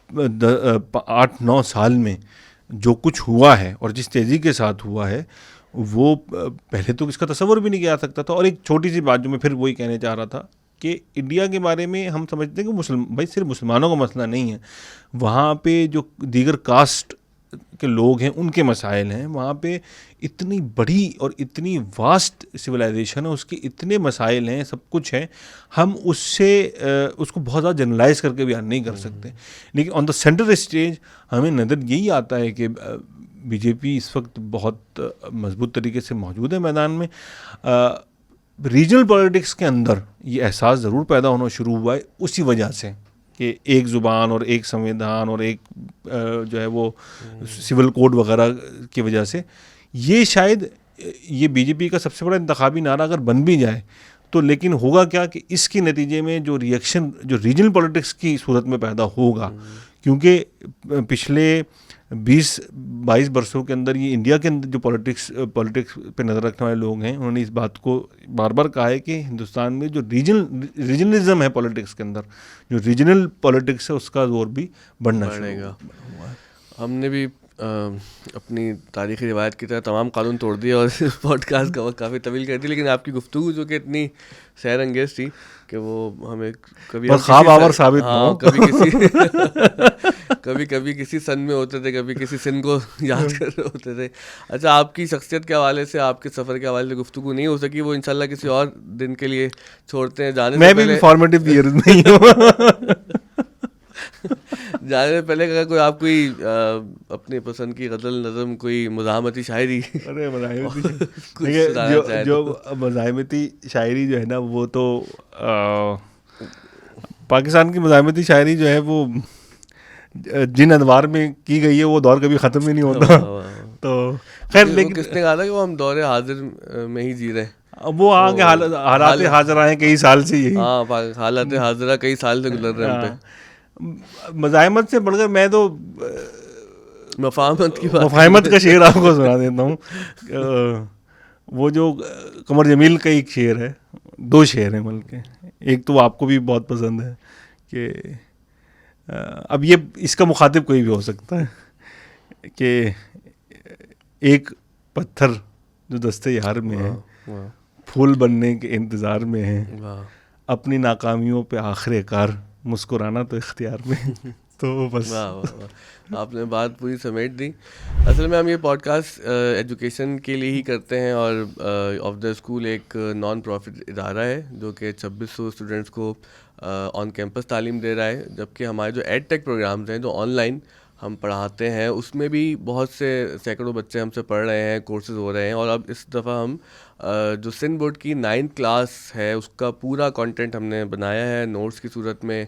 8-9 साल में जो कुछ हुआ है और जिस तेज़ी के साथ हुआ है वो पहले तो इसका तसव्वुर भी नहीं किया जा सकता था। और एक छोटी सी बात जो मैं फिर वही कहने चाह रहा था कि इंडिया के बारे में हम समझते हैं कि भाई सिर्फ मुसलमानों का मसला नहीं है, वहाँ पे जो दीगर कास्ट के लोग हैं उनके मसाइल हैं, वहाँ पे इतनी बड़ी और इतनी वास्ट सिविलाइजेशन है, उसके इतने मसाइल हैं, सब कुछ है, हम उसको बहुत ज़्यादा जनरलाइज करके बयान नहीं कर सकते। लेकिन ऑन द सेंटर स्टेज हमें नज़र यही आता है कि बीजेपी इस वक्त बहुत मजबूत तरीके से मौजूद है मैदान में। रीजनल पॉलिटिक्स के अंदर ये एहसास ज़रूर पैदा होना शुरू हुआ है उसी वजह से कि एक ज़ुबान और एक संविधान और एक जो है वो सिविल कोड वगैरह की वजह से ये शायद ये बीजेपी का सबसे बड़ा इंतखाबी नारा अगर बन भी जाए तो, लेकिन होगा क्या कि इसके नतीजे में जो रिएक्शन जो रीजनल पॉलिटिक्स की सूरत में पैदा होगा, क्योंकि पिछले 20-22 वर्षों के अंदर ये इंडिया के अंदर जो पॉलिटिक्स पे नज़र रखने वाले लोग हैं, उन्होंने इस बात को बार बार कहा है कि हिंदुस्तान में जो रीजनलिज्म है पॉलिटिक्स के अंदर, जो रीजनल पॉलिटिक्स है, उसका जोर भी बढ़ना बढ़ेगा। हमने भी अपनी तारीख़ी रिवायत की तरह तमाम कानून तोड़ दिए और इस पॉडकास्ट का वक्त काफ़ी तवील कर दी, लेकिन आपकी गुफ्तगू जो कि इतनी सैर अंगेज थी कि वो हमें कभी ख्वाब साबित हो। कभी किसी सन में होते थे, कभी किसी सिन को याद कर रहे होते थे। अच्छा, आपकी शख्सियत के हवाले से, आपके सफ़र के हवाले से गुफ्तगू नहीं हो सकी, वो इंशाल्लाह किसी और दिन के लिए छोड़ते हैं। मैं भी फॉर्मेटिव ईयर में ही हूँ। जाने से पहले अगर कोई आप कोई अपनी पसंद की गज़ल, नज़म, कोई मुज़ाहमती शायरी, अरे जो मुज़ाहमती शायरी जो है ना, वो तो पाकिस्तान की मुज़ाहमती शायरी जो है वो जिन अदवार में की गई है वो दौर कभी ख़त्म ही नहीं होता। तो खैर, लेकिन किसने कहा था कि वो हम दौरे हाजिर में ही जी रहे हैं? वो आगे हालात हाजिरा हैं कई साल से, यही हालात हाजिरा कई साल से गुजर रहे हैं हम पे। मज़ाहमत से बढ़कर मैं तो मफाहमत का शेर आपको सुना देता हूँ। वो जो कमर जमील का एक शेर है, 2 शेर हैं बल्कि, एक तो आपको भी बहुत पसंद है कि अब ये इसका मुखातिब कोई भी हो सकता है कि एक पत्थर जो दस्ते यार में है, फूल बनने के इंतज़ार में है, अपनी नाकामियों पे आखिरकार मुस्कुराना तो इख्तियार में। तो बस आपने बात पूरी समेट दी। असल में हम ये पॉडकास्ट एजुकेशन के लिए ही करते हैं और ऑफ द स्कूल एक नॉन प्रॉफिट इदारा है जो कि 2600 स्टूडेंट्स को ऑन कैंपस तालीम दे रहा है, जबकि हमारे जो एड टेक प्रोग्राम्स हैं जो ऑनलाइन हम पढ़ाते हैं उसमें भी बहुत से सैकड़ों बच्चे हमसे पढ़ रहे हैं, कोर्सेज हो रहे हैं। और अब इस दफ़ा हम जो सिंध बोर्ड की 9th क्लास है उसका पूरा कंटेंट हमने बनाया है, नोट्स की सूरत में,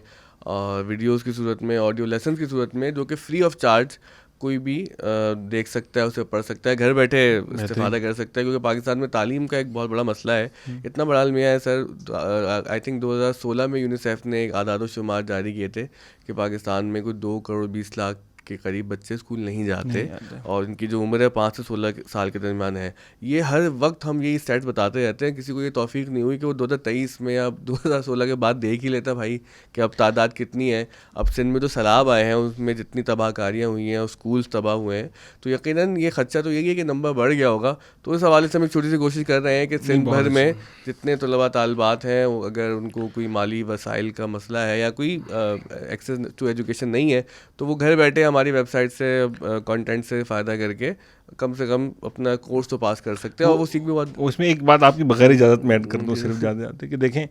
वीडियोस की सूरत में, ऑडियो लेसन की सूरत में, जो कि फ्री ऑफ चार्ज कोई भी देख सकता है, उसे पढ़ सकता है, घर बैठे इस्तेफादा कर सकता है। क्योंकि पाकिस्तान में तालीम का एक बहुत बड़ा मसला है, इतना बड़ा अलमिया है सर। आई थिंक 2016 में यूनिसेफ ने एक आदाद शुमार जारी किए थे कि पाकिस्तान में कुछ 2 करोड़ 20 लाख के करीब बच्चे स्कूल नहीं जाते और इनकी जो उम्र है 5 से 16 साल के दरमियान है। ये हर वक्त हम यही स्टैट्स बताते रहते हैं, किसी को ये तौफीक नहीं हुई कि वो 2023 में या 2016 के बाद देख ही लेता भाई कि अब तादाद कितनी है। अब सिंध में जो सैलाब आए हैं उसमें जितनी तबाहकारियाँ हुई हैं और स्कूल्स तबाह हुए हैं, तो यकीनन ये खदशा तो यही है कि नंबर बढ़ गया होगा। तो इस हवाले से हम एक छोटी सी कोशिश कर रहे हैं कि सिंध भर में जितने तलबा तालबात हैं, अगर उनको कोई माली वसाइल का मसला है या कोई एक्सेस टू एजुकेशन नहीं है, तो वो घर बैठे हमारी वेबसाइट से कंटेंट से फ़ायदा करके कम से कम अपना कोर्स तो पास कर सकते हैं और वो सीख भी बहुत। उसमें एक बात आपकी बगैर इजाज़त में ऐड कर दूँ, सिर्फ ज़्यादा जाते कि देखें,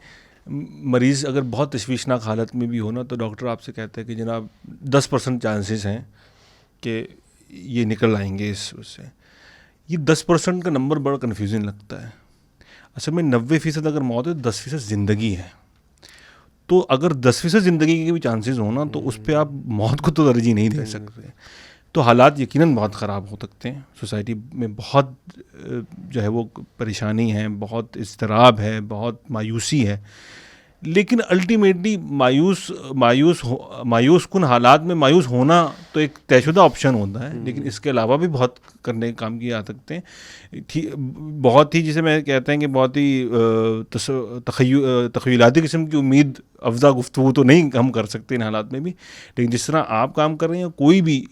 मरीज़ अगर बहुत तशवीशनाक हालत में भी हो ना, तो डॉक्टर आपसे कहते हैं कि जनाब 10% चांसेस हैं कि ये निकल आएंगे इस उससे। ये 10% का नंबर बड़ा कन्फ्यूजिंग लगता है। असल में 90% अगर मौत है, 10% ज़िंदगी है। तो अगर 10% ज़िंदगी के भी चांसेस हो ना, तो उस पर आप मौत को तो तरजीह नहीं दे सकते। तो हालात यकीनन बहुत ख़राब हो सकते हैं, सोसाइटी में बहुत जो है वो परेशानी है, बहुत इज़्तिराब है, बहुत मायूसी है। लेकिन अल्टीमेटली मायूस कुन हालात में मायूस होना तो एक तयशुदा ऑप्शन होता है, लेकिन इसके अलावा भी बहुत करने के काम किए जा सकते हैं। बहुत ही, जिसे मैं कहते हैं कि बहुत ही तख़य्युलाती किस्म की उम्मीद अफ़ज़ा गुफ्तगू तो नहीं हम कर सकते इन हालात में भी, लेकिन जिस तरह आप काम कर रहे हैं, कोई भी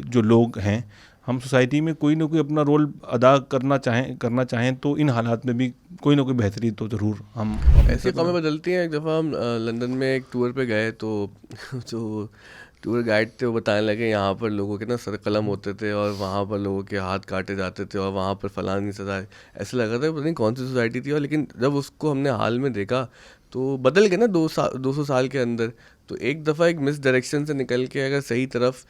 जो लोग हैं, हम सोसाइटी में कोई ना कोई अपना रोल अदा करना चाहें तो इन हालात में भी कोई ना कोई बेहतरी तो ज़रूर हम। ऐसी कौमें बदलती हैं। एक दफ़ा हम लंदन में एक टूर पे गए तो जो टूर गाइड थे वो बताने लगे यहाँ पर लोगों के ना सर कलम होते थे और वहाँ पर लोगों के हाथ काटे जाते थे और वहाँ पर फलानी सजा, ऐसा लगा था पता नहीं कौन सी सोसाइटी थी। और लेकिन जब उसको हमने हाल में देखा तो बदल गए ना 200 साल के अंदर। तो एक दफ़ा एक मिस डायरेक्शन से निकल के अगर सही तरफ